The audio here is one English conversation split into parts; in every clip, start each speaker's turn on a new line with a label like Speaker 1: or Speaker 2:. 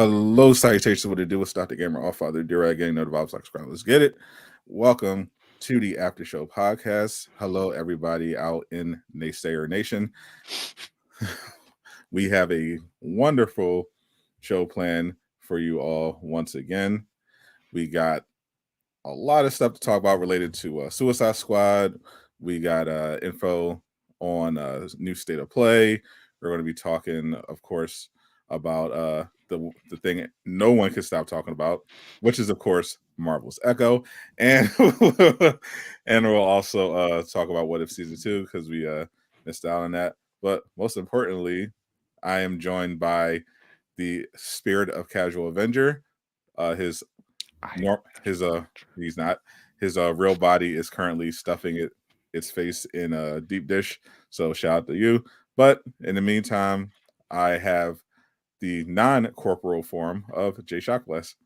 Speaker 1: Hello, salutations. What it do? It's Dr. Gamer, all father, dear gang, know the vibes like scrum. Let's get it. Welcome to the AfterShow Podcast. Hello, everybody out in Naysayer Nation. We have a wonderful show plan for you all once again. We got a lot of stuff to talk about related to Suicide Squad. We got info on new state of play. We're going to be talking, of course, about the thing no one can stop talking about, which is, of course, Marvel's Echo, and and we'll also talk about What If Season 2 because we missed out on that. But most importantly, I am joined by the spirit of Casual Avenger. He's not. His real body is currently stuffing its face in a deep dish. So shout out to you. But in the meantime, I have the non-corporal form of JayShockblast.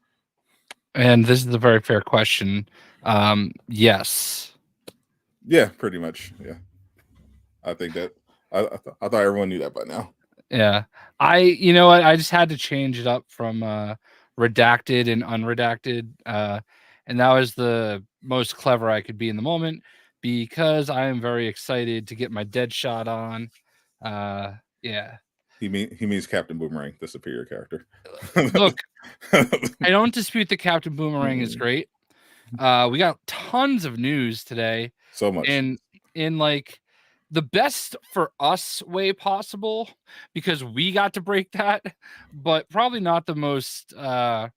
Speaker 2: And this is a very fair question. Yes.
Speaker 1: Yeah, pretty much. Yeah, I think that I thought everyone knew that by now.
Speaker 2: Yeah. I just had to change it up from redacted and unredacted. And that was the most clever I could be in the moment because I am very excited to get my dead shot on. Yeah.
Speaker 1: He means Captain Boomerang, the superior character.
Speaker 2: Look, I don't dispute that Captain Boomerang is great. We got tons of news today.
Speaker 1: So much.
Speaker 2: And in like the best for us way possible because we got to break that, but probably not the most probably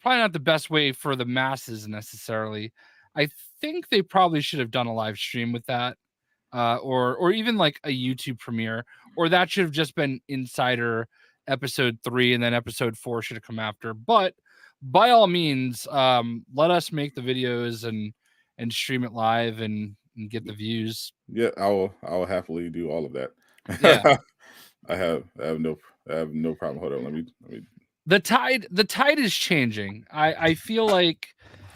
Speaker 2: not the best way for the masses necessarily. I think they probably should have done a live stream with that. Or even like a YouTube premiere, or that should have just been Insider episode 3 and then episode 4 should have come after. But by all means, let us make the videos and stream it live and get the views.
Speaker 1: Yeah, I will happily do all of that.
Speaker 2: Yeah.
Speaker 1: I have no problem. Hold on, let me.
Speaker 2: The tide is changing. I feel like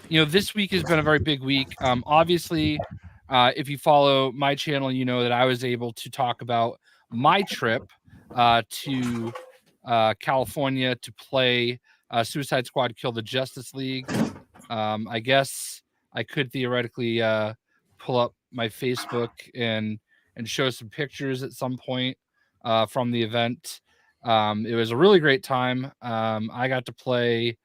Speaker 2: this week has been a very big week. Obviously, if you follow my channel, you know that I was able to talk about my trip to California to play Suicide Squad Kill the Justice League. I guess I could theoretically pull up my Facebook and show some pictures at some point from the event. It was a really great time. I got to play.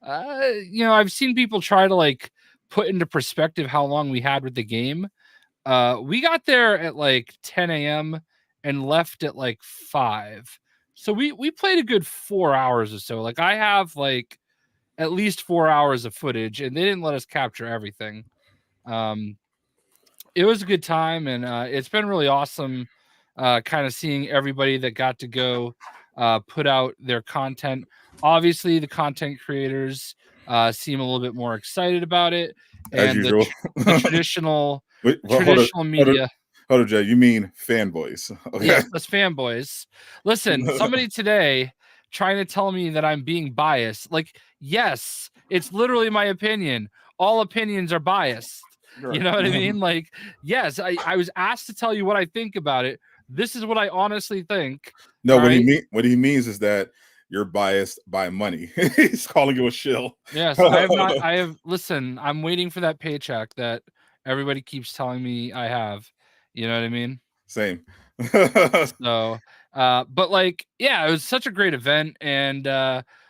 Speaker 2: I've seen people try to like put into perspective how long we had with the game. We got there at like 10 a.m. and left at like 5. So we played a good 4 hours or so. Like I have like at least 4 hours of footage, and they didn't let us capture everything. It was a good time, and it's been really awesome kind of seeing everybody that got to go put out their content. Obviously, the content creators seem a little bit more excited about it,
Speaker 1: As
Speaker 2: and
Speaker 1: usual.
Speaker 2: the traditional
Speaker 1: Hold
Speaker 2: media.
Speaker 1: on, Jay. You mean fanboys? Okay.
Speaker 2: Yes, us fanboys. Listen, somebody today trying to tell me that I'm being biased. Like, yes, it's literally my opinion. All opinions are biased. You know what I mean? Like, yes, I was asked to tell you what I think about it. This is what I honestly think.
Speaker 1: No, what he means is that you're biased by money. He's calling you a shill.
Speaker 2: Yes, I have not. Listen, I'm waiting for that paycheck that everybody keeps telling me I have. You know what I mean?
Speaker 1: Same.
Speaker 2: So, but like, yeah, it was such a great event, and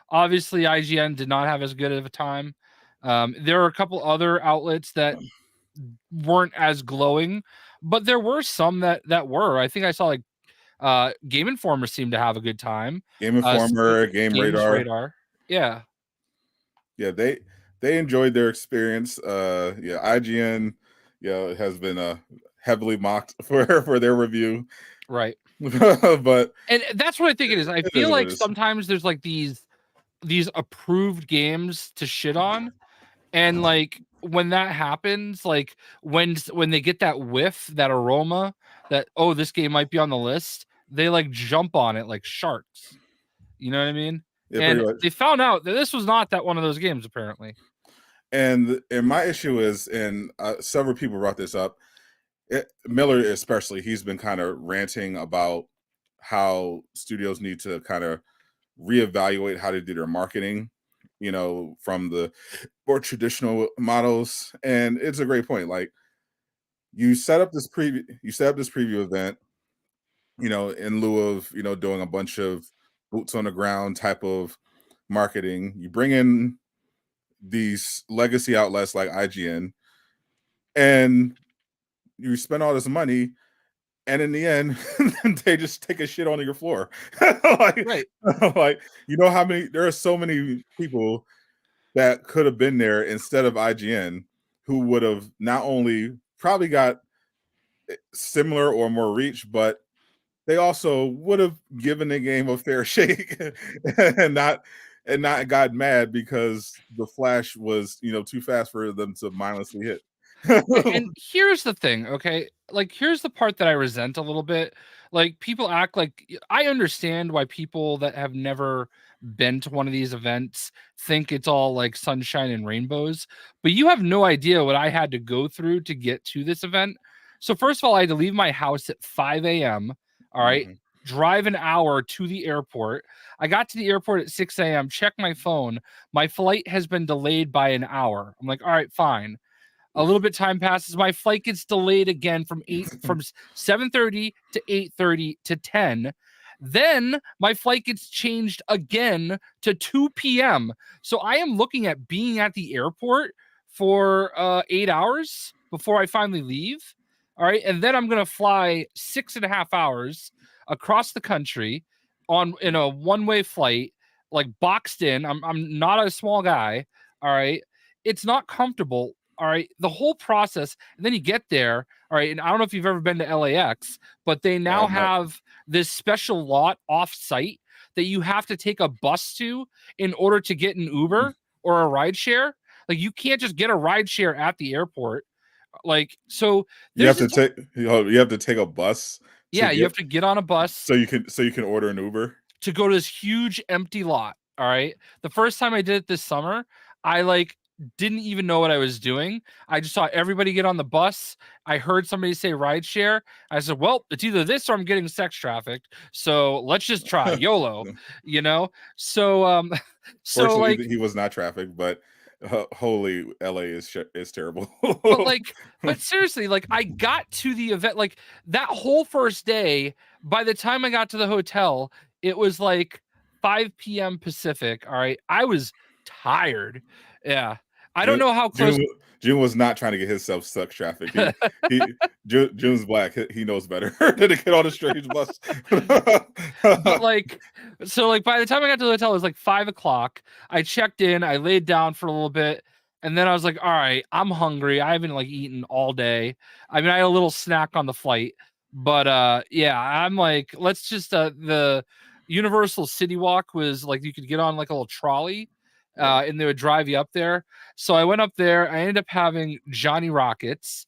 Speaker 2: obviously IGN did not have as good of a time. There were a couple other outlets that weren't as glowing, but there were some that were. I think I saw like Game Informer seemed to have a good time.
Speaker 1: Game Informer, Game Radar.
Speaker 2: Yeah.
Speaker 1: Yeah, they enjoyed their experience. Yeah, IGN, has been heavily mocked for their review.
Speaker 2: Right.
Speaker 1: But
Speaker 2: and that's what I think it is. I feel like sometimes there's like these approved games to shit on, and like when that happens, like when they get that whiff, that aroma, that this game might be on the list, they like jump on it like sharks. You know what I mean?
Speaker 1: Yeah,
Speaker 2: and they found out that this was not that one of those games apparently.
Speaker 1: And my issue is, and several people brought this up, Miller especially, he's been kind of ranting about how studios need to kind of reevaluate how to do their marketing, from the more traditional models. And it's a great point. Like, you set up this preview event, in lieu of, doing a bunch of boots on the ground type of marketing. You bring in these legacy outlets like IGN, and you spend all this money, and in the end, they just take a shit on your floor. like,
Speaker 2: Right.
Speaker 1: like, how many? There are so many people that could have been there instead of IGN, who would have not only probably got similar or more reach, but they also would have given the game a fair shake and not got mad because the Flash was, too fast for them to mindlessly hit.
Speaker 2: And here's the thing, okay? Like, here's the part that I resent a little bit. Like, people act like I understand why people that have never been to one of these events think it's all like sunshine and rainbows, but you have no idea what I had to go through to get to this event. So, first of all, I had to leave my house at 5 a.m. All right.
Speaker 1: Mhm.
Speaker 2: Drive an hour to the airport. I got to the airport at 6 a.m., check my phone. My flight has been delayed by an hour. I'm like, all right, fine. A little bit time passes. My flight gets delayed again from 7:30 to 8:30 to 10. Then my flight gets changed again to 2 p.m. So I am looking at being at the airport for 8 hours before I finally leave. All right. And then I'm gonna fly 6.5 hours across the country in a one-way flight, like boxed in. I'm not a small guy. All right. It's not comfortable. All right. The whole process. And then you get there. All right. And I don't know if you've ever been to LAX, but they
Speaker 1: I
Speaker 2: now
Speaker 1: have not.
Speaker 2: have this special lot off site that you have to take a bus to in order to get an Uber or a ride share. Like, you can't just get a ride share at the airport. Like, so
Speaker 1: You have
Speaker 2: there's
Speaker 1: to take you have to take a bus to
Speaker 2: yeah, you have to get on a bus
Speaker 1: so you can order an Uber.
Speaker 2: to go to this huge empty lot. All right. The first time I did it this summer, I didn't even know what I was doing. I just saw everybody get on the bus. I heard somebody say rideshare. I said, well, it's either this or I'm getting sex trafficked. So let's just try YOLO, you know? So, so
Speaker 1: Fortunately, he was not traffic, but holy LA is terrible.
Speaker 2: but seriously, like, I got to the event, like, that whole first day, by the time I got to the hotel, it was like 5 p.m. Pacific. All right. I was tired. Yeah. I don't
Speaker 1: June,
Speaker 2: know how close.
Speaker 1: June was not trying to get himself stuck traffic. June's black. He knows better than to get on a strange bus.
Speaker 2: But so by the time I got to the hotel, it was like 5 o'clock. I checked in, I laid down for a little bit, and then I was like, all right, I'm hungry. I haven't eaten all day. I mean, I had a little snack on the flight, but yeah, I'm like, let's just the Universal City Walk was like, you could get on like a little trolley,
Speaker 1: Right.
Speaker 2: and they would drive you up there. So I went up there. I ended up having Johnny Rockets,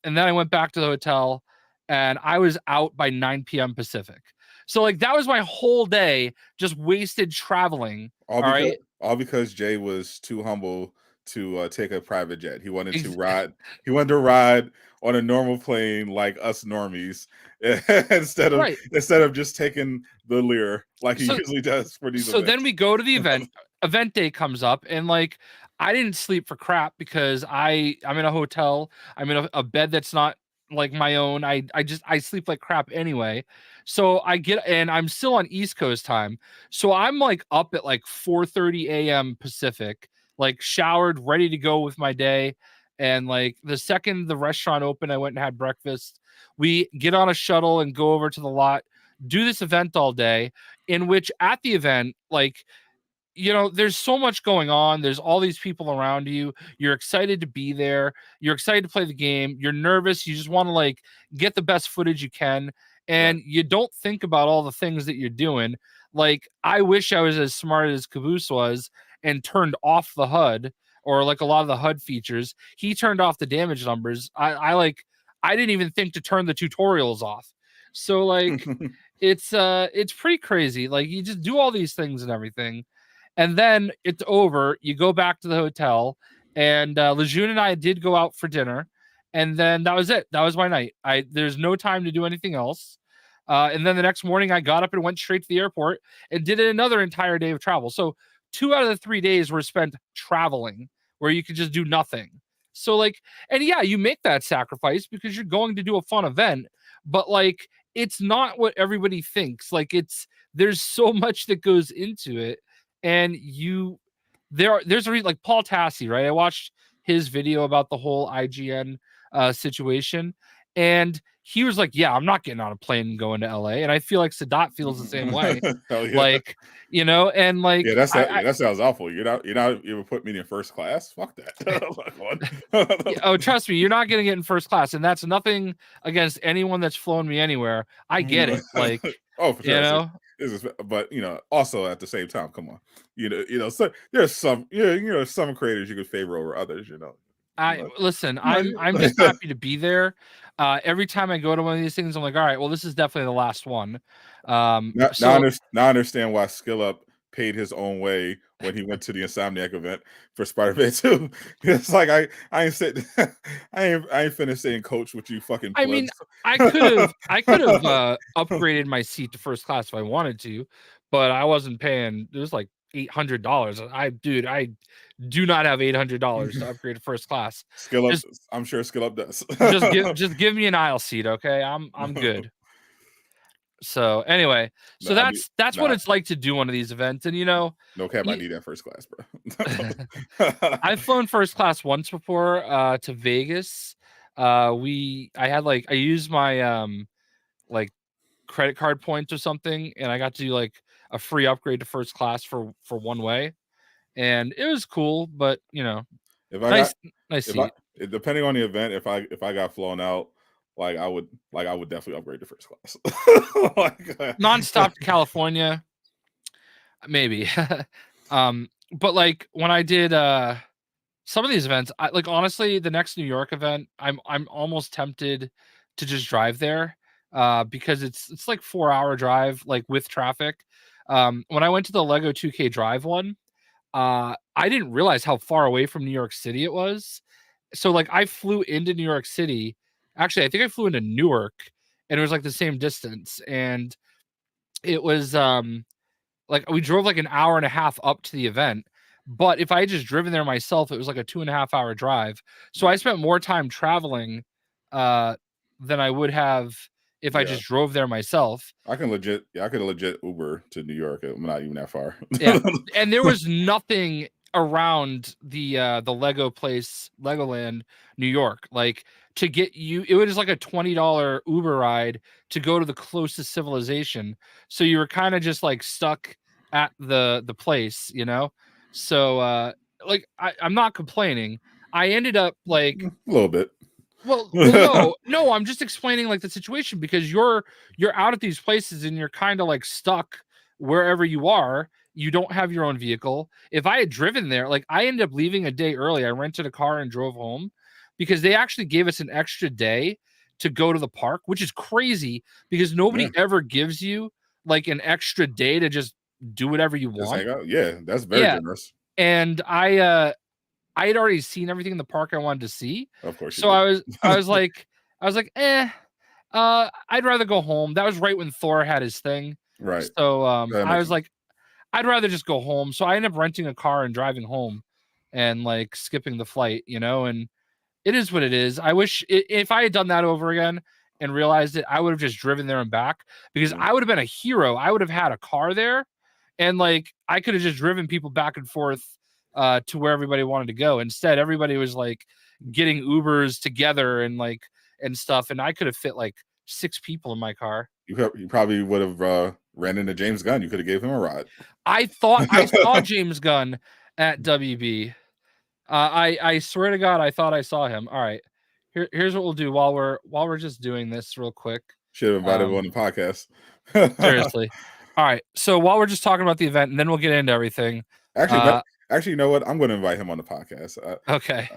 Speaker 2: and then I went back to the hotel, and I was out by 9 p.m. Pacific. So that was my whole day just wasted traveling.
Speaker 1: All
Speaker 2: All
Speaker 1: because
Speaker 2: right.
Speaker 1: all because Jay was too humble to take a private jet. He wanted to
Speaker 2: Ex-
Speaker 1: ride. He wanted to ride on a normal plane like us normies
Speaker 2: right.
Speaker 1: instead of just taking the Lear like he
Speaker 2: So
Speaker 1: usually does for these
Speaker 2: so then
Speaker 1: events.
Speaker 2: we go to the event. Event day comes up, and I didn't sleep for crap because I'm in a hotel. I'm in a bed that's not like my own. I sleep like crap anyway. So I get, and I'm still on East Coast time. So I'm up at 4:30 a.m. Pacific, showered, ready to go with my day. And the second the restaurant opened, I went and had breakfast. We get on a shuttle and go over to the lot, do this event all day, in which at the event, there's so much going on. There's all these people around you. You're excited to be there. You're excited to play the game. You're nervous. You just want to get the best footage you can.
Speaker 1: Right.
Speaker 2: And you don't think about all the things that you're doing. I wish I was as smart as Caboose was and turned off the HUD, or a lot of the HUD features. He turned off the damage numbers. I didn't even think to turn the tutorials off. So it's pretty crazy. You just do all these things and everything, and then it's over. You go back to the hotel, and Lejeune and I did go out for dinner, and then that was it. That was my night. There's no time to do anything else. And then the next morning, I got up and went straight to the airport and did another entire day of travel. So 2 out of the 3 days were spent traveling, where you could just do nothing. So like, and yeah, you make that sacrifice because you're going to do a fun event, but like, it's not what everybody thinks. Like, there's so much that goes into it, and there's a reason. Like Paul Tassi, right? I watched his video about the whole IGN situation, and he was like, "Yeah, I'm not getting on a plane and going to LA." And I feel like Sadot feels the same way.
Speaker 1: Hell yeah.
Speaker 2: Like, and like,
Speaker 1: yeah, that sounds awful. You're not you would put me in first class. Fuck that.
Speaker 2: Oh, trust me, you're not gonna get in first class, and that's nothing against anyone that's flown me anywhere. I get it. Like,
Speaker 1: oh, for sure. But also at the same time, come on, so there's some some creators you could favor over others.
Speaker 2: Listen, I'm just happy to be there. Every time I go to one of these things, I'm like, all right, well, this is definitely the last one.
Speaker 1: Now I understand why Skill Up paid his own way when he went to the Insomniac event for Spider-Man 2. It's like I ain't sitting, I ain't finished saying coach with you fucking plebs.
Speaker 2: I mean, I could have upgraded my seat to first class if I wanted to, but I wasn't paying. It was like $800. I do not have $800 to upgrade to first class.
Speaker 1: Skill Up, I'm sure Skill Up does.
Speaker 2: just give me an aisle seat, okay? I'm good. So anyway, so that's what it's like to do one of these events, and
Speaker 1: no cap, I need that first class,
Speaker 2: bro. I've flown first class once before to Vegas. I used my like credit card points or something, and I got to do like a free upgrade to first class for one way, and it was cool. But nice seat.
Speaker 1: Depending on the event, if I got flown out, like I would definitely upgrade to first class.
Speaker 2: Nonstop to California, maybe. But like when I did some of these events, honestly, the next New York event, I'm almost tempted to just drive there because it's like 4-hour drive, like with traffic. When I went to the Lego 2K Drive one, I didn't realize how far away from New York City it was. So like I flew into New York City. Actually, I think I flew into Newark, and it was like the same distance. And it was like we drove like an hour and a half up to the event. But if I had just driven there myself, it was like a 2.5-hour drive. So I spent more time traveling than I would have if I just drove there myself.
Speaker 1: I could legit Uber to New York. I'm not even that far.
Speaker 2: Yeah, and there was nothing around the Lego place, Legoland, New York. Like to get you, it was like a $20 Uber ride to go to the closest civilization. So you were kind of just like stuck at the place, So like I'm not complaining. I ended up like
Speaker 1: a little bit.
Speaker 2: Well, no, I'm just explaining like the situation because you're out at these places and you're kind of like stuck wherever you are. You don't have your own vehicle. If I had driven there, like I ended up leaving a day early. I rented a car and drove home because they actually gave us an extra day to go to the park, which is crazy because nobody ever gives you like an extra day to just do whatever you want.
Speaker 1: Hang out. Yeah, that's very generous.
Speaker 2: And I had already seen everything in the park I wanted to see.
Speaker 1: Of course.
Speaker 2: So I was like, I'd rather go home. That was right when Thor had his thing.
Speaker 1: Right.
Speaker 2: So I was like, I'd rather just go home. So I ended up renting a car and driving home and like skipping the flight, and it is what it is. I wish if I had done that over again and realized it, I would have just driven there and back because I would have been a hero. I would have had a car there and like I could have just driven people back and forth to where everybody wanted to go. Instead, everybody was like getting Ubers together and stuff. And I could have fit like 6 people in my car.
Speaker 1: You probably would have ran into James Gunn. You could have gave him a ride.
Speaker 2: I thought I saw James Gunn at WB. I swear to God, I thought I saw him. All right, here's what we'll do while we're just doing this real quick.
Speaker 1: Should have invited him on the podcast.
Speaker 2: Seriously. All right. So while we're just talking about the event, and then we'll get into everything.
Speaker 1: Actually, you know what? I'm going to invite him on the podcast.
Speaker 2: Okay.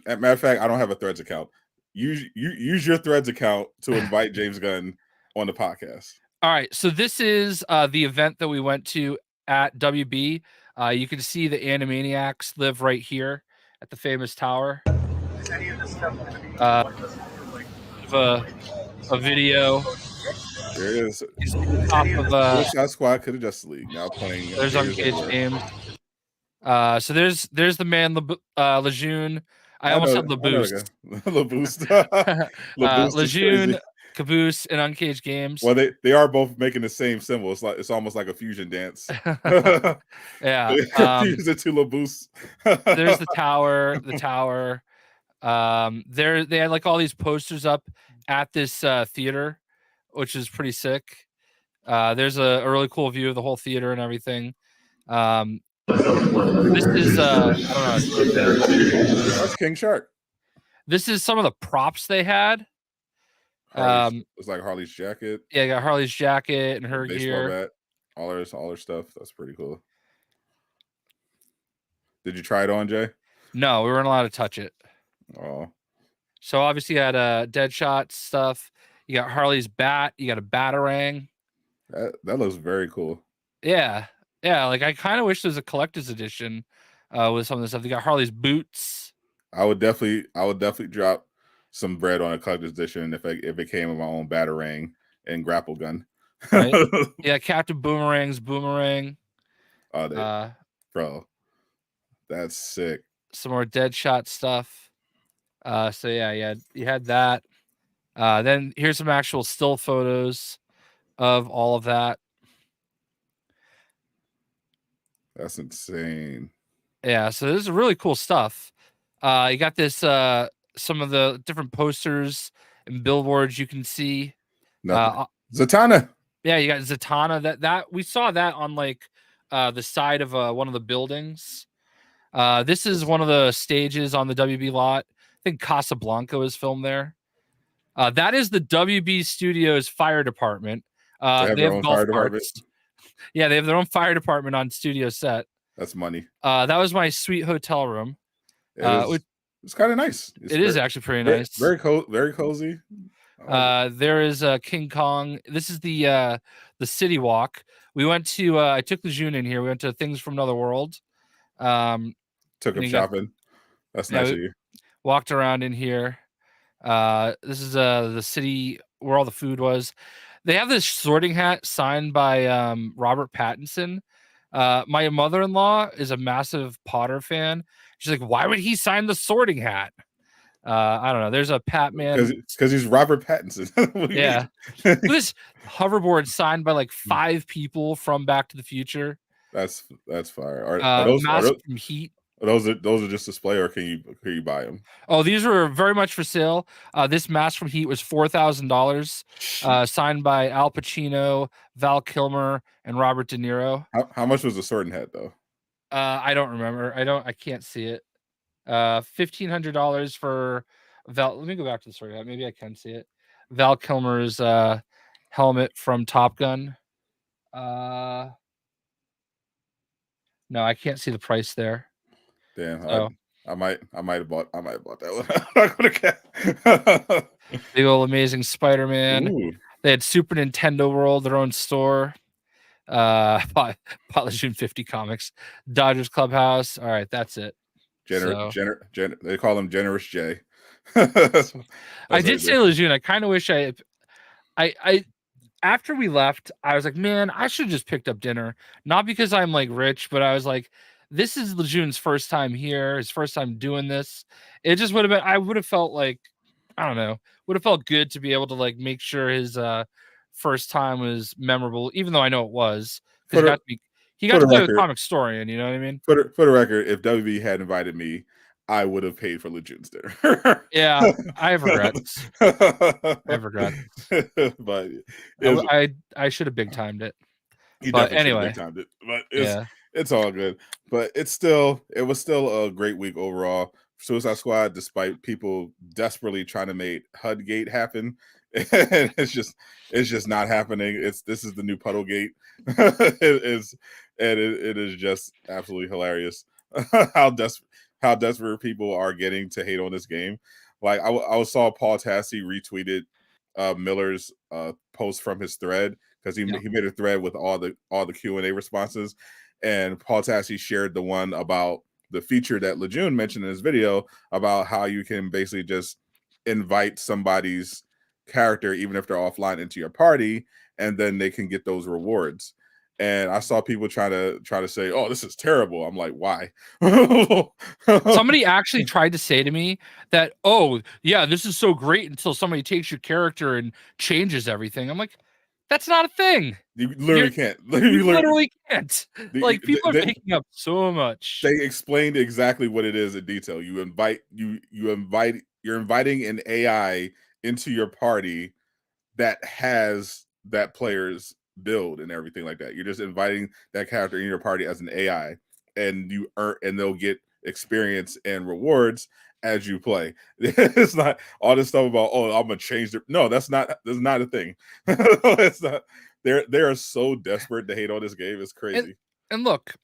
Speaker 1: Matter of fact, I don't have a Threads account. Use your Threads account to invite James Gunn on the podcast.
Speaker 2: All right. So this is the event that we went to at WB. You can see the Animaniacs live right here at the famous tower. A video
Speaker 1: There it is.
Speaker 2: You see the top of
Speaker 1: Suicide Squad could have Justice League now playing in
Speaker 2: there's
Speaker 1: theaters
Speaker 2: Uncaged
Speaker 1: everywhere.
Speaker 2: Games. So there's the man Lejeune. I almost said
Speaker 1: I know
Speaker 2: Laboose.
Speaker 1: the guy. Laboost. Laboost is
Speaker 2: Lejeune,
Speaker 1: crazy.
Speaker 2: Caboose, and Uncaged Games.
Speaker 1: Well, they are both making the same symbol. It's almost like a fusion dance.
Speaker 2: Yeah.
Speaker 1: Fuse it to Laboost.
Speaker 2: There's the tower. The tower. They had like all these posters up at this theater, which is pretty sick. There's a really cool view of the whole theater and everything. This is I don't know how to say it.
Speaker 1: That's King Shark.
Speaker 2: This is some of the props they had.
Speaker 1: It's like Harley's jacket.
Speaker 2: Yeah, I got Harley's jacket and her
Speaker 1: baseball
Speaker 2: gear.
Speaker 1: bat, all her stuff. That's pretty cool. Did you try it on, Jay?
Speaker 2: No, we weren't allowed to touch it.
Speaker 1: Oh.
Speaker 2: So obviously you had Deadshot stuff. You got Harley's bat. You got a Batarang.
Speaker 1: That looks very cool.
Speaker 2: Yeah. Yeah, like I kind of wish there's a collector's edition with some of this stuff. You got Harley's boots.
Speaker 1: I would definitely drop some bread on a collector's edition if it came with my own Batarang and grapple gun.
Speaker 2: Right? Yeah, Captain Boomerang's boomerang.
Speaker 1: Bro, that's sick.
Speaker 2: Some more Deadshot stuff. So yeah, you had that. Then here's some actual still photos of all of that.
Speaker 1: That's insane.
Speaker 2: Yeah, so this is really cool stuff. You got this some of the different posters and billboards you can see.
Speaker 1: Zatanna.
Speaker 2: Yeah, you got Zatanna. That we saw that on like the side of one of the buildings. This is one of the stages on the WB lot. I think Casablanca was filmed there. That is the WB Studios fire department.
Speaker 1: They have golf fire department.
Speaker 2: Yeah, they have their own fire department on studio set.
Speaker 1: That's money.
Speaker 2: That was my sweet hotel room.
Speaker 1: It's kind of nice.
Speaker 2: It is actually pretty nice.
Speaker 1: Very cozy.
Speaker 2: There is King Kong. This is the city walk. We went to I took the June in here. We went to Things from Another World.
Speaker 1: Took him shopping. That's nice of you.
Speaker 2: Walked around in here. This is the city where all the food was. They have this sorting hat signed by Robert Pattinson. My mother-in-law is a massive Potter fan. She's like, why would he sign the sorting hat? I don't know. There's a Patman
Speaker 1: because he's Robert Pattinson.
Speaker 2: Yeah. This hoverboard signed by like 5 people from Back to the Future.
Speaker 1: That's fire. Are those
Speaker 2: from Heat?
Speaker 1: Those are just display, or can you buy them?
Speaker 2: Oh, these were very much for sale. This mask from Heat was $4,000. Signed by Al Pacino, Val Kilmer, and Robert De Niro.
Speaker 1: How much was the sorting hat though?
Speaker 2: I don't remember. I can't see it. $1,500 for Val. Let me go back to the sorting hat. Maybe I can see it. Val Kilmer's helmet from Top Gun. No, I can't see the price there.
Speaker 1: Damn, so, I might have bought that one.
Speaker 2: Big old amazing Spider-Man. Ooh. They had Super Nintendo World, their own store. June 50 Comics, Dodgers Clubhouse. All right, that's it.
Speaker 1: They call him Generous Jay.
Speaker 2: I did say Lejeune. I kind of wish I after we left, I was like, man, I should have just picked up dinner. Not because I'm like rich, but I was like, this is Lejeune's first time here, his first time doing this. It just would have been, I would have felt like, I don't know, would have felt good to be able to like make sure his first time was memorable, even though I know it was. Because he got to play with comic historian, you know what I mean?
Speaker 1: For the record, if WB had invited me, I would have paid for Lejeune's dinner.
Speaker 2: Yeah, I have regrets. But I should have big timed it. But anyway,
Speaker 1: big timed it. But it's all good. But it was still a great week overall. Suicide Squad, despite people desperately trying to make HUD Gate happen, it's just not happening. This is the new Puddle Gate. It is just absolutely hilarious how desperate people are getting to hate on this game. Like I saw Paul Tassi retweeted Miller's post from his thread because he made a thread with all the Q&A responses, and Paul Tassi shared the one about the feature that Lejeune mentioned in his video about how you can basically just invite somebody's character even if they're offline into your party, and then they can get those rewards. And I saw people try to say, "Oh, this is terrible." I'm like, "Why?"
Speaker 2: Somebody actually tried to say to me that, "Oh, yeah, this is so great," until somebody takes your character and changes everything. I'm like, that's not a thing.
Speaker 1: You literally
Speaker 2: You're,
Speaker 1: can't.
Speaker 2: you literally can't.
Speaker 1: They,
Speaker 2: Like, people are
Speaker 1: they,
Speaker 2: making up so much.
Speaker 1: they explained exactly what it is in detail. You're inviting an AI into your party that has that player's build and everything like that. You're just inviting that character in your party as an AI, and you earn, and they'll get experience and rewards as you play. It's not all this stuff about, oh, I'm gonna change it. No, that's not a thing. It's not. They are so desperate to hate on this game. It's crazy.
Speaker 2: And look,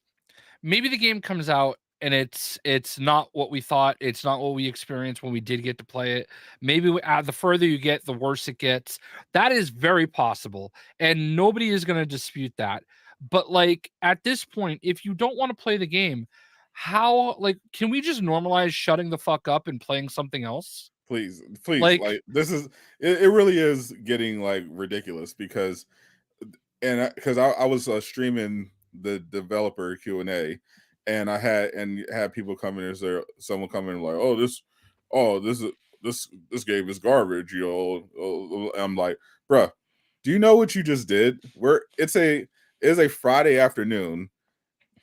Speaker 2: maybe the game comes out and it's not what we thought. It's not what we experienced when we did get to play it. Maybe the further you get, the worse it gets. That is very possible, and nobody is going to dispute that. But like, at this point, if you don't want to play the game, how, like, can we just normalize shutting the fuck up and playing something else?
Speaker 1: Please,
Speaker 2: Like,
Speaker 1: like, this is it really is getting like ridiculous, because I was streaming the developer Q&A, and I had people come in and say, someone come in like, this game is garbage, I'm like, bruh, do you know what you just did? It's a Friday afternoon.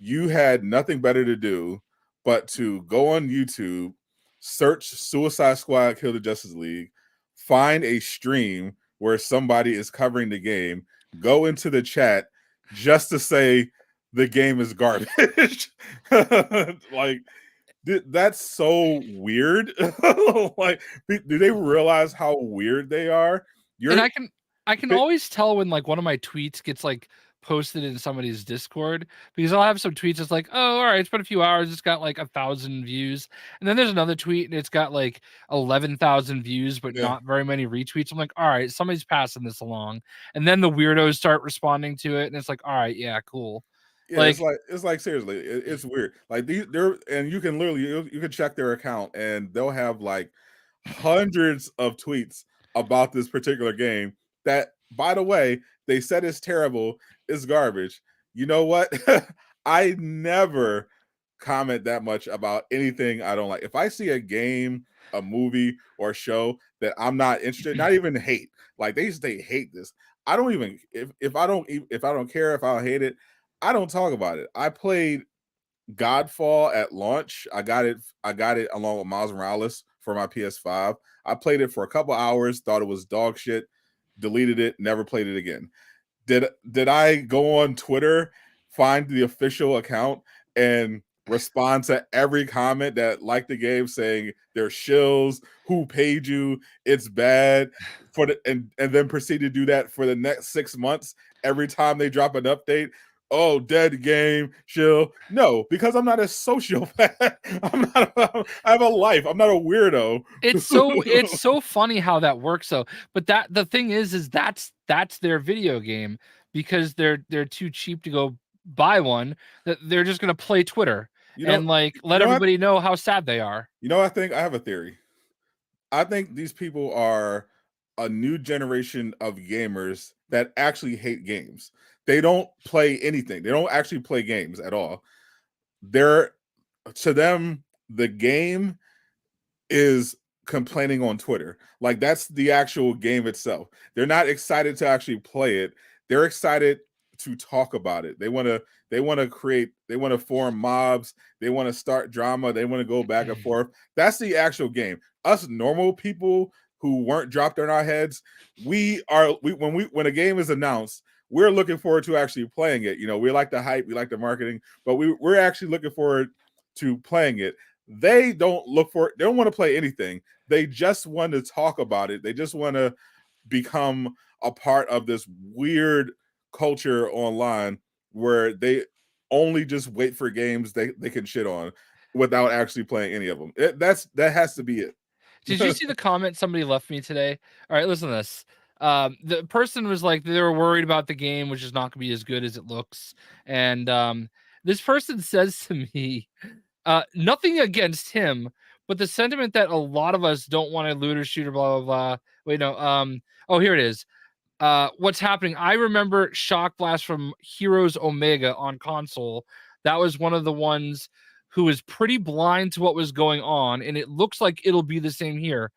Speaker 1: You had nothing better to do but to go on YouTube, search Suicide Squad Kill the Justice League, find a stream where somebody is covering the game, go into the chat just to say the game is garbage. Like, that's so weird. Like, do they realize how weird they are?
Speaker 2: and I can always tell when, like, one of my tweets gets like posted in somebody's Discord, because I'll have some tweets that's like, "Oh, all right, it's been a few hours, it's got like 1,000 views," and then there's another tweet and it's got like 11,000 views but
Speaker 1: Yeah.
Speaker 2: not very many retweets. I'm like, all right, somebody's passing this along, and then the weirdos start responding to it, and it's like, all right, yeah, cool.
Speaker 1: Yeah,
Speaker 2: Like,
Speaker 1: it's like seriously, it's weird. Like, they're, and you can literally, you can check their account and they'll have like hundreds of tweets about this particular game that, by the way, they said it's terrible, it's garbage. You know what? I never comment that much about anything I don't like. If I see a game, a movie, or a show that I'm not interested, not even hate, like they hate this. I don't even, if I don't care, if I don't hate it, I don't talk about it. I played Godfall at launch. I got it along with Miles Morales for my PS5. I played it for a couple hours, thought it was dog shit, deleted it, never played it again. Did I go on Twitter, find the official account, and respond to every comment that liked the game saying they're shills, who paid you, it's bad, and then proceed to do that for the next 6 months every time they drop an update? Oh, dead game, chill. No, because I'm not a sociopath. I have a life. I'm not a weirdo.
Speaker 2: it's so funny how that works though. But that the thing is that's their video game, because they're too cheap to go buy one, that they're just gonna play Twitter
Speaker 1: You know,
Speaker 2: and like
Speaker 1: you
Speaker 2: let
Speaker 1: know what?
Speaker 2: everybody know how sad they are.
Speaker 1: I think I have a theory. I think these people are a new generation of gamers that actually hate games. They don't play anything. They don't actually play games at all. They're, to them, the game is complaining on Twitter. Like, that's the actual game itself. They're not excited to actually play it. They're excited to talk about it. They want to create, they want to form mobs, they want to start drama, they want to go back and forth. That's the actual game. Us normal people who weren't dropped on our heads, when a game is announced, we're looking forward to actually playing it. We like the hype, we like the marketing, but we're actually looking forward to playing it. They don't they don't want to play anything. They just want to talk about it. They just want to become a part of this weird culture online where they only just wait for games they can shit on without actually playing any of them. That has to be it.
Speaker 2: Did you see the comment somebody left me today? All right, listen to this. The person was like, they were worried about the game, which is not gonna be as good as it looks. And this person says to me, nothing against him, but the sentiment that a lot of us don't want a looter shooter, blah blah blah. Wait, no. Oh, here it is. What's happening? I remember Shockblast from Heroes Omega on console. That was one of the ones who was pretty blind to what was going on, and it looks like it'll be the same here.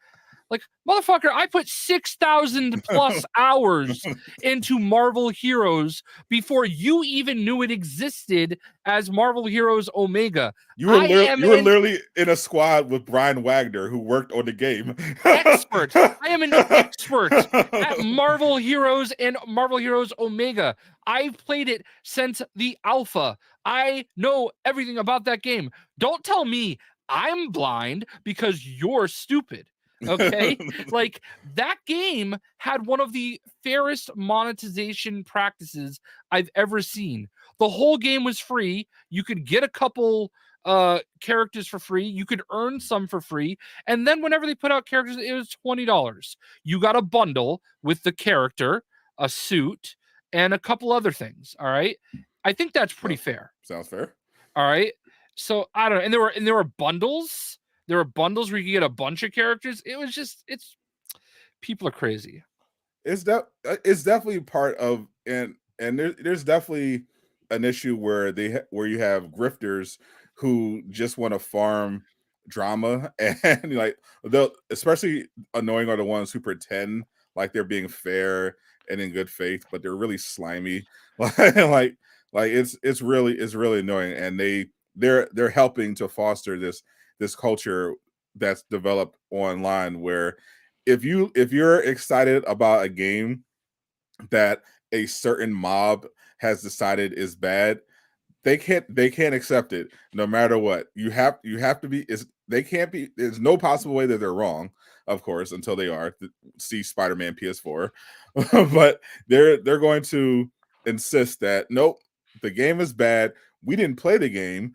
Speaker 2: Like, motherfucker, I put 6,000 plus hours into Marvel Heroes before you even knew it existed as Marvel Heroes Omega.
Speaker 1: You were literally in a squad with Brian Wagner, who worked on the game.
Speaker 2: Expert. I am an expert at Marvel Heroes and Marvel Heroes Omega. I've played it since the alpha. I know everything about that game. Don't tell me I'm blind because you're stupid. Okay? Like, that game had one of the fairest monetization practices I've ever seen. The whole game was free. You could get a couple characters for free. You could earn some for free. And then whenever they put out characters, it was $20. You got a bundle with the character, a suit, and a couple other things. All right. I think that's pretty fair.
Speaker 1: Sounds fair.
Speaker 2: All right. So I don't know. And there were bundles. There were bundles where you could get a bunch of characters. It was just, people are crazy.
Speaker 1: It's definitely part of, and there's definitely an issue where where you have grifters who just want to farm drama, and like they'll, especially annoying are the ones who pretend like they're being fair and in good faith, but they're really slimy. like it's really annoying, and they're helping to foster this culture that's developed online where if you're excited about a game that a certain mob has decided is bad, they can't accept it no matter what. You have to be, they can't be, there's no possible way that they're wrong, of course, until they are. See Spider-Man PS4. But they're going to insist that nope, the game is bad. We didn't play the game,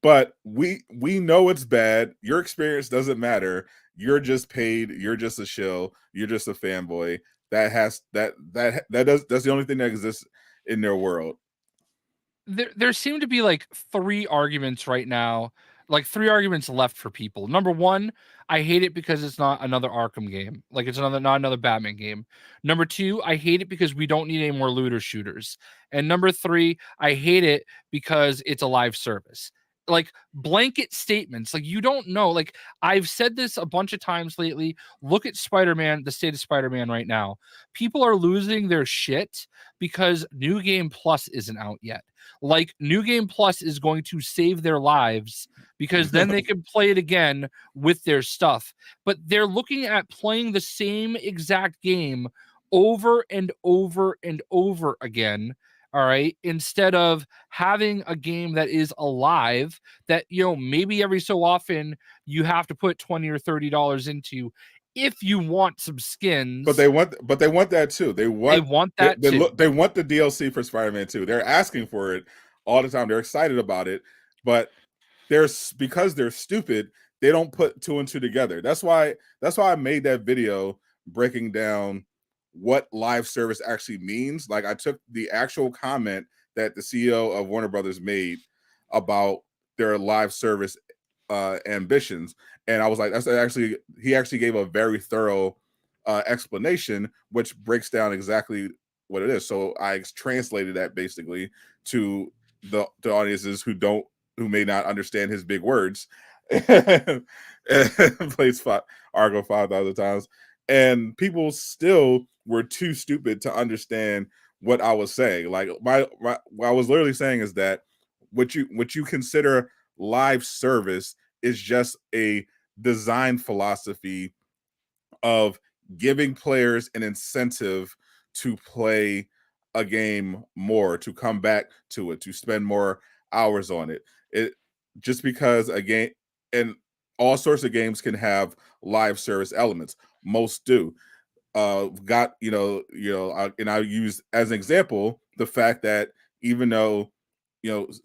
Speaker 1: but we know it's bad. Your experience doesn't matter. You're just paid. You're just a shill. You're just a fanboy. That's the only thing that exists in their world.
Speaker 2: There seem to be like three arguments right now, like three arguments left for people. Number one, I hate it because it's not another Arkham game. Like, it's not another Batman game. Number two, I hate it because we don't need any more looter shooters. And number three, I hate it because it's a live service. Like, blanket statements. Like, you don't know. Like, I've said this a bunch of times lately. Look at Spider-Man, the state of Spider-Man right now. People are losing their shit because New Game Plus isn't out yet. Like, New Game Plus is going to save their lives because then they can play it again with their stuff. But they're looking at playing the same exact game over and over and over again. All right. Instead of having a game that is alive, that, you know, maybe every so often you have to put $20 or $30 into if you want some skins.
Speaker 1: But they want that too. They want
Speaker 2: that too.
Speaker 1: They want the DLC for Spider-Man 2. They're asking for it all the time. They're excited about it, but because they're stupid, they don't put two and two together. That's why I made that video breaking down what live service actually means. Like, I took the actual comment that the CEO of Warner Brothers made about their live service ambitions, and I was like, he actually gave a very thorough explanation, which breaks down exactly what it is. So I translated that basically to the audiences who may not understand his big words. And plays Argo 5,000 times, and people still were too stupid to understand what I was saying. Like, what I was literally saying is that what you consider live service is just a design philosophy of giving players an incentive to play a game more, to come back to it, to spend more hours on it. It just because a game, and all sorts of games can have live service elements. Most do. And I use as an example the fact that even though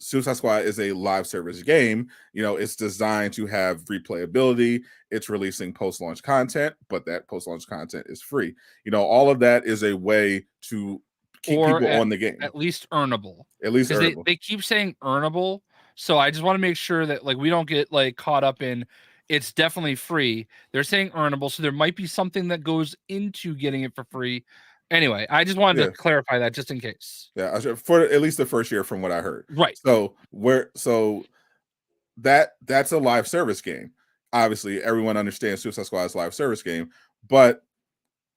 Speaker 1: Suicide Squad is a live service game, it's designed to have replayability. It's releasing post-launch content, but that post-launch content is free. All of that is a way to keep people on the game.
Speaker 2: At least earnable.
Speaker 1: At least earnable.
Speaker 2: They keep saying earnable. So I just want to make sure that, like, we don't get like caught up in it's definitely free. They're saying earnable, so there might be something that goes into getting it for free. Anyway, I just wanted to clarify that just in case.
Speaker 1: Yeah, for at least the first year from what I heard.
Speaker 2: Right.
Speaker 1: So that's a live service game. Obviously, everyone understands Suicide Squad is a live service game, but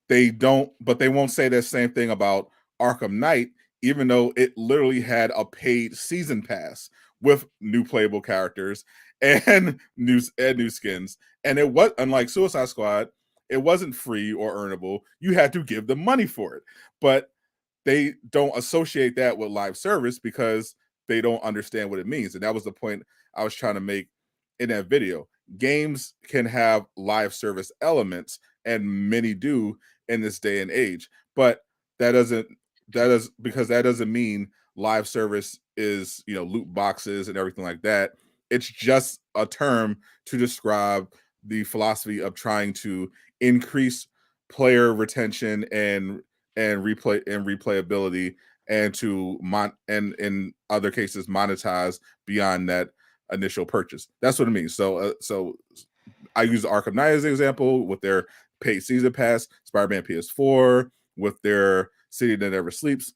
Speaker 1: they won't say the same thing about Arkham Knight, even though it literally had a paid season pass with new playable characters and new skins. And it was, unlike Suicide Squad, it wasn't free or earnable. You had to give them money for it. But they don't associate that with live service because they don't understand what it means. And that was the point I was trying to make in that video. Games can have live service elements, and many do in this day and age, but that doesn't mean live service is, loot boxes and everything like that. It's just a term to describe the philosophy of trying to increase player retention and replayability, and to and in other cases monetize beyond that initial purchase. That's what it means. So I use Arkham Knight as an example with their paid season pass, Spider-Man PS4 with their City That Never Sleeps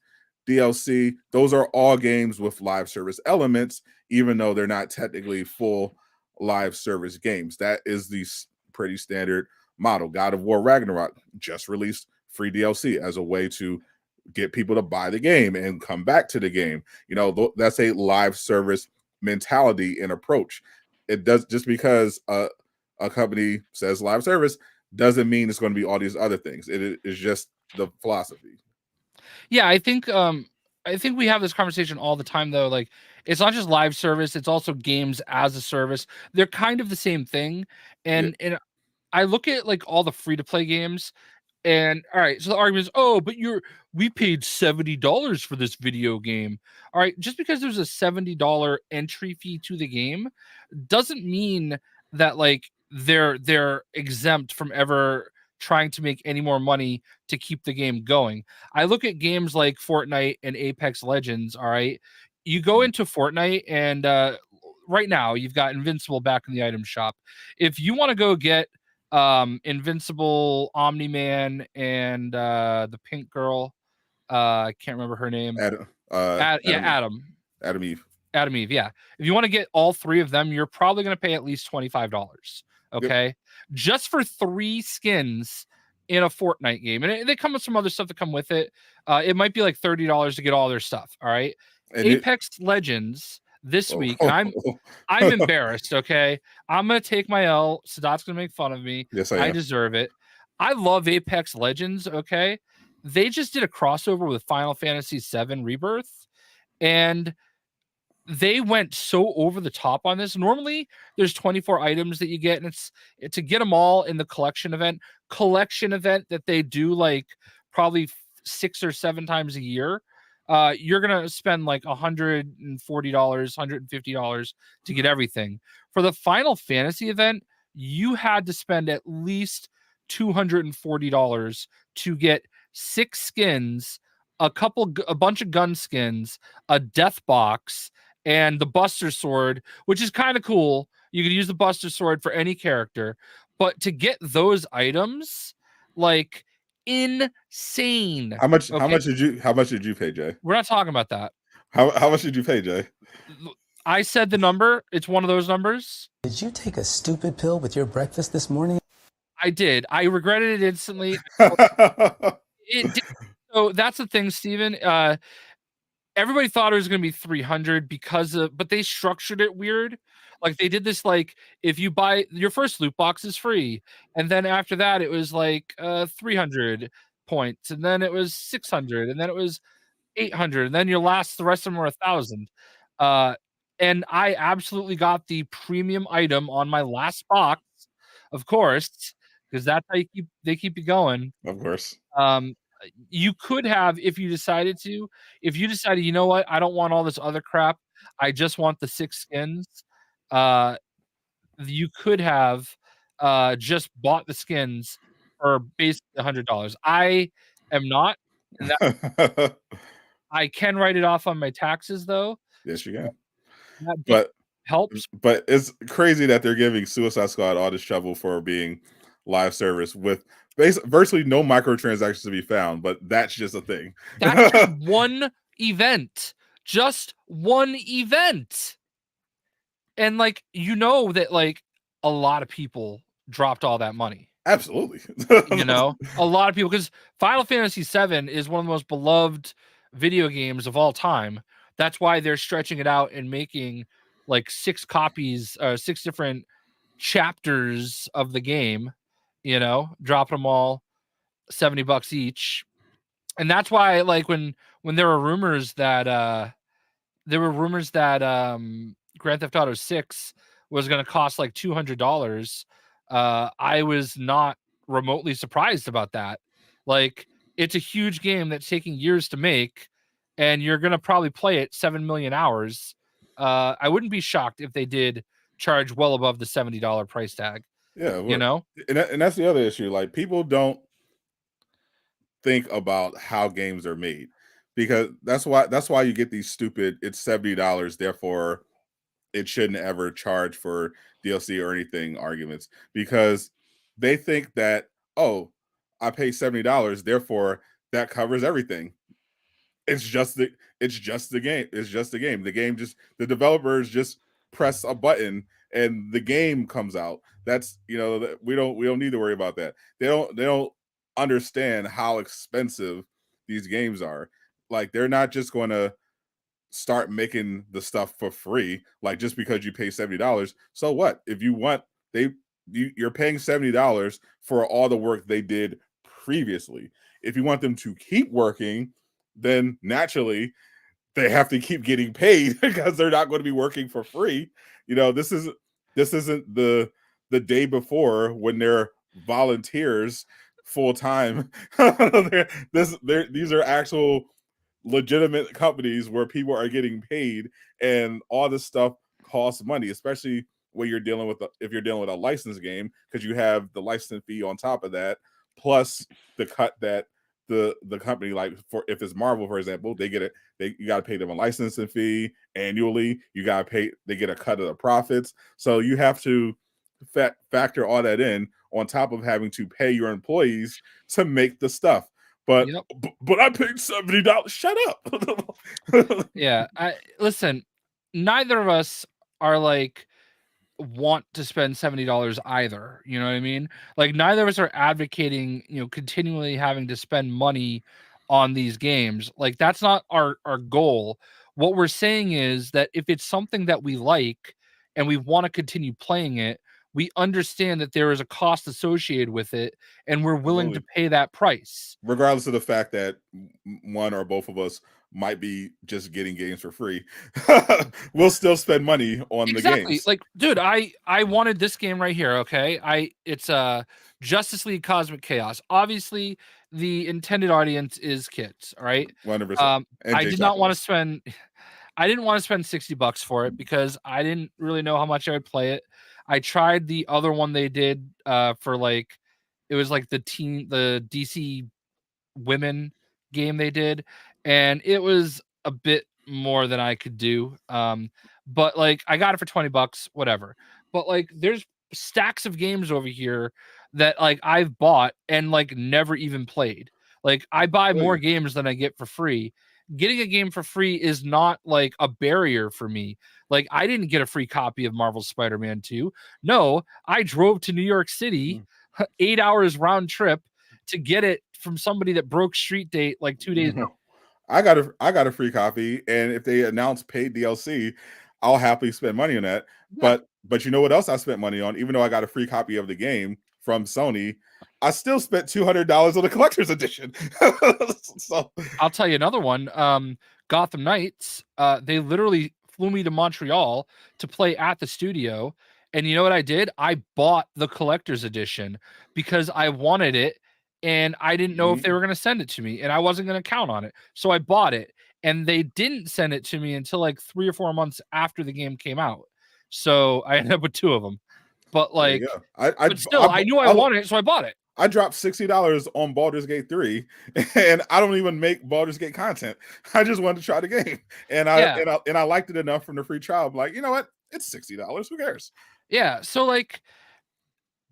Speaker 1: DLC. Those are all games with live service elements, even though they're not technically full live service games. That is the pretty standard model. God of War Ragnarok just released free DLC as a way to get people to buy the game and come back to the game. That's a live service mentality and approach. It does, just because a company says live service doesn't mean it's going to be all these other things. It is just the philosophy.
Speaker 2: Yeah, I think we have this conversation all the time though. Like, it's not just live service, it's also games as a service. They're kind of the same thing. And I look at like all the free to play games, and all right, so the argument is, but we paid $70 for this video game. All right, just because there's a $70 entry fee to the game doesn't mean that like they're exempt from ever trying to make any more money to keep the game going. I look at games like Fortnite and Apex Legends, all right? You go into Fortnite and right now you've got Invincible back in the item shop. If you want to go get Invincible, Omni-Man, and the pink girl, I can't remember her name.
Speaker 1: Adam.
Speaker 2: Adam Eve, yeah. If you want to get all three of them, you're probably going to pay at least $25. Okay, yep. Just for 3 skins in a Fortnite game, and they come with some other stuff that come with it. It might be like $30 to get all their stuff. All right, and Apex Legends this week, and I'm embarrassed. Okay, I'm gonna take my L. Sadot's gonna make fun of me.
Speaker 1: Yes,
Speaker 2: I deserve it. I love Apex Legends. Okay, they just did a crossover with Final Fantasy VII Rebirth, and they went so over the top on this. Normally there's 24 items that you get, and it's to get them all in the collection event that they do like probably 6 or 7 times a year. You're gonna spend like $140, $150 to get everything. For the Final Fantasy event, you had to spend at least $240 to get 6 skins, a bunch of gun skins, a death box, and the Buster Sword, which is kind of cool. You could use the Buster Sword for any character, but to get those items, like, insane.
Speaker 1: How much did you pay, Jay?
Speaker 2: We're not talking about that.
Speaker 1: How much did you pay, Jay?
Speaker 2: I said the number. It's one of those numbers.
Speaker 3: Did you take a stupid pill with your breakfast this morning?
Speaker 2: I did. I regretted it instantly. It did. So that's the thing, Steven. Everybody thought it was going to be 300 but they structured it weird. Like, they did this, like, if you buy your first loot box is free, and then after that it was like 300 points, and then it was 600, and then it was 800, and then the rest of them were 1,000. And I absolutely got the premium item on my last box, of course, because that's how they keep you going.
Speaker 1: Of course.
Speaker 2: You could have, if you decided, you know what, I don't want all this other crap, I just want the 6 skins. You could have just bought the skins for basically $100. I am not, and that I can write it off on my taxes though.
Speaker 1: Yes, you can. But
Speaker 2: helps.
Speaker 1: But it's crazy that they're giving Suicide Squad all this trouble for being live service with virtually no microtransactions to be found. But that's just a thing.
Speaker 2: That's just one event. Just one event. And like, you know that like a lot of people dropped all that money.
Speaker 1: Absolutely.
Speaker 2: You know, a lot of people, because Final Fantasy VII is one of the most beloved video games of all time. That's why they're stretching it out and making like 6 different chapters of the game, you know, dropping them all $70 each. And that's why, like, when there were rumors that Grand Theft Auto 6 was going to cost like $200, I was not remotely surprised about that. Like, it's a huge game that's taking years to make, and you're going to probably play it 7 million hours. I wouldn't be shocked if they did charge well above the $70 price tag.
Speaker 1: Yeah,
Speaker 2: you know,
Speaker 1: and that's the other issue. Like, people don't think about how games are made, because that's why you get these stupid, it's $70, therefore it shouldn't ever charge for DLC or anything arguments, because they think that, oh, I pay $70, therefore that covers everything. It's just the game. It's just the game. The developers just press a button and the game comes out. That's, we don't need to worry about that. They don't understand how expensive these games are. Like, they're not just going to start making the stuff for free, like, just because you pay $70. So what if you want, you're paying $70 for all the work they did previously. If you want them to keep working, then naturally they have to keep getting paid, because they're not going to be working for free. This isn't the day before when they're volunteers full time. These are actual legitimate companies where people are getting paid, and all this stuff costs money, especially when you're dealing with if you're dealing with a licensed game, because you have the license fee on top of that, plus the cut that the company, like, for if it's Marvel, for example, you got to pay them a licensing fee annually. You got to pay, they get a cut of the profits. So you have to factor all that in, on top of having to pay your employees to make the stuff. But I paid $70. Shut up.
Speaker 2: Yeah, listen. Neither of us are like want to spend $70 either. You know what I mean? Like, neither of us are advocating, continually having to spend money on these games. Like, that's not our goal. What we're saying is that if it's something that we like and we want to continue playing it, we understand that there is a cost associated with it, and we're willing to pay that price,
Speaker 1: regardless of the fact that one or both of us might be just getting games for free. We'll still spend money on the games.
Speaker 2: Like, dude, I wanted this game right here. Okay, it's Justice League Cosmic Chaos. Obviously, the intended audience is kids. All right,
Speaker 1: 100%.
Speaker 2: I did not want to spend. I didn't want to spend $60 for it, because I didn't really know how much I would play it. I tried the other one they did for, like, it was like the DC women game they did, and it was a bit more than I could do. But like, I got it for $20, whatever. But like, there's stacks of games over here that like I've bought and like never even played. Like, I buy more games than I get for free. Getting a game for free is not like a barrier for me. Like, I didn't get a free copy of Marvel's Spider-Man 2. No, I drove to New York City, 8 hours round trip, to get it from somebody that broke street date like 2 days ago.
Speaker 1: I got a free copy, and if they announce paid DLC, I'll happily spend money on that. Yeah. But you know what else I spent money on? Even though I got a free copy of the game from Sony, I still spent $200 on the collector's edition. So
Speaker 2: I'll tell you another one. Gotham Knights. They literally flew me to Montreal to play at the studio, and you know what I did? I bought the collector's edition because I wanted it, and I didn't know if they were going to send it to me, and I wasn't going to count on it. So I bought it, and they didn't send it to me until like 3 or 4 months after the game came out. So I ended up with 2 of them. But like, but still, I knew I wanted it, so I bought it.
Speaker 1: I dropped $60 on Baldur's Gate 3, and I don't even make Baldur's Gate content. I just wanted to try the game, and I liked it enough from the free trial. I'm like, you know what? It's $60. Who cares?
Speaker 2: Yeah. So like,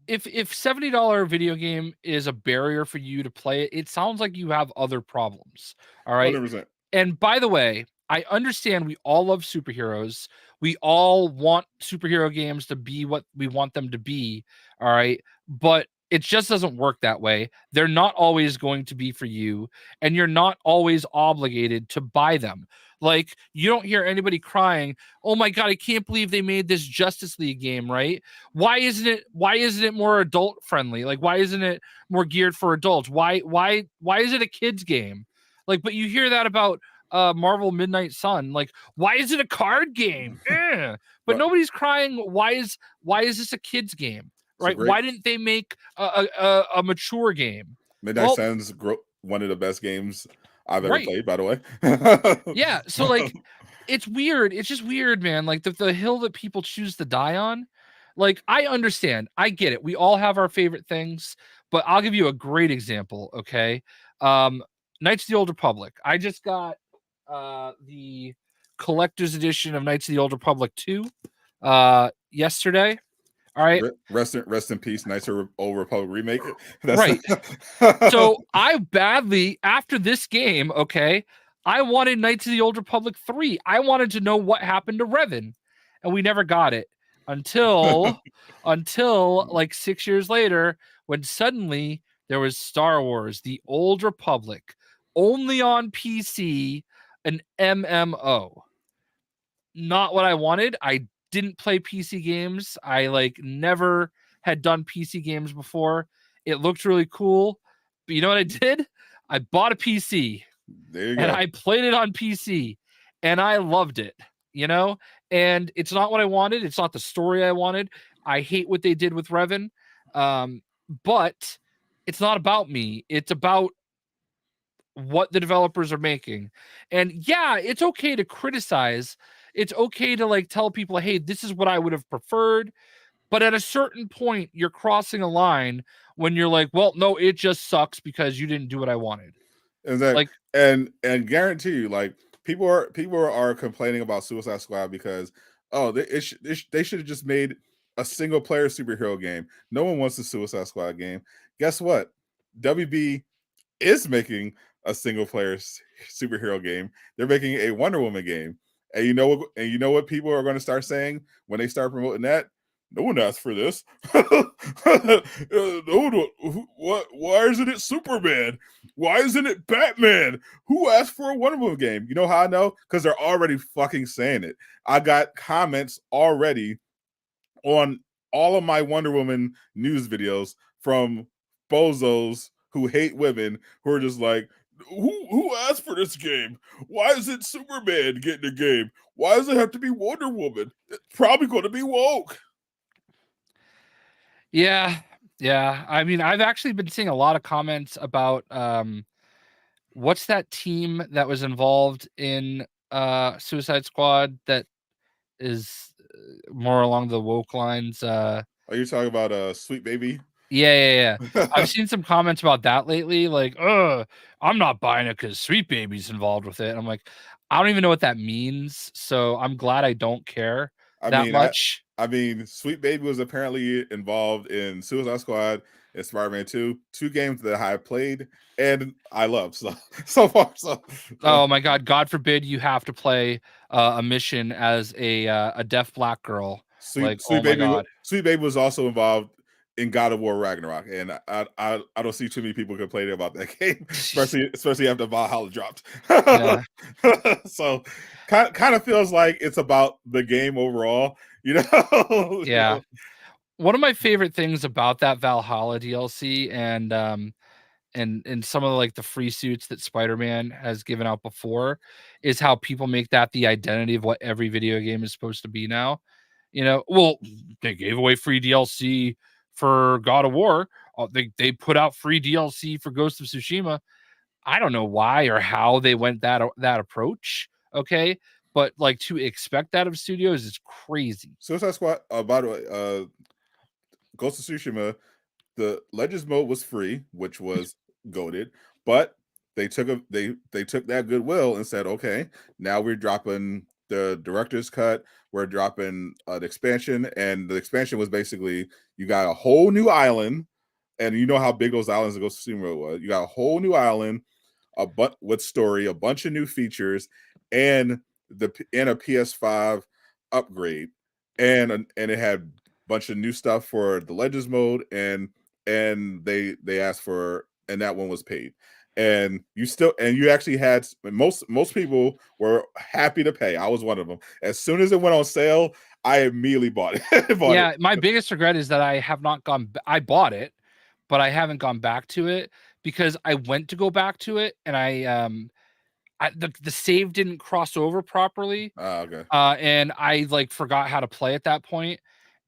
Speaker 2: if $70 video game is a barrier for you to play it, it sounds like you have other problems. All right.
Speaker 1: 100%.
Speaker 2: And by the way, I understand we all love superheroes. We all want superhero games to be what we want them to be. All right. But it just doesn't work that way. They're not always going to be for you, and you're not always obligated to buy them. Like, you don't hear anybody crying, "Oh my God, I can't believe they made this Justice League game," right? Why isn't it more adult friendly? Like, why isn't it more geared for adults? Why is it a kids game? Like, but you hear that about Marvel Midnight Sun. Like, why is it a card game? But nobody's crying, why is this a kids game? Right? Why didn't they make a mature game?
Speaker 1: Midnight Sun's one of the best games I've ever played, by the way.
Speaker 2: Yeah, so like, it's weird. It's just weird, man. Like, the hill that people choose to die on. Like, I understand. I get it. We all have our favorite things, but I'll give you a great example, okay? Knights of the Old Republic. I just got the collector's edition of Knights of the Old Republic 2 yesterday. All right.
Speaker 1: Rest in peace, Knights of the Old Republic remake.
Speaker 2: Right. So I badly, after this game, okay, I wanted Knights of the Old Republic 3. I wanted to know what happened to Revan, and we never got it until like 6 years later, when suddenly there was Star Wars: The Old Republic, only on PC, an MMO. Not what I wanted. I didn't play PC games. I like never had done PC games before. It looked really cool. But you know what I did? I bought a PC.
Speaker 1: There you
Speaker 2: and
Speaker 1: go.
Speaker 2: I played it on PC, and I loved it, you know? And it's not what I wanted. It's not the story I wanted. I hate what they did with Revan. But it's not about me. It's about what the developers are making. And yeah, it's okay to criticize. It's okay to like tell people, hey, this is what I would have preferred. But at a certain point, you're crossing a line when you're like, well, no, it just sucks because you didn't do what I wanted.
Speaker 1: Exactly. Like, and guarantee you, like, people are complaining about Suicide Squad because they should have just made a single player superhero game. No one wants a Suicide Squad game. Guess what? WB is making a single player superhero game. They're making a Wonder Woman game. And you know what people are going to start saying when they start promoting that? No one asked for this. Why isn't it Superman? Why isn't it Batman? Who asked for a Wonder Woman game? You know how I know? Because they're already fucking saying it. I got comments already on all of my Wonder Woman news videos from bozos who hate women, who are just like, who asked for this game? Why is it Superman getting a game? Why does it have to be Wonder Woman? It's probably going to be woke.
Speaker 2: Yeah. I mean, I've actually been seeing a lot of comments about what's that team that was involved in Suicide Squad that is more along the woke lines.
Speaker 1: Are you talking about Sweet Baby?
Speaker 2: Yeah. I've seen some comments about that lately, like, I'm not buying it because Sweet Baby's involved with it. And I'm like, I don't even know what that means, so I'm glad I don't care much.
Speaker 1: I mean, Sweet Baby was apparently involved in Suicide Squad and Spider-Man 2, two games that I played and I love so far.
Speaker 2: Oh my God forbid you have to play a mission as a deaf black girl.
Speaker 1: Sweet Baby was also involved in God of War Ragnarok, and I don't see too many people complaining about that game, especially after Valhalla dropped. Yeah. So kind of feels like it's about the game overall, you know?
Speaker 2: Yeah. One of my favorite things about that Valhalla DLC and some of like the free suits that Spider-Man has given out before is how people make that the identity of what every video game is supposed to be now. You know, well, they gave away free DLC for God of War. They put out free DLC for Ghost of Tsushima. I don't know why or how they went that approach. Okay, but like, to expect that of studios is crazy.
Speaker 1: Suicide Squad. By the way, Ghost of Tsushima, the Legends mode was free, which was goated, but they took that goodwill and said, okay, now we're dropping the director's cut. We're dropping an expansion, and the expansion was basically you got a whole new island, and you know how big those islands in Ghost of Tsushima was. You got a whole new island, with story, a bunch of new features, and a PS5 upgrade, and it had a bunch of new stuff for the Legends mode, and they asked for, and that one was paid. And you actually had most people were happy to pay. I was one of them. As soon as it went on sale, I immediately bought it.
Speaker 2: My biggest regret is that I have not I bought it, but I haven't gone back to it because I went to go back to it and the save didn't cross over properly.
Speaker 1: Okay.
Speaker 2: And I like forgot how to play at that point,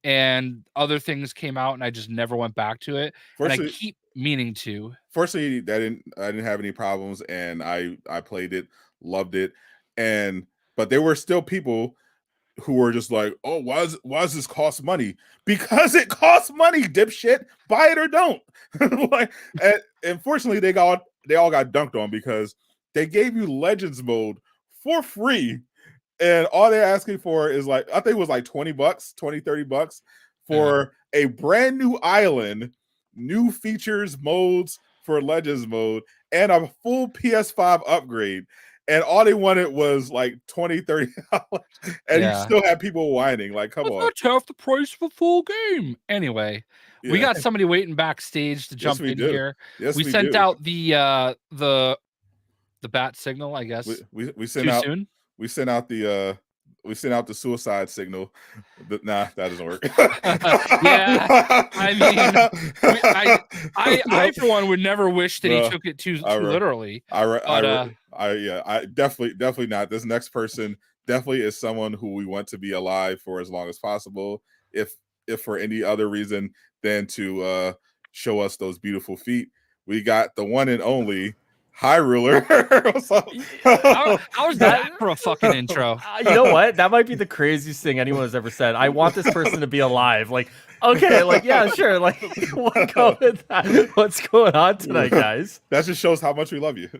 Speaker 2: and other things came out, and I just never went back to it. And I keep meaning to.
Speaker 1: Fortunately, I didn't have any problems, and I played it, loved it, but there were still people who were just like, "Oh, why does this cost money?" Because it costs money, dipshit. Buy it or don't. and fortunately, they all got dunked on because they gave you Legends mode for free, and all they're asking for is like, I think it was like $20, $30 for a brand new island, new features, modes for Legends mode, and a full PS5 upgrade. And all they wanted was like $20, $30. And you still have people whining. Like, come on.
Speaker 2: That's half the price of a full game. Anyway, we got somebody waiting backstage to jump in here.
Speaker 1: Yes,
Speaker 2: we sent out the bat signal, I guess.
Speaker 1: We sent out soon? We sent out the suicide signal. Nah, that doesn't work.
Speaker 2: Yeah, I mean, I for one would never wish that he took it too literally.
Speaker 1: I definitely not. This next person definitely is someone who we want to be alive for as long as possible. If for any other reason than to show us those beautiful feet, we got the one and only High Ruler.
Speaker 2: How was that for a fucking intro?
Speaker 4: You know what? That might be the craziest thing anyone has ever said. I want this person to be alive. Like, okay, like, yeah, sure. Like, what's going on tonight, guys?
Speaker 1: That just shows how much we love you.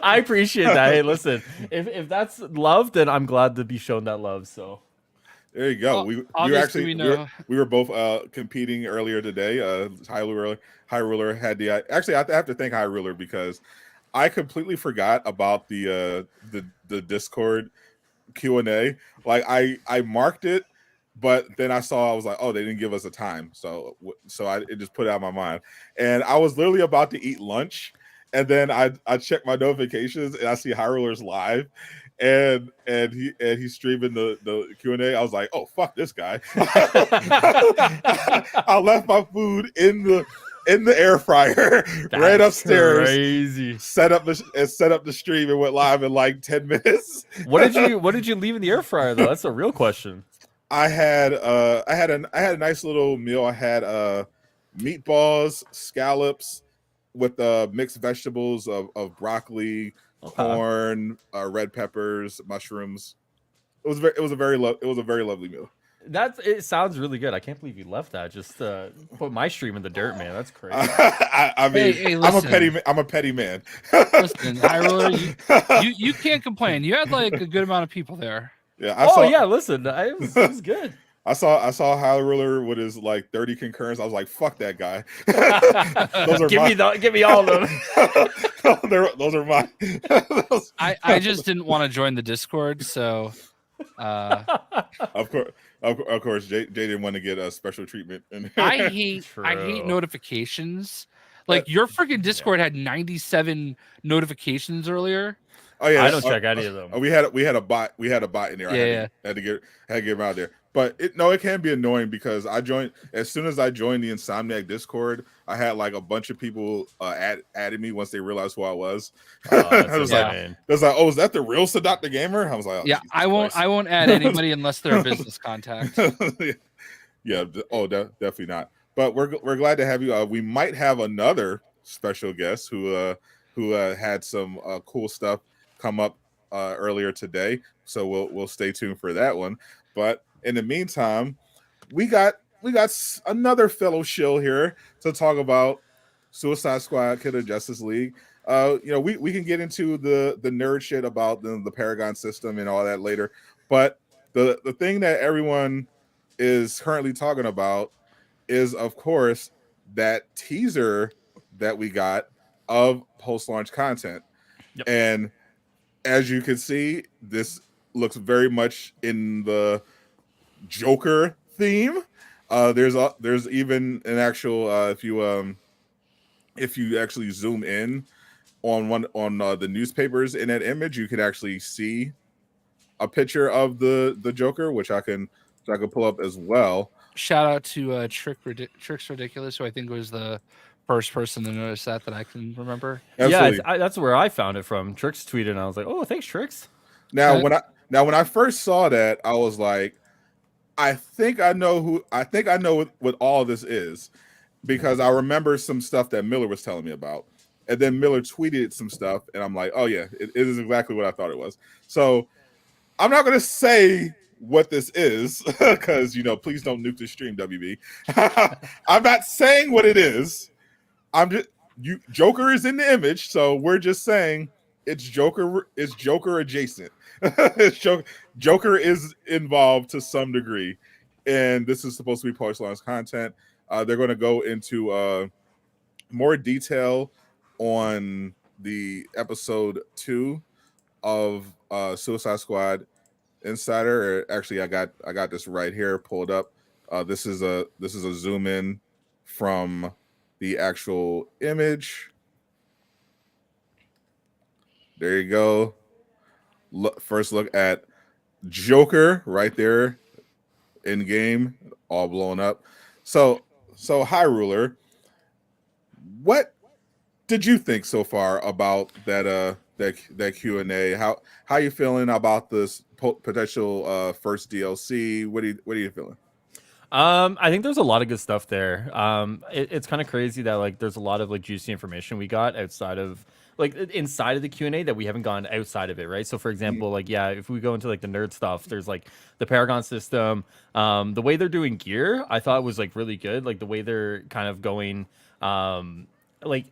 Speaker 4: I appreciate that. Hey, listen, if that's love, then I'm glad to be shown that love. So
Speaker 1: there you go. We were both competing earlier today. High Ruler had the actually I have to thank High Ruler because I completely forgot about the Discord Q&A. Like I marked it, but then I was like, oh, they didn't give us a time, so it just put it out of my mind. And I was literally about to eat lunch, and then I checked my notifications and I see High Ruler's live, and he's streaming the Q&A. I was like, oh, fuck this guy. I left my food in the air fryer, ran upstairs,
Speaker 4: crazy.
Speaker 1: set up the stream and went live in like 10 minutes.
Speaker 4: What did you leave in the air fryer though? That's a real question.
Speaker 1: I had a nice little meal. I had meatballs, scallops with mixed vegetables of broccoli, corn, red peppers, mushrooms. It was a very lovely meal.
Speaker 4: It sounds really good. I can't believe you left that. Just put my stream in the dirt, man. That's crazy.
Speaker 1: I mean, hey, I'm a petty man.
Speaker 2: Listen, High Ruler, you can't complain. You had like a good amount of people there.
Speaker 4: Yeah, listen, it was good.
Speaker 1: I saw High Ruler with his like 30 concurrents. I was like, fuck that guy.
Speaker 4: Give me all of them.
Speaker 1: those are mine.
Speaker 2: I just didn't want to join the Discord, so
Speaker 1: Of course, Jay didn't want to get a special treatment.
Speaker 2: I hate notifications. Like your freaking Discord had 97 notifications earlier.
Speaker 1: Oh yeah,
Speaker 4: I don't check any of them.
Speaker 1: We had a bot. We had a bot in there.
Speaker 2: Yeah,
Speaker 1: I had to get him out of there. But it can be annoying because as soon as I joined the Insomniac Discord, I had like a bunch of people added me once they realized who I was. I was like, oh, is that the real Sadot the Gamer? I was like, oh,
Speaker 2: yeah, I won't add anybody unless they're a business contact.
Speaker 1: Yeah, definitely not. But we're glad to have you. We might have another special guest who had some cool stuff come up earlier today. So we'll stay tuned for that one. But in the meantime, we got another fellow shill here to talk about Suicide Squad Killer Justice League. We can get into the nerd shit about the Paragon system and all that later. But the thing that everyone is currently talking about is, of course, that teaser that we got of post-launch content.
Speaker 4: Yep.
Speaker 1: And as you can see, this looks very much in the Joker theme. There's even an actual if you actually zoom in on the newspapers in that image, you can actually see a picture of the Joker, which I can pull up as well.
Speaker 2: Shout out to Trick's Ridiculous, who I think was the first person to notice that I can remember.
Speaker 1: Absolutely.
Speaker 4: Yeah, that's where I found it from. Trix tweeted, and I was like, "Oh, thanks, Trix."
Speaker 1: Now, when I first saw that, I was like, I think I know what all this is, because I remember some stuff that Miller was telling me about, and then Miller tweeted some stuff, and I'm like, oh yeah, it is exactly what I thought it was. So I'm not going to say what this is because please don't nuke the stream, WB. I'm not saying what it is. I'm just Joker is in the image, so we're just saying it's Joker. It's Joker adjacent. Joker is involved to some degree, and this is supposed to be post-launch content. They're going to go into more detail on the episode 2 of Suicide Squad Insider. Actually, I got this right here pulled up. This is a zoom in from the actual image. There you go. First look at Joker right there in game, all blown up. So High Ruler, what did you think so far about that Q&A? How you feeling about this potential first DLC? What are you feeling?
Speaker 4: I think there's a lot of good stuff there. It's kind of crazy that like there's a lot of like juicy information we got outside of like inside of the Q&A that we haven't gone outside of it, right? So for example, like if we go into like the nerd stuff, there's like the paragon system. The way they're doing gear, I thought was like really good. Like the way they're kind of going, like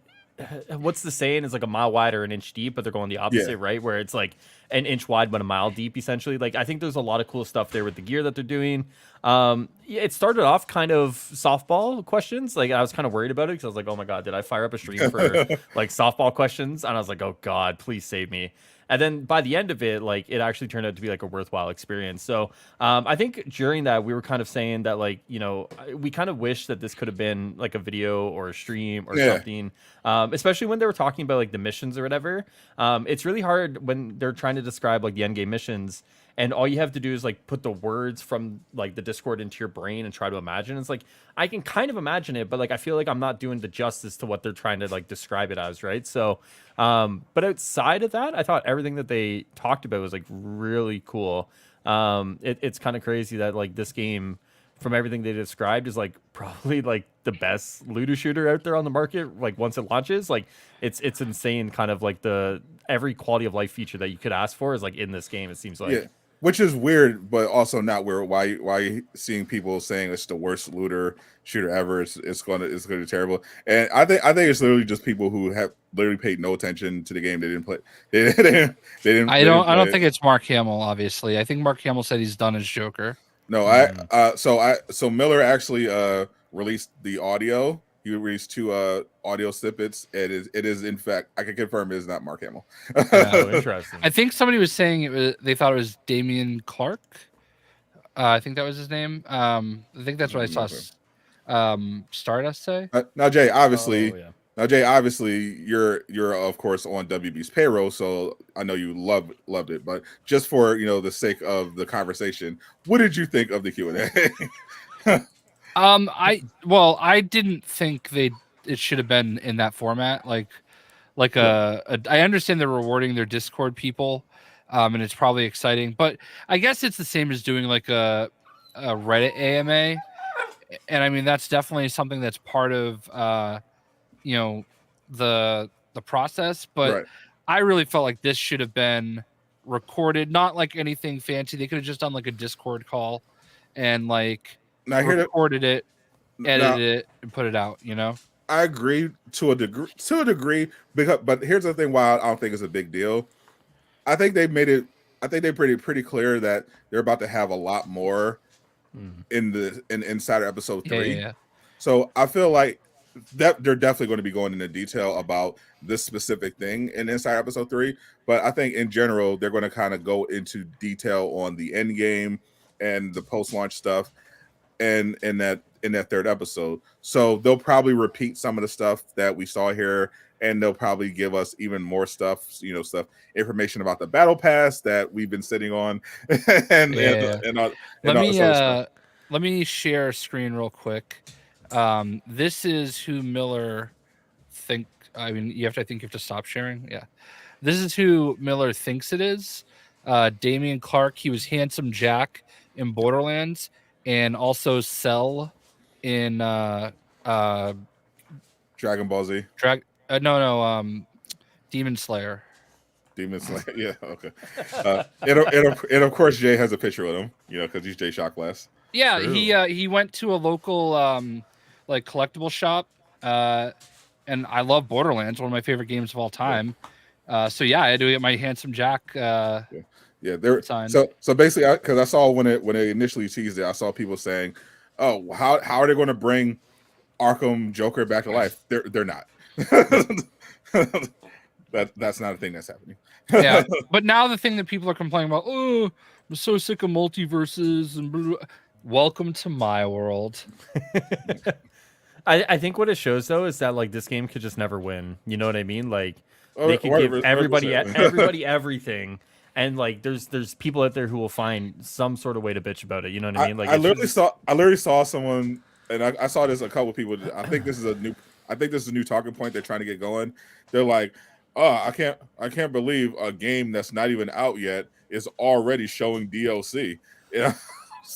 Speaker 4: what's the saying? It's like a mile wide or an inch deep, but they're going the opposite, right? Where it's like an inch wide but a mile deep, essentially. Like I think there's a lot of cool stuff there with the gear that they're doing. It started off kind of softball questions. Like I was kind of worried about it because I was like, oh my god, did I fire up a stream for like softball questions? And I was like, oh god, please save me. And then by the end of it, like it actually turned out to be like a worthwhile experience. So I think during that we were kind of saying that like, we kind of wish that this could have been like a video or a stream or something, especially when they were talking about like the missions or whatever. It's really hard when they're trying to describe like the endgame missions, and all you have to do is like put the words from like the Discord into your brain and try to imagine. It's like I can kind of imagine it, but like I feel like I'm not doing the justice to what they're trying to like describe it as, right? So but outside of that, I thought everything that they talked about was like really cool. It's kind of crazy that like this game, from everything they described, is like probably like the best looter shooter out there on the market. Like once it launches, like it's insane. Kind of like every quality of life feature that you could ask for is like in this game. It seems like.
Speaker 1: Yeah. Which is weird, but also not weird. Why you seeing people saying it's the worst looter shooter ever? It's gonna be terrible. And I think it's literally just people who have literally paid no attention to the game. They didn't play. They didn't.
Speaker 2: I don't think it's Mark Hamill. Obviously, I think Mark Hamill said he's done as Joker.
Speaker 1: No, so Miller actually released the audio. He released 2 audio snippets. It is in fact, I can confirm it is not Mark Hamill.
Speaker 4: Oh, interesting.
Speaker 2: I think somebody was saying they thought it was Damian Clark. I think that was his name. I think that's what I saw Stardust say.
Speaker 1: Now Jay, obviously, you're of course on WB's payroll, so I know you loved it. But just for the sake of the conversation, what did you think of the Q&A?
Speaker 2: I didn't think it should have been in that format. I understand they're rewarding their Discord people, and it's probably exciting, but I guess it's the same as doing like a Reddit AMA, and I mean that's definitely something that's part of the process. But right. I really felt like this should have been recorded, not like anything fancy. They could have just done like a Discord call and like. Recorded it, edited it, and put it out.
Speaker 1: I agree to a degree, but here's the thing: why I don't think it's a big deal. I think they made it I think they're pretty clear that they're about to have a lot more in Insider episode 3.
Speaker 2: Yeah.
Speaker 1: So I feel like that they're definitely going to be going into detail about this specific thing in Insider episode 3. But I think in general they're going to kind of go into detail on the end game and the post-launch stuff, and in that third episode. So they'll probably repeat some of the stuff that we saw here, and they'll probably give us even more stuff, information about the battle pass that we've been sitting on, and
Speaker 2: let me share a screen real quick. This is who Miller think. I mean, I think you have to stop sharing. Yeah, this is who Miller thinks it is. Damian Clark. He was Handsome Jack in Borderlands, and also Cell in
Speaker 1: Dragon Ball Z.
Speaker 2: Demon Slayer.
Speaker 1: Demon Slayer. Yeah, okay. And of course Jay has a picture with him, because he's JayShockblast.
Speaker 2: Yeah, he went to a local like collectible shop, and I love Borderlands, one of my favorite games of all time. So yeah, I had to get my Handsome Jack. Yeah,
Speaker 1: there. So basically, because I saw when they initially teased it, I saw people saying, "Oh, how are they going to bring Arkham Joker back to life?" They're not. That's not a thing that's happening.
Speaker 2: Yeah, but now the thing that people are complaining about, I'm so sick of multiverses and blah, blah. Welcome to my world.
Speaker 4: I think what it shows though is that like this game could just never win. You know what I mean? Like they could give everybody everything, and like there's people out there who will find some sort of way to bitch about it. You know what I mean? Like
Speaker 1: I literally saw someone, and I saw this a couple of people. I think this is a new talking point they're trying to get going. They're like, "Oh, I can't believe a game that's not even out yet is already showing DLC."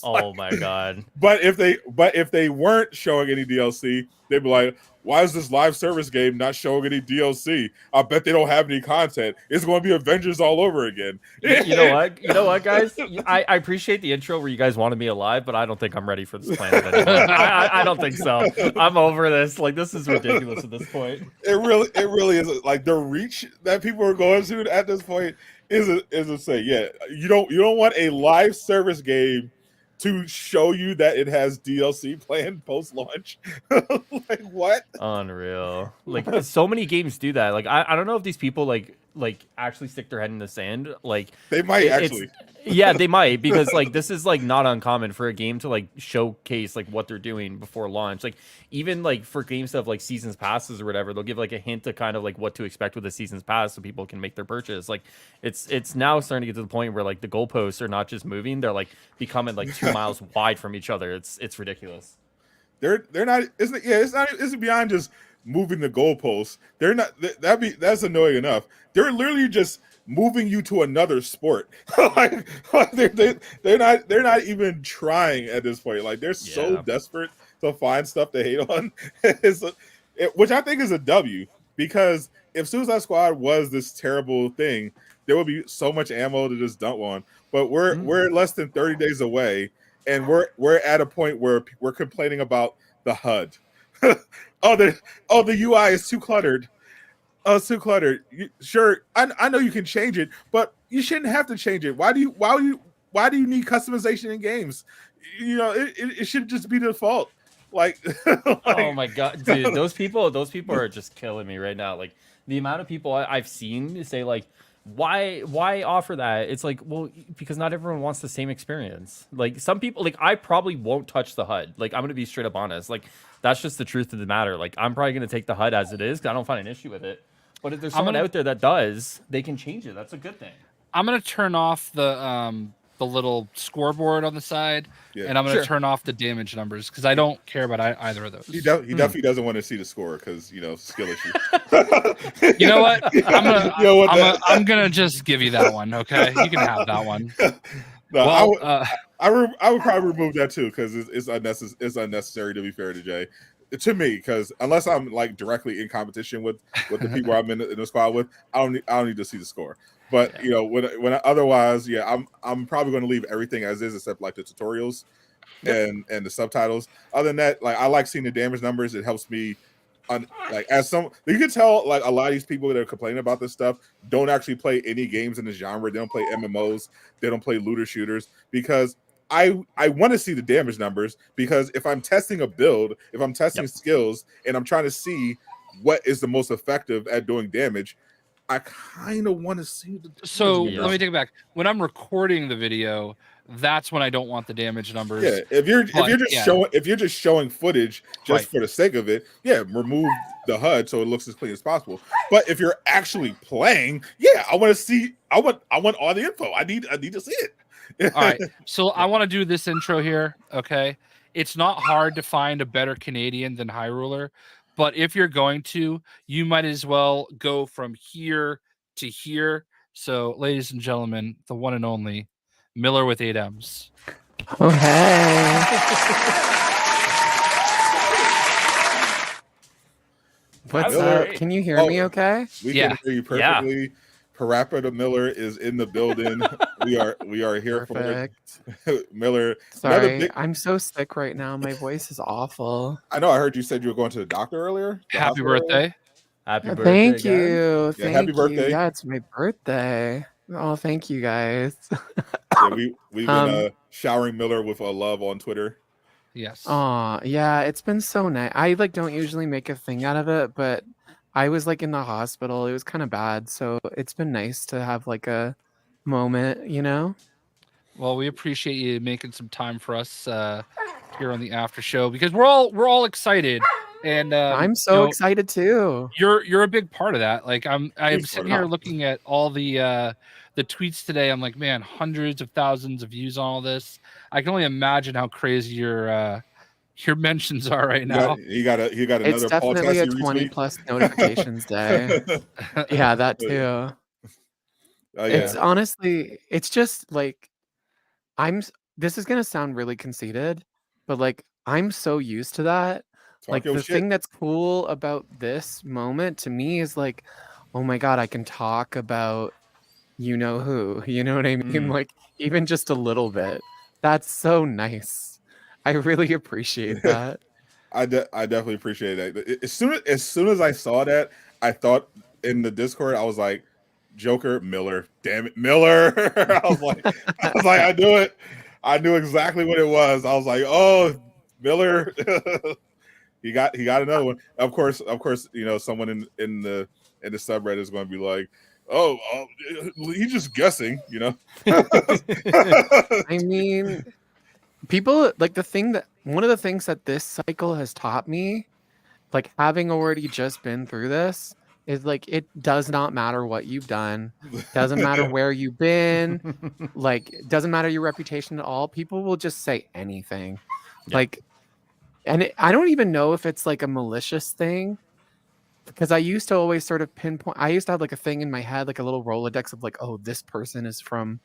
Speaker 4: Oh my god!
Speaker 1: But if they weren't showing any DLC, they'd be like, "Why is this live service game not showing any DLC? I bet they don't have any content. It's going to be Avengers all over again."
Speaker 4: You know what, guys? I appreciate the intro where you guys wanted me alive, but I don't think I'm ready for this planet anymore. I don't think so. I'm over this. Like this is ridiculous at this point.
Speaker 1: It really is. Like the reach that people are going to at this point is insane. Yeah, you don't want a live service game to show you that it has DLC planned post-launch. Like what?
Speaker 4: Unreal. Like so many games do that. Like I don't know if these people like actually stick their head in the sand. Like
Speaker 1: they might actually.
Speaker 4: Yeah, they might, because like this is like not uncommon for a game to like showcase like what they're doing before launch. Like even like for games that have like seasons passes or whatever, they'll give like a hint of kind of like what to expect with the seasons pass so people can make their purchase. Like it's now starting to get to the point where like the goalposts are not just moving, they're like becoming like 2 miles wide from each other. It's ridiculous.
Speaker 1: They're not it's beyond just moving the goalposts. They're not that's annoying enough. They're literally just moving you to another sport. Like they're not even trying at this point. Like they're so desperate to find stuff to hate on. Which I think is a W, because if Suicide Squad was this terrible thing, there would be so much ammo to just dump on. But we're less than 30 days away, and we're at a point where we're complaining about the HUD. The UI is too cluttered. Oh, it's too cluttered. Sure, I know you can change it, but you shouldn't have to change it. Why do you need customization in games? It should just be the default. Like,
Speaker 4: oh my god, dude, those people are just killing me right now. Like the amount of people I've seen say like, why offer that? It's like, well, because not everyone wants the same experience. Like some people, like I probably won't touch the HUD. Like I'm gonna be straight up honest. Like that's just the truth of the matter. Like I'm probably gonna take the HUD as it is because I don't find an issue with it. But if there's someone out there that does, they can change it. That's a good thing.
Speaker 2: I'm gonna turn off the little scoreboard on the side, and I'm gonna turn off the damage numbers because I don't care about either of those.
Speaker 1: He definitely doesn't want to see the score because skill issue.
Speaker 2: You know what? I'm gonna just give you that one. Okay, you can have that one.
Speaker 1: No, well, I would probably remove that too because it's unnecessary, to be fair to Jay. To me, because unless I'm like directly in competition with the people I'm in the squad with, I don't need to see the score. But when otherwise, I'm probably going to leave everything as is except like the tutorials and the subtitles. Other than that, like I like seeing the damage numbers. It helps me like as some you can tell like a lot of these people that are complaining about this stuff don't actually play any games in the genre. They don't play MMOs, they don't play looter shooters, because I want to see the damage numbers, because if I'm testing a build, if I'm testing skills and I'm trying to see what is the most effective at doing damage, I kind of want to see the
Speaker 2: So let me take it back. When I'm recording the video, that's when I don't want the damage numbers.
Speaker 1: Yeah, if you're just showing footage just for the sake of it, remove the HUD so it looks as clean as possible. But if you're actually playing, I want to see. I want all the info. I need to see it.
Speaker 2: All right, so I want to do this intro here. Okay, it's not hard to find a better Canadian than High Ruler, but if you're going to, you might as well go from here to here. So, ladies and gentlemen, the one and only Miller with 8 M's.
Speaker 5: Oh, hey. What's up? Can you hear me okay?
Speaker 1: We can hear you perfectly. Yeah. Parappa the Miller is in the building. we are here for it. Miller.
Speaker 5: Sorry, I'm so sick right now. My voice is awful.
Speaker 1: I know. I heard you said you were going to the doctor earlier.
Speaker 2: Happy birthday.
Speaker 4: Happy birthday.
Speaker 5: Thank you.
Speaker 1: Yeah, happy birthday.
Speaker 5: Yeah, it's my birthday. Oh, thank you guys.
Speaker 1: We've been showering Miller with love on Twitter.
Speaker 2: Yes.
Speaker 5: Oh, yeah, it's been so nice. I don't usually make a thing out of it, but I was in the hospital. It was kind of bad, so it's been nice to have a moment,
Speaker 2: Well, we appreciate you making some time for us here on the after show, because we're all excited, and
Speaker 5: I'm so excited too.
Speaker 2: You're a big part of that. Like I'm sitting here looking at all the tweets today. I'm like, man, hundreds of thousands of views on all this. I can only imagine how crazy your mentions are right now.
Speaker 1: You got another.
Speaker 5: It's definitely a 20+ notifications day. Yeah, that too. It's honestly, it's just this is gonna sound really conceited, but I'm so used to that. The thing that's cool about this moment to me is oh my God, I can talk about you know who, you know what I mean? Even just a little bit. That's so nice. I really appreciate that.
Speaker 1: I definitely appreciate that. As soon as I saw that, I thought in the Discord, I was like, Joker, Miller, damn it, Miller. I was like, I knew it. I knew exactly what it was. I was like, oh, Miller. he got another one. Of course, someone in the subreddit is going to be like, oh, he's just guessing,
Speaker 5: I mean, people one of the things that this cycle has taught me, having already just been through this, is it does not matter what you've done, doesn't matter where you've been, doesn't matter your reputation at all. People will just say anything. And I don't even know if it's a malicious thing, because I used to always sort of pinpoint. I used to have a thing in my head, a little Rolodex of oh, this person is from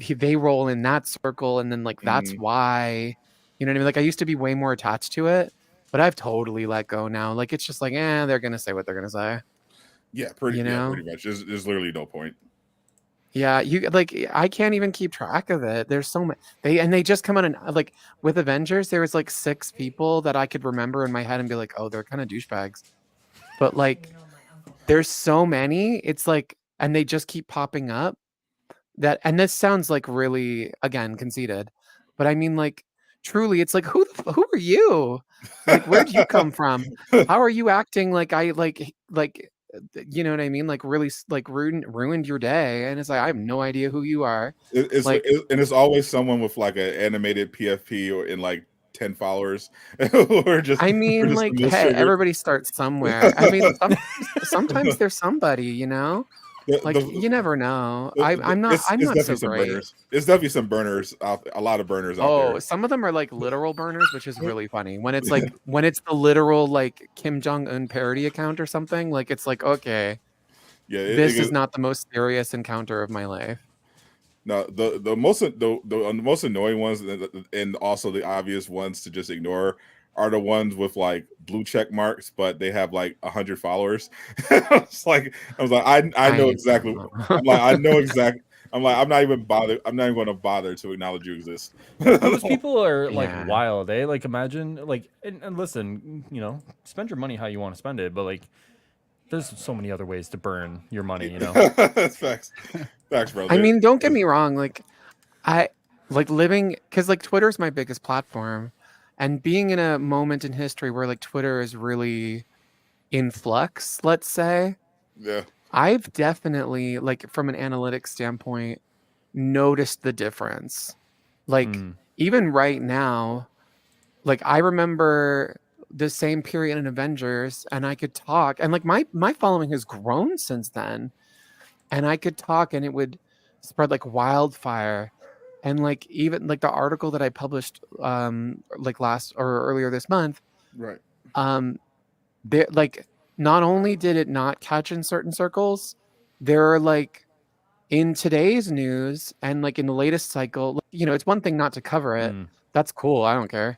Speaker 5: they roll in that circle, and then that's why, you know what I mean? I used to be way more attached to it, but I've totally let go now. It's just they're gonna say what they're gonna say.
Speaker 1: Yeah, pretty much. There's literally no point.
Speaker 5: Yeah, you I can't even keep track of it. There's so many. They just come out and with Avengers, there was 6 people that I could remember in my head and be oh, they're kind of douchebags. But there's so many. It's and they just keep popping up. And this sounds really, again, conceited, but I mean truly, it's who are you? Where'd you come from? How are you acting I you know what I mean? Really ruined your day, and it's I have no idea who you are.
Speaker 1: And it's always someone with an animated PFP or in 10 followers. Or just,
Speaker 5: I mean, hey, everybody starts somewhere. I mean, sometimes there's somebody, you never know. I'm not so great.
Speaker 1: Burners. It's definitely some burners out. A lot of burners out there.
Speaker 5: Oh, some of them are literal burners, which is really funny. When it's when it's the literal Kim Jong-un parody account or something, it's okay.
Speaker 1: Yeah,
Speaker 5: this is not the most serious encounter of my life.
Speaker 1: No, the most annoying ones, and also the obvious ones to just ignore, are the ones with blue check marks, but they have 100 followers. I was like, I know exactly. I I'm like, I'm not even going to bother to acknowledge you exist.
Speaker 4: Those people are like
Speaker 5: Yeah.
Speaker 4: wild, eh? Like imagine like and listen, you know, spend your money how you want to spend it, but like there's so many other ways to burn your money, you know.
Speaker 1: That's facts, bro.
Speaker 5: I mean, don't get me wrong. Like, I like living because like Twitter's my biggest platform, and being in a moment in history where like Twitter is really in flux, let's say.
Speaker 1: Yeah.
Speaker 5: I've definitely like from an analytics standpoint noticed the difference. Like even right now, like I remember the same period in Avengers, and I could talk, and like my following has grown since then, and I could talk, and it would spread like wildfire, and like even like the article that I published like last or earlier this month,
Speaker 1: Right.
Speaker 5: there like not only did it not catch in certain circles, there are like in today's news and like in the latest cycle, you know, it's one thing not to cover it. That's cool. I don't care.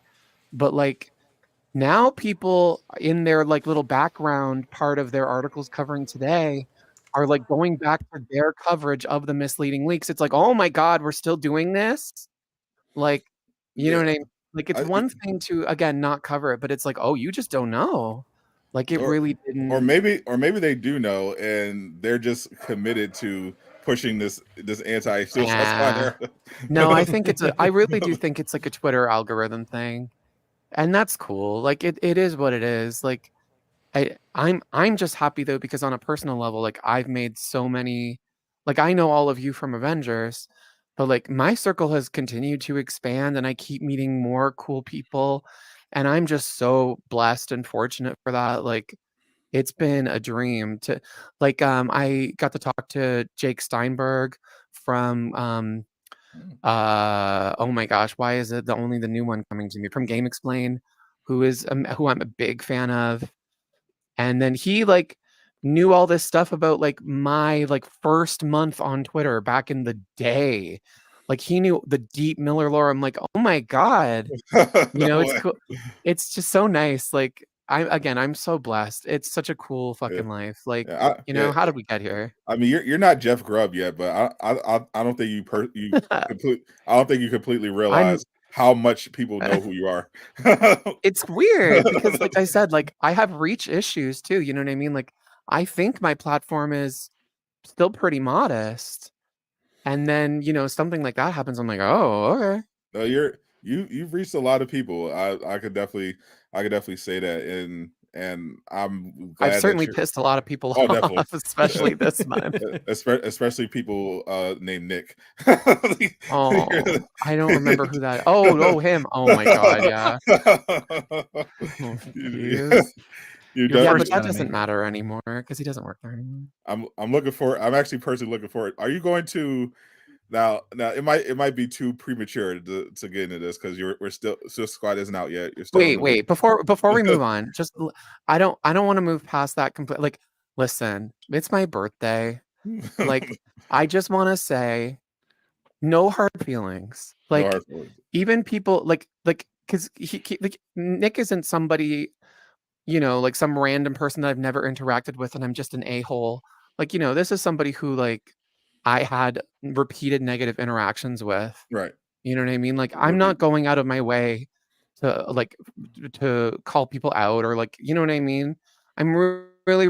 Speaker 5: But like now people in their like little background part of their articles covering today are like going back to their coverage of the misleading leaks. It's like, oh my God, we're still doing this. Like, you know what I mean? Like it's one thing to again not cover it, but it's like, oh, you just don't know. Like it really didn't.
Speaker 1: Or maybe they do know, and they're just committed to pushing this anti-Suicide Squad.
Speaker 5: No, I think I really do think it's like a Twitter algorithm thing, and that's cool. Like it is what it is. Like I'm just happy though because on a personal level, like I've made so many. Like I know all of you from Avengers, but like my circle has continued to expand, and I keep meeting more cool people, and I'm just so blessed and fortunate for that. Like it's been a dream to like I got to talk to Jake Steinberg from oh my gosh, why is it only the new one coming to me from Game Explain, who I'm a big fan of. And then he like knew all this stuff about like my like first month on Twitter back in the day. Like he knew the deep Miller lore. I'm like, oh my God. You know, it's cool. It's just so nice. Like I'm so blessed. It's such a cool fucking life. Like, you know, how did we get here?
Speaker 1: I mean, you're not Jeff Grubb yet, but I don't think I don't think you completely realize how much people know who you are.
Speaker 5: It's weird because like I said, like I have reach issues too. You know what I mean? Like I think my platform is still pretty modest. And then, you know, something like that happens. I'm like, oh, okay.
Speaker 1: No, you've reached a lot of people. I could definitely say that, and I'm glad
Speaker 5: I've certainly pissed a lot of people off, especially this month.
Speaker 1: Especially people named Nick.
Speaker 5: Oh, I don't remember who that. Oh, him. Oh my God, yeah. Yeah, but that doesn't matter anymore because he doesn't work there anymore.
Speaker 1: I'm actually personally looking forward. Are you going to now it might be too premature to get into this because we're still Suicide Squad isn't out yet. You're still
Speaker 5: wait before we move on, just I don't want to move past that completely. Like, listen, it's my birthday. Like, I just want to say no hard feelings. Like,
Speaker 1: no hard feelings.
Speaker 5: Even people like because he like Nick isn't somebody, you know, like some random person that I've never interacted with and I'm just an a-hole. Like, you know, this is somebody who like I had repeated negative interactions with.
Speaker 1: Right.
Speaker 5: You know what I mean? Like I'm not going out of my way to call people out or like, you know what I mean? I'm really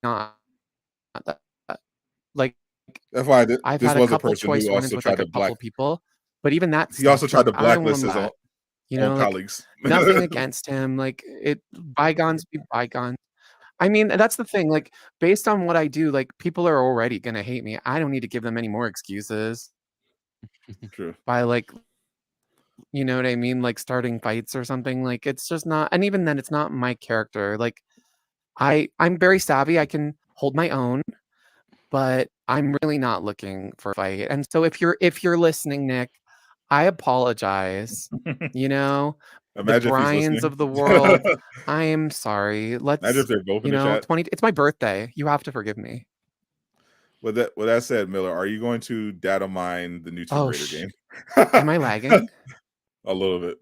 Speaker 5: not that. Like
Speaker 1: that's why
Speaker 5: I've
Speaker 1: this
Speaker 5: had a
Speaker 1: was a
Speaker 5: couple
Speaker 1: person
Speaker 5: choice
Speaker 1: who
Speaker 5: ones
Speaker 1: also
Speaker 5: with
Speaker 1: tried
Speaker 5: like a
Speaker 1: to
Speaker 5: couple people, but even that
Speaker 1: he also tried to blacklist his own
Speaker 5: like,
Speaker 1: colleagues.
Speaker 5: Nothing against him. Like bygones be bygones. I mean, that's the thing. Like, based on what I do, like people are already gonna hate me. I don't need to give them any more excuses.
Speaker 1: True.
Speaker 5: By like, you know what I mean? Like starting fights or something. Like it's just not. And even then, it's not my character. Like, I'm very savvy. I can hold my own, but I'm really not looking for a fight. And so if you're listening, Nick, I apologize. You know,
Speaker 1: Imagine
Speaker 5: the Bryans of the world. I am sorry. Let's
Speaker 1: imagine if they're both in the chat.
Speaker 5: 20. It's my birthday. You have to forgive me.
Speaker 1: With that said, Miller, are you going to data mine the new Tomb Raider game?
Speaker 5: Am I lagging?
Speaker 1: A little bit.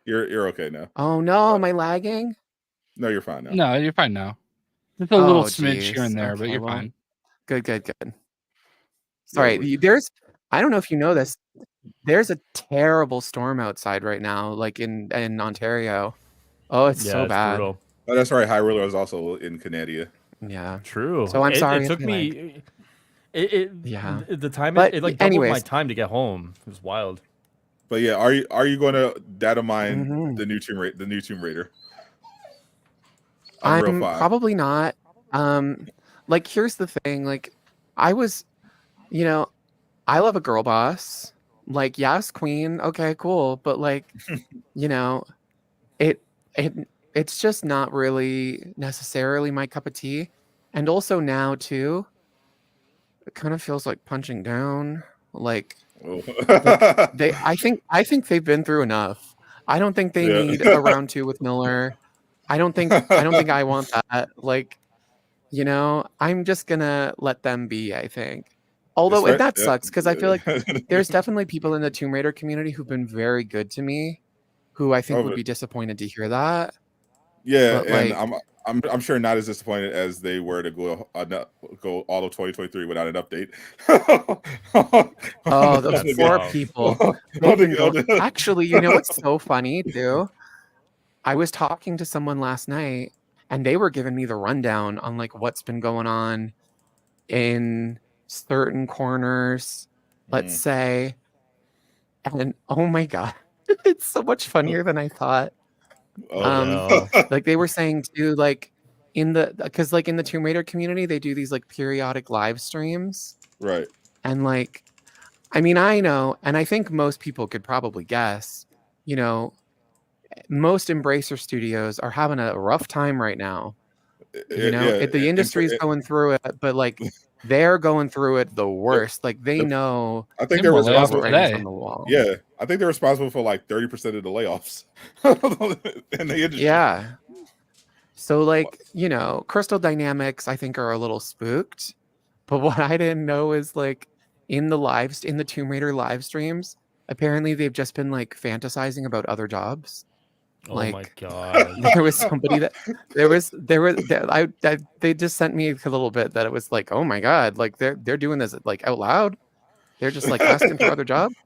Speaker 1: You're okay now.
Speaker 5: Oh no, am I lagging?
Speaker 1: No, you're fine now.
Speaker 2: No, you're fine now. Just a little smidge here and there, but you're fine.
Speaker 5: Good. Sorry, there's. I don't know if you know this. There's a terrible storm outside right now, like in Ontario. Oh, it's so
Speaker 4: it's
Speaker 5: bad.
Speaker 4: brutal.
Speaker 1: Oh, that's right. High Roller is also in Canada.
Speaker 5: Yeah.
Speaker 4: True.
Speaker 5: So I'm sorry.
Speaker 4: It
Speaker 5: if
Speaker 4: took
Speaker 5: I, like-
Speaker 4: me.
Speaker 5: Yeah.
Speaker 4: The time
Speaker 5: But
Speaker 4: it like doubled my
Speaker 5: anyways.
Speaker 4: time to get home. It was wild.
Speaker 1: But yeah, are you going to data mine
Speaker 5: Mhm.
Speaker 1: the new Tomb Raider?
Speaker 5: I'm
Speaker 1: Unreal 5.
Speaker 5: probably not. Like here's the thing. Like I was, I love a girl boss. Like yes, queen. Okay, cool. But like, it it's just not really necessarily my cup of tea. And also now too, it kind of feels like punching down. Like
Speaker 1: Oh.
Speaker 5: I think they've been through enough. I don't think they
Speaker 1: Yeah.
Speaker 5: need a round 2 with Miller. I don't think I want that. Like, I'm just gonna let them be, I think. Although and that sucks because I feel like there's definitely people in the Tomb Raider community who've been very good to me, who I think would be disappointed to hear that.
Speaker 1: Yeah,
Speaker 5: But,
Speaker 1: and
Speaker 5: like,
Speaker 1: I'm sure not as disappointed as they were to go all of 2023 without an update.
Speaker 5: oh, those
Speaker 4: That's
Speaker 5: poor
Speaker 4: wild.
Speaker 5: people. Actually, you know what's so funny too? I was talking to someone last night and they were giving me the rundown on like what's been going on in certain corners, let's say. And oh my god, it's so much funnier than I thought.
Speaker 4: No.
Speaker 5: Like they were saying too, like because like in the Tomb Raider community, they do these like periodic live streams.
Speaker 1: Right.
Speaker 5: And like, I mean, I know, and I think most people could probably guess, most Embracer studios are having a rough time right now. The industry's going through it, but like they're going through it the worst. Like they know.
Speaker 1: I think they're responsible
Speaker 5: on the wall.
Speaker 1: Yeah, I think they're responsible for like 30% of the layoffs in the industry.
Speaker 5: Yeah. So like, Crystal Dynamics, I think are a little spooked. But what I didn't know is like in the Tomb Raider live streams, apparently they've just been like fantasizing about other jobs.
Speaker 4: Oh
Speaker 5: like,
Speaker 4: my god.
Speaker 5: There was somebody they just sent me a little bit that it was like, oh my god, like they're doing this like out loud. They're just like asking for other jobs.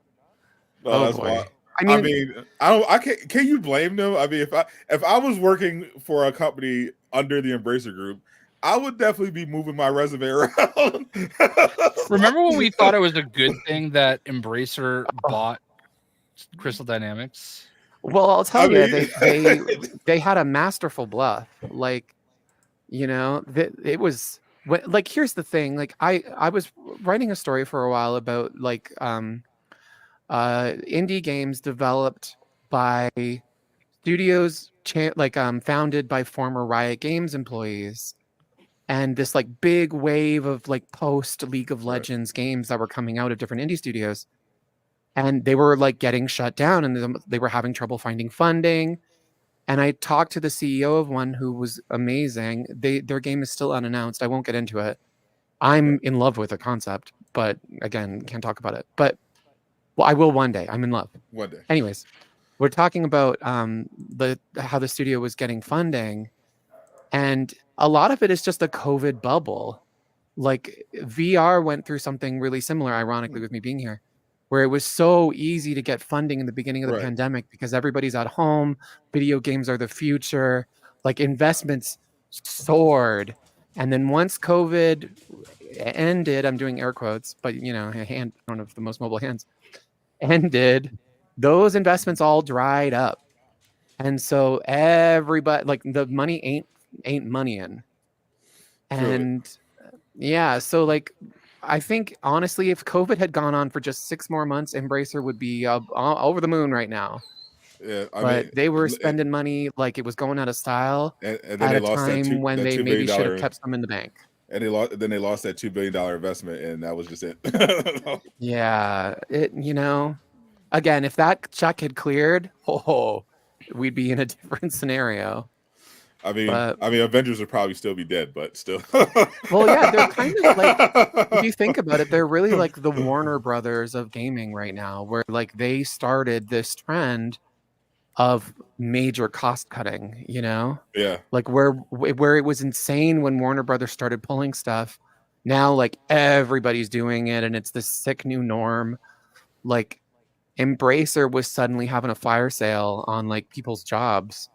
Speaker 1: Oh, that's
Speaker 5: boy.
Speaker 1: wild. I can't. Can you blame them? I mean, if I was working for a company under the Embracer Group, I would definitely be moving my resume around.
Speaker 2: Remember when we thought it was a good thing that Embracer bought Crystal Dynamics?
Speaker 5: Well, I'll tell you, they had a masterful bluff. Like, it was like, here's the thing. Like, I was writing a story for a while about like indie games developed by studios founded by former Riot Games employees, and this like big wave of like post League of Legends games that were coming out of different indie studios. And they were like getting shut down and they were having trouble finding funding. And I talked to the CEO of one who was amazing. Their game is still unannounced. I won't get into it. I'm in love with the concept, but again, can't talk about it. But I will one day. I'm in love.
Speaker 1: One day.
Speaker 5: Anyways, we're talking about how the studio was getting funding. And a lot of it is just a COVID bubble. Like VR went through something really similar, ironically, with me being here, where it was so easy to get funding in the beginning of the pandemic because everybody's at home. Video games are the future. Like investments soared. And then once COVID ended, I'm doing air quotes, but a hand, I don't know if the most mobile hands, ended, those investments all dried up. And so everybody, like the money ain't money in. And yeah, so like, I think honestly, if COVID had gone on for just 6 more months, Embracer would be over the moon right now.
Speaker 1: Yeah,
Speaker 5: but they were spending money like it was going out of style
Speaker 1: and then
Speaker 5: at
Speaker 1: they
Speaker 5: a
Speaker 1: lost
Speaker 5: time when they maybe should have kept some in the bank.
Speaker 1: And they lost that $2 billion investment, and that was just it.
Speaker 5: Yeah, again, if that check had cleared, we'd be in a different scenario.
Speaker 1: I mean, Avengers would probably still be dead, but still.
Speaker 5: Well, yeah, they're kind of like, if you think about it, they're really like the Warner Brothers of gaming right now, where like they started this trend of major cost cutting,
Speaker 1: Yeah.
Speaker 5: like where it was insane when Warner Brothers started pulling stuff Now like everybody's doing it and it's this sick new norm. Like Embracer was suddenly having a fire sale on like people's jobs.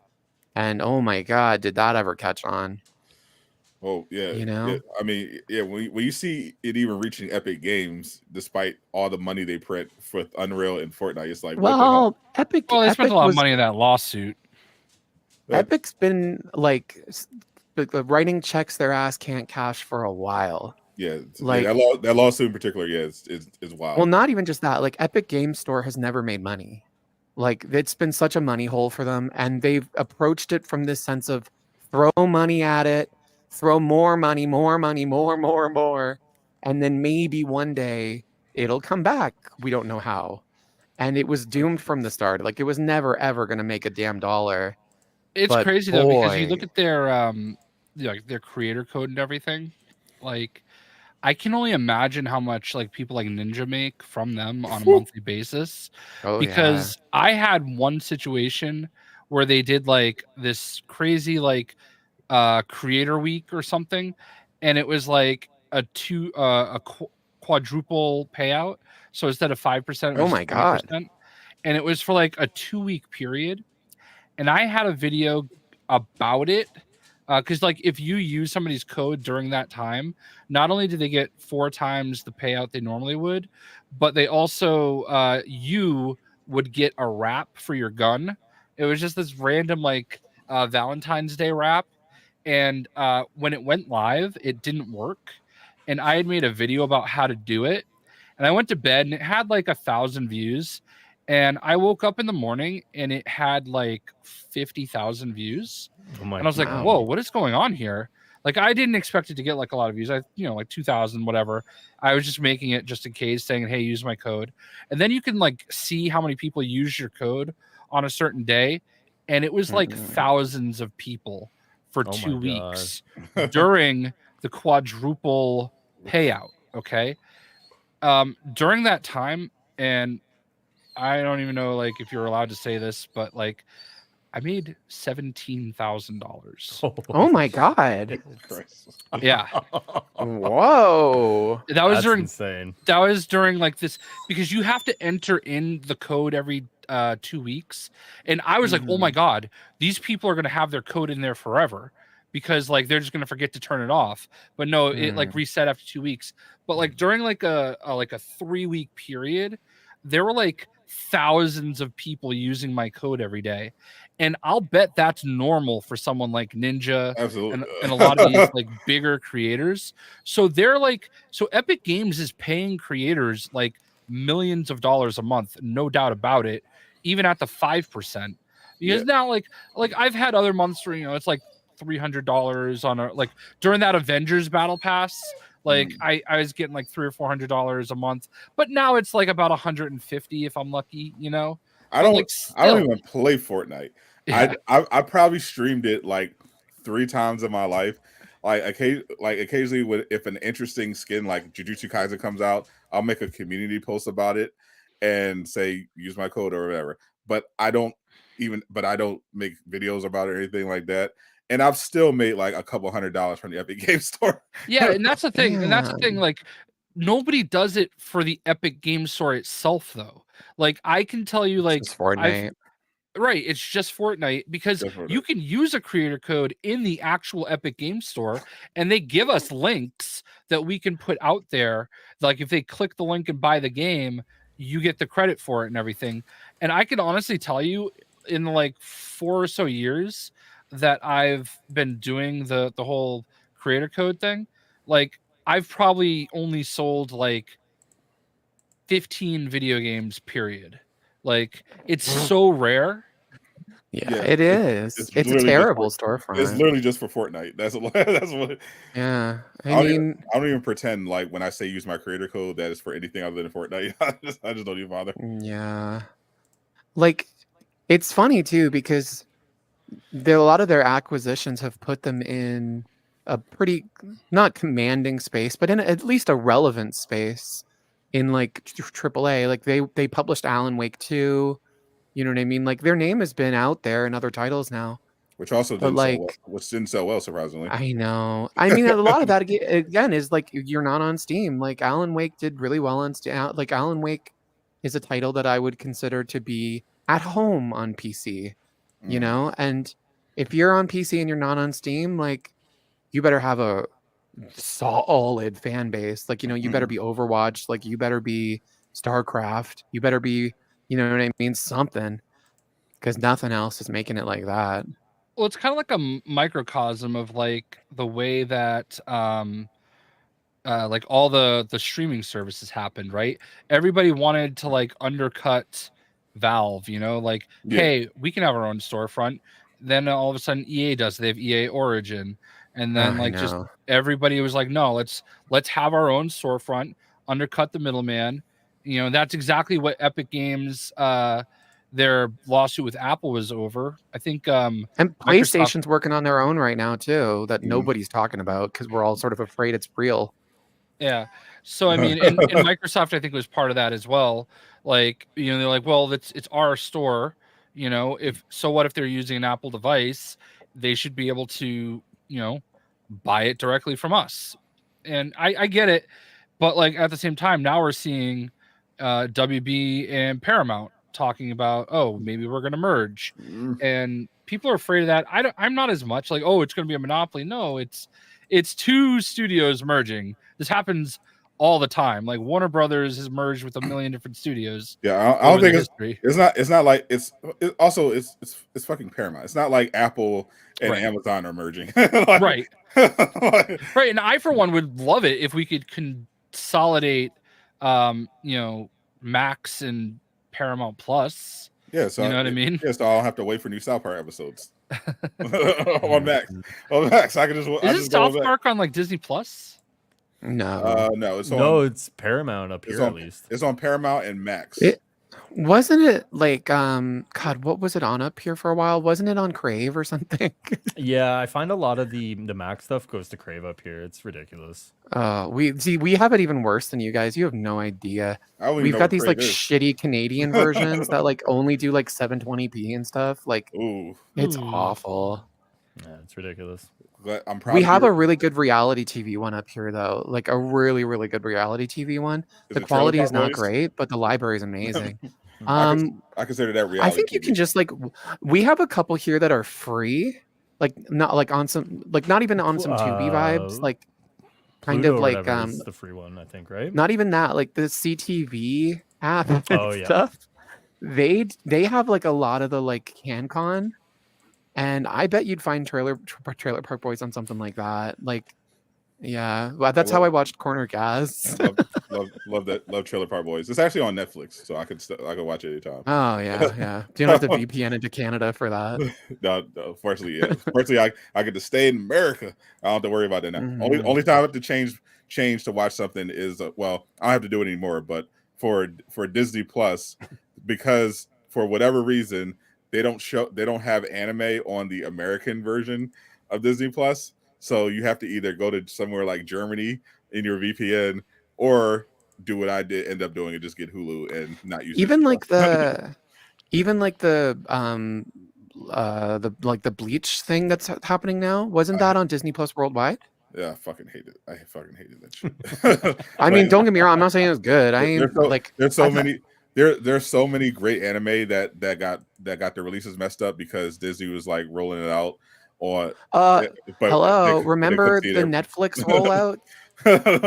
Speaker 5: And oh my god, did that ever catch on?
Speaker 1: Oh yeah,
Speaker 5: You know?
Speaker 1: yeah. I mean, yeah. When you see it even reaching Epic Games, despite all the money they print for Unreal and Fortnite, it's like, what the hell?
Speaker 5: Well, Epic
Speaker 2: Well, they spent
Speaker 5: Epic
Speaker 2: a lot of
Speaker 5: was
Speaker 2: money in that lawsuit.
Speaker 5: Epic's been like writing checks their ass can't cash for a while.
Speaker 1: Yeah,
Speaker 5: Like
Speaker 1: that lawsuit in particular, yeah, is wild.
Speaker 5: well, not even just that. Like Epic Game Store has never made money. Like it's been such a money hole for them, and they've approached it from this sense of throw money at it, throw more money, more, and then maybe one day it'll come back. We don't know how. And it was doomed from the start. Like it was never ever going to make a damn dollar.
Speaker 2: It's
Speaker 5: But
Speaker 2: crazy though, because you
Speaker 5: boy.
Speaker 2: look at their like their creator code and everything. Like I can only imagine how much like people like Ninja make from them on a monthly basis.
Speaker 5: Oh
Speaker 2: Because I had one situation where they did like this crazy like creator week or something, and it was like quadruple payout. So instead of 5%, it
Speaker 5: Oh
Speaker 2: was
Speaker 5: my god.
Speaker 2: 20%. And it was for like a 2-week period. And I had a video about it because like if you use somebody's code during that time, not only do they get 4 times the payout they normally would, but they also you would get a wrap for your gun. It was just this random like Valentine's Day wrap, and when it went live, it didn't work. And I had made a video about how to do it, and I went to bed and it had like 1,000 views. And I woke up in the morning and it had like 50,000 views.
Speaker 4: Oh my
Speaker 2: And I was like,
Speaker 5: Wow.
Speaker 2: whoa, what is going on here? Like, I didn't expect it to get like a lot of views. Like 2,000, whatever. I was just making it just in case, saying, hey, use my code. And then you can like see how many people use your code on a certain day. And it was like thousands of people for
Speaker 4: Oh my
Speaker 2: 2
Speaker 4: God.
Speaker 2: weeks during the quadruple payout. Okay. During that time, and I don't even know like if you're allowed to say this, but like I made $17,000.
Speaker 5: Oh my god.
Speaker 2: Yeah,
Speaker 5: Whoa.
Speaker 2: that was
Speaker 4: That's
Speaker 2: during
Speaker 4: insane.
Speaker 2: that was during like this, because you have to enter in the code every 2 weeks, and I was like, oh my god, these people are gonna have their code in there forever because like they're just gonna forget to turn it off. But no, it like reset after 2 weeks. But like during like a 3-week period, there were like thousands of people using my code every day, and I'll bet that's normal for someone like Ninja
Speaker 1: Absolutely.
Speaker 2: and a lot of these like bigger creators. So they're like, so Epic Games is paying creators like millions of dollars a month, no doubt about it, even at the 5%. Because now like I've had other months where it's like $300 on a like during that Avengers battle pass. Like I was getting like $300 or $400 a month, but now it's like about 150 if I'm lucky,
Speaker 1: I don't
Speaker 2: like,
Speaker 1: I don't
Speaker 2: still.
Speaker 1: even play Fortnite.
Speaker 2: Yeah.
Speaker 1: I probably streamed it like 3 times in my life. Like occasionally if an interesting skin like Jujutsu Kaisen comes out, I'll make a community post about it and say use my code or whatever. But I don't make videos about it or anything like that. And I've still made like a couple $100 from the Epic Game Store.
Speaker 2: Yeah, and that's the thing. And that's the thing. Like, nobody does it for the Epic Game Store itself, though. Like, I can tell you, like,
Speaker 5: It's Fortnite.
Speaker 2: Right, it's just Fortnite, because you can use a creator code in the actual Epic Game Store, and they give us links that we can put out there. Like, if they click the link and buy the game, you get the credit for it and everything. And I can honestly tell you, in like 4 or so years that I've been doing the whole creator code thing, like I've probably only sold like 15 video games, period. Like, it's so rare.
Speaker 5: Yeah, it is. It's a
Speaker 1: literally
Speaker 5: terrible
Speaker 1: just for-
Speaker 5: storefront.
Speaker 1: It's literally just for Fortnite. That's what.
Speaker 5: Yeah,
Speaker 1: I don't even pretend like when I say use my creator code that is for anything other than Fortnite. I just don't even bother.
Speaker 5: Yeah, like it's funny too because a lot of their acquisitions have put them in a pretty not commanding space, but in at least a relevant space in like AAA. Like they published Alan Wake 2. You know what I mean? Like their name has been out there in other titles now.
Speaker 1: which also
Speaker 5: But
Speaker 1: didn't sell well,
Speaker 5: like,
Speaker 1: which didn't sell well, surprisingly.
Speaker 5: I know. I mean, a lot of that again is like you're not on Steam. Like Alan Wake did really well on Steam. Like Alan Wake is a title that I would consider to be at home on PC. You know, and if you're on PC and you're not on Steam, like you better have a solid fan base. Like, you know, you better be Overwatch. Like, you better be StarCraft. You better be, you know what I mean? Something. Because nothing else is making it like that.
Speaker 2: Well, it's kind of like a microcosm of like the way that like all the streaming services happened, right? Everybody wanted to like undercut Valve, you know, like, hey, we can have our own storefront. Then all of a sudden EA does. They have EA Origin, and then like just everybody was like, no, let's have our own storefront, undercut the middleman. You know, that's exactly what Epic Games their lawsuit with Apple was over. I think
Speaker 5: and PlayStation's working on their own right now too, that nobody's talking about because we're all sort of afraid it's real.
Speaker 2: Yeah. So I mean, and Microsoft, I think, was part of that as well. Like, you know, they're like, well, it's our store. You know, if so, what if they're using an Apple device? They should be able to, you know, buy it directly from us. And I get it, but like at the same time, now we're seeing WB and Paramount talking about, oh, maybe we're going to merge, and people are afraid of that. I'm not as much like, oh, it's going to be a monopoly. No, it's two studios merging. This happens all the time. Like Warner Brothers has merged with a million different studios.
Speaker 1: Yeah, I don't think it's not like it's fucking Paramount. It's not like Apple and Amazon are merging.
Speaker 2: Right. Right. And I, for one, would love it if we could consolidate, you know, Max and Paramount Plus.
Speaker 1: Yeah, so
Speaker 2: you know what I mean?
Speaker 1: Yeah, so I don't have to wait for new South Park episodes. on Max. On Max. I can just
Speaker 2: Is South Park on like Disney Plus?
Speaker 5: No.
Speaker 1: No,
Speaker 4: it's Paramount up here at least.
Speaker 1: It's on Paramount and Max.
Speaker 5: Wasn't it like God, what was it on up here for a while? Wasn't it on Crave or something?
Speaker 4: Yeah, I find a lot of the Mac stuff goes to Crave up here. It's ridiculous.
Speaker 5: We have it even worse than you guys. You have no idea. We've got these like shitty Canadian versions that like only do like 720p and stuff. Like, it's awful.
Speaker 4: Yeah, it's ridiculous.
Speaker 1: But
Speaker 5: we have a really good reality TV one up here though, like a really, really good reality TV one. The quality is not great, but the library is amazing.
Speaker 1: I consider that reality.
Speaker 5: I think you can just like, we have a couple here that are free, like not like on some, like not even on some Tubi vibes, like kind
Speaker 4: Pluto
Speaker 5: of like
Speaker 4: the free one, I think, right?
Speaker 5: Not even that, like the CTV app and stuff. They have like a lot of the like CanCon, and I bet you'd find Trailer Park Boys on something like that. Like, yeah, well, that's how I watched Corner Gas.
Speaker 1: love Trailer Park Boys. It's actually on Netflix, so I could watch it anytime.
Speaker 5: Oh yeah. Do you don't have to VPN into Canada for that?
Speaker 1: No, fortunately, yeah. Fortunately, I get to stay in America. I don't have to worry about that now. Only time I have to change to watch something is I don't have to do it anymore. But for Disney Plus, because for whatever reason they don't have anime on the American version of Disney Plus. So you have to either go to somewhere like Germany in your VPN, or do what I did end up doing and just get Hulu and not use
Speaker 5: even like the Bleach thing that's happening now. Wasn't that on Disney Plus worldwide?
Speaker 1: Yeah, I fucking hate it. I fucking hated that shit.
Speaker 5: I mean, don't get me wrong. I'm not saying it was good.
Speaker 1: There's so many great anime that got their releases messed up because Disney was like rolling it out on.
Speaker 5: Remember the Netflix rollout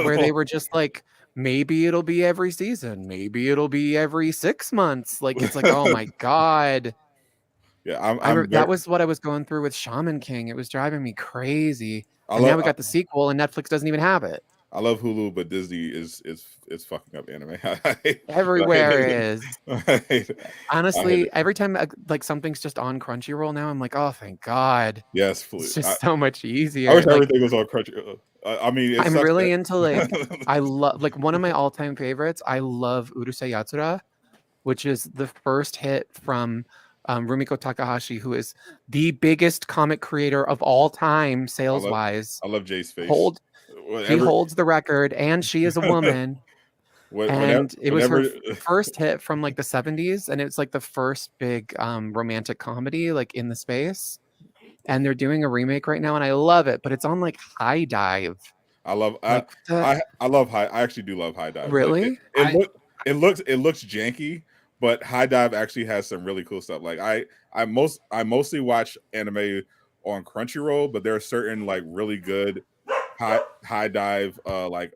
Speaker 5: where they were just like, maybe it'll be every season, maybe it'll be every 6 months. Like, it's like, oh my god.
Speaker 1: Yeah,
Speaker 5: that was what I was going through with Shaman King. It was driving me crazy. And now we got the sequel, and Netflix doesn't even have it.
Speaker 1: I love Hulu, but Disney is fucking up anime.
Speaker 5: Everywhere is. Honestly, every time like something's just on Crunchyroll now, I'm like, oh, thank God.
Speaker 1: Yes, please.
Speaker 5: It's just so much easier.
Speaker 1: I wish everything was on Crunchyroll. I mean,
Speaker 5: I'm really into like, I love like one of my all-time favorites. I love Urusei Yatsura, which is the first hit from Rumiko Takahashi, who is the biggest comic creator of all time, sales-wise.
Speaker 1: I love Jay's face.
Speaker 5: He holds the record, and she is a woman. It was her first hit from like the 70s, and it's like the first big romantic comedy like in the space. and they're doing a remake right now, and I love it, but it's on like High Dive.
Speaker 1: I love
Speaker 5: Like
Speaker 1: I love high. I actually do love High Dive.
Speaker 5: Really?
Speaker 1: It looks janky, but High Dive actually has some really cool stuff. Like I mostly watch anime on Crunchyroll, but there are certain like really good high dive like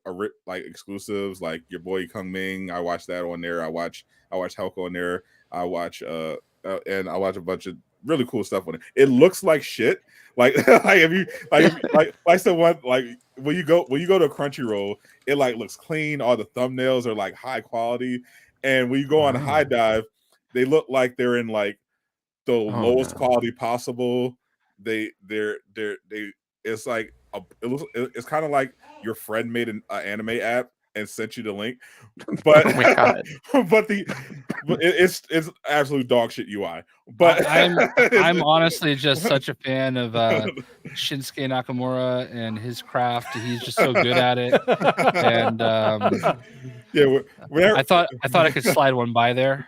Speaker 1: exclusives, like your boy Kung Ming. I watch that on there. I watch Helko on there. I watch and I watch a bunch of really cool stuff on it. It looks like shit. Like like if you like someone like when you go to Crunchyroll, it like looks clean. All the thumbnails are like high quality, and when you go on High Dive, they look like they're in like the lowest quality possible. They're it's like it's kind of like your friend made an anime app and sent you the link, but
Speaker 5: Oh my God.
Speaker 1: but it's absolute dog shit UI. But
Speaker 2: I'm honestly just such a fan of Shinsuke Nakamura and his craft. He's just so good at it, and
Speaker 1: yeah,
Speaker 2: I thought I could slide one by there.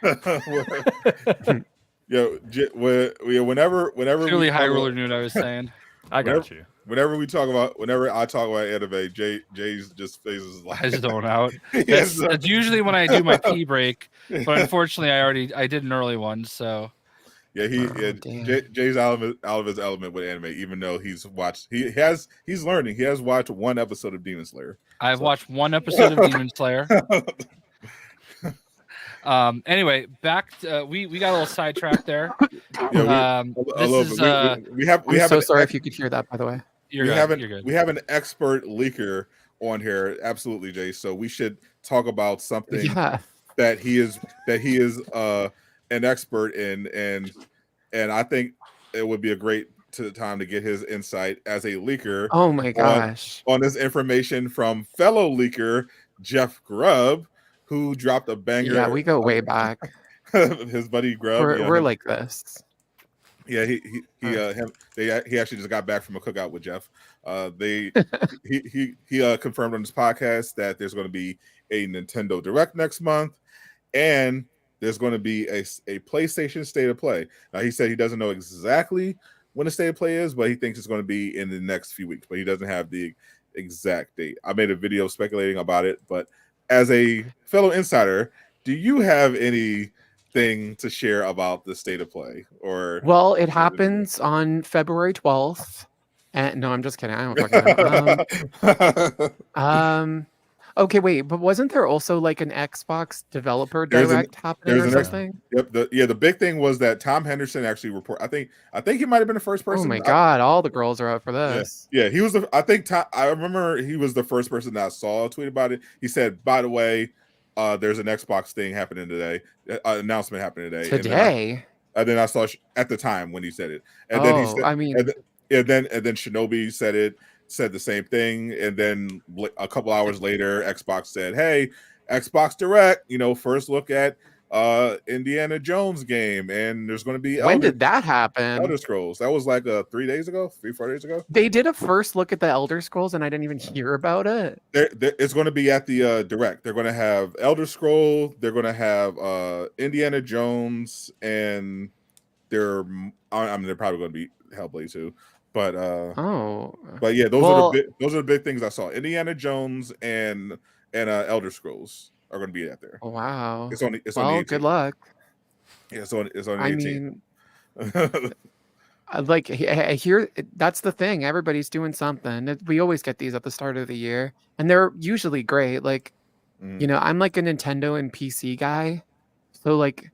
Speaker 1: Whenever
Speaker 2: Clearly, High Roller knew what I was saying.
Speaker 4: I got you.
Speaker 1: Whenever I talk about anime, Jay's just faces like
Speaker 2: I zone out.
Speaker 1: Yes.
Speaker 2: That's usually when I do my pee break, but unfortunately, I did an early one. So
Speaker 1: yeah, Jay's out of his element with anime, even though he's learning. He has watched one episode of Demon Slayer.
Speaker 2: I've watched one episode of Demon Slayer. Anyway, back to, we got a little sidetracked there.
Speaker 1: Yeah, we have
Speaker 5: so sorry if you could hear that, by the way.
Speaker 1: You're good. We have an expert leaker on here, absolutely, Jay. So we should talk about something that he is an expert in, and I think it would be a great time to get his insight as a leaker.
Speaker 5: Oh my gosh!
Speaker 1: On this information from fellow leaker Jeff Grubb, who dropped a banger.
Speaker 5: Yeah, we go way back.
Speaker 1: His buddy Grubb.
Speaker 5: We're like this.
Speaker 1: Yeah, he actually just got back from a cookout with Jeff. He confirmed on his podcast that there's going to be a Nintendo Direct next month, and there's going to be a PlayStation State of Play. Now he said he doesn't know exactly when the State of Play is, but he thinks it's going to be in the next few weeks. But he doesn't have the exact date. I made a video speculating about it, but as a fellow insider, do you have anything to share about the State of Play? Or
Speaker 5: well, it happens on February 12th. And no, I'm just kidding. I don't fucking know. Okay, wait, but wasn't there also like an Xbox developer direct happening or something?
Speaker 1: Yep. The big thing was that Tom Henderson actually reported. I think he might have been the first person.
Speaker 5: Oh my God, all the girls are out for this.
Speaker 1: Yeah, he was I remember he was the first person that I saw a tweet about it. He said, by the way, there's an Xbox thing happening today, announcement happening today.
Speaker 5: Today?
Speaker 1: And then I saw at the time when he said it. And then he said, and then Shinobi said the same thing, and then a couple hours later Xbox said, hey, Xbox Direct, first look at Indiana Jones game, and there's going to be
Speaker 5: when did that happen?
Speaker 1: Elder Scrolls. That was like 4 days ago.
Speaker 5: They did a first look at the Elder Scrolls, and I didn't even hear about it.
Speaker 1: It's going to be at the Direct. They're going to have Elder Scroll, they're going to have Indiana Jones, and they're probably going to be Hellblade too. But yeah, those are the big things I saw. Indiana Jones and Elder Scrolls are going to be out there.
Speaker 5: Oh, wow.
Speaker 1: It's on the 18th.
Speaker 5: Good luck.
Speaker 1: Yeah, it's on the 18th.
Speaker 5: Like I hear that's the thing. Everybody's doing something. We always get these at the start of the year, and they're usually great. Like, I'm like a Nintendo and PC guy, so like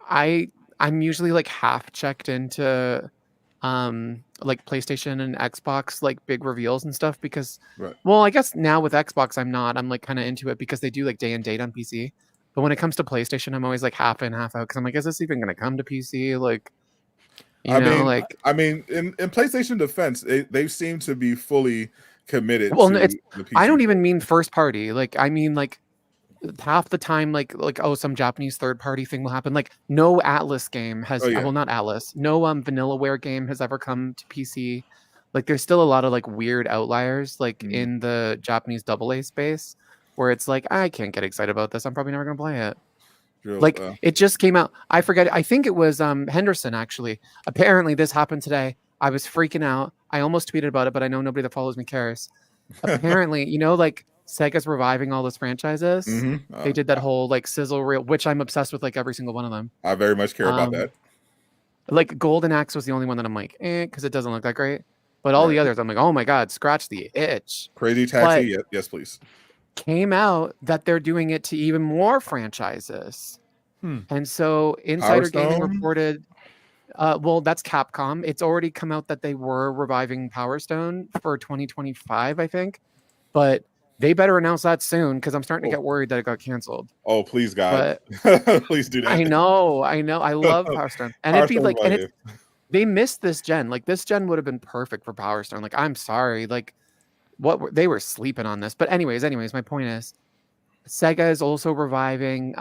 Speaker 5: I'm usually like half checked into like PlayStation and Xbox like big reveals and stuff because well, I guess now with Xbox I'm like kind of into it because they do like day and date on PC. But when it comes to PlayStation, I'm always like half in, half out because I'm like, is this even gonna come to PC? Like, I mean, in PlayStation defense, they seem to be fully committed to the PC. I don't even mean first party. Like, I mean like half the time like some Japanese third party thing will happen. Like no Atlas game has well, not Atlas, no Vanillaware game has ever come to PC. Like there's still a lot of like weird outliers like in the Japanese AA space where it's like I can't get excited about this, I'm probably never gonna play it. Like it just came out, I forget, I think it was Henderson actually. Apparently this happened today. I was freaking out. I almost tweeted about it, but I know nobody that follows me cares. Apparently, you know, like Sega's reviving all those franchises. They did that whole like sizzle reel, which I'm obsessed with, like every single one of them.
Speaker 1: I very much care about that.
Speaker 5: Like Golden Axe was the only one that I'm like, because it doesn't look that great. But all the others, I'm like, oh my god, scratch the itch.
Speaker 1: Crazy Taxi, yes, please.
Speaker 5: Came out that they're doing it to even more franchises. And so Insider Gaming reported, well, that's Capcom. It's already come out that they were reviving Power Stone for 2025, I think. But they better announce that soon because I'm starting to get worried that it got canceled.
Speaker 1: Oh, please, God. Please do that.
Speaker 5: I know. I love Power Stone. And it'd be like, they missed this gen. Like, this gen would have been perfect for Power Stone. Like, I'm sorry. Like, they were sleeping on this. But anyways, my point is, Sega is also reviving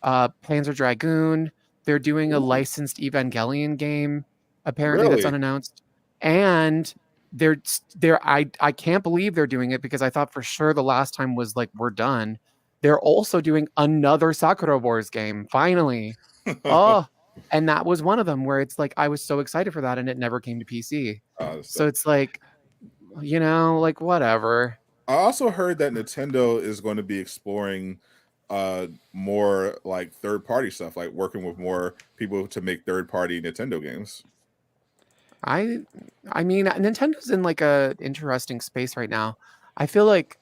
Speaker 5: Panzer Dragoon. They're doing a licensed Evangelion game, apparently, that's unannounced. And I can't believe they're doing it because I thought for sure the last time was like, we're done. They're also doing another Sakura Wars game, finally. And that was one of them where it's like, I was so excited for that and it never came to PC. So it's like, you know, like whatever.
Speaker 1: I also heard that Nintendo is going to be exploring more like third-party stuff, like working with more people to make third-party Nintendo games.
Speaker 5: I mean, Nintendo's in like a interesting space right now. I feel like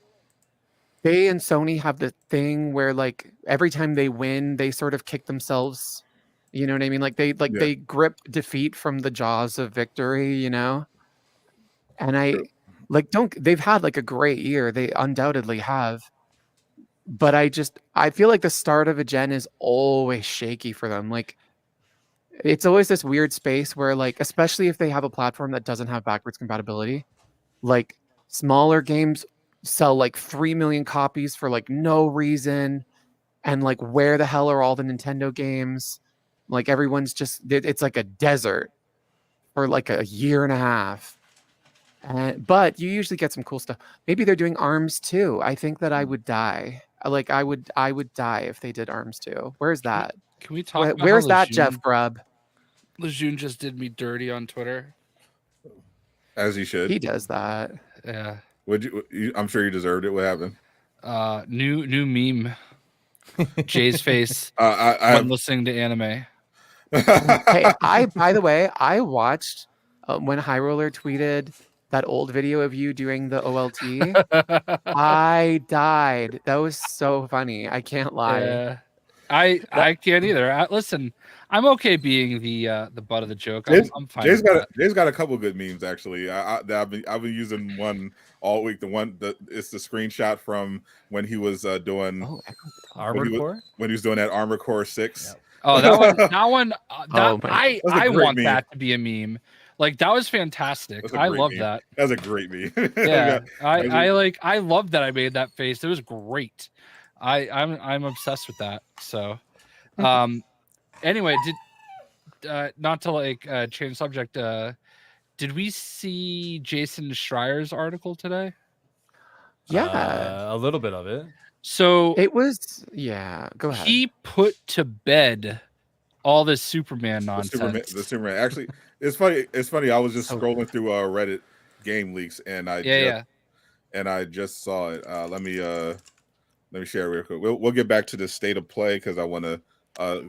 Speaker 5: they and Sony have the thing where like every time they win, they sort of kick themselves. You know what I mean? Like they grip defeat from the jaws of victory, you know? And they've had like a great year. They undoubtedly have. But I feel like the start of a gen is always shaky for them. Like, it's always this weird space where, like, especially if they have a platform that doesn't have backwards compatibility, like smaller games sell like 3 million copies for like no reason. And like, where the hell are all the Nintendo games? Like, everyone's just, it's like a desert for like a year and a half. But you usually get some cool stuff. Maybe they're doing ARMS too. I think that I would die. Like, I would die if they did ARMS too. Where's that?
Speaker 2: Can we talk about
Speaker 5: where's that, Jeff Grubb?
Speaker 2: Lejeune just did me dirty on Twitter.
Speaker 1: As he should.
Speaker 5: He does that.
Speaker 2: Yeah.
Speaker 1: Would you? I'm sure you deserved it. What happened?
Speaker 2: New meme. Jay's face.
Speaker 1: I'm
Speaker 2: listening to anime.
Speaker 5: Hey, by the way, I watched when High Roller tweeted that old video of you doing the OLT. I died. That was so funny. I can't lie.
Speaker 2: Yeah. I can't either. Listen, I'm okay being the butt of the joke. I'm fine.
Speaker 1: Jay's got a couple good memes actually. I've been using one all week. It's the screenshot from when he was doing
Speaker 4: Armored Core.
Speaker 1: When he was doing that Armored Core 6.
Speaker 2: Yep. Oh, that one. I want
Speaker 1: meme.
Speaker 2: that to be a meme. Like, that was fantastic. I love that.
Speaker 1: That's a great meme.
Speaker 2: Yeah, I love that I made that face. It was great. I'm obsessed with that. So, anyway, not to like change subject. Did we see Jason Schreier's article today?
Speaker 5: Yeah,
Speaker 2: a
Speaker 4: little bit of it.
Speaker 2: So
Speaker 5: it was. Yeah, go ahead.
Speaker 2: He put to bed all this Superman nonsense.
Speaker 1: The Superman. Actually, it's funny. I was just scrolling through Reddit game leaks, and I just saw it. Let me share it real quick. We'll get back to the state of play because I want to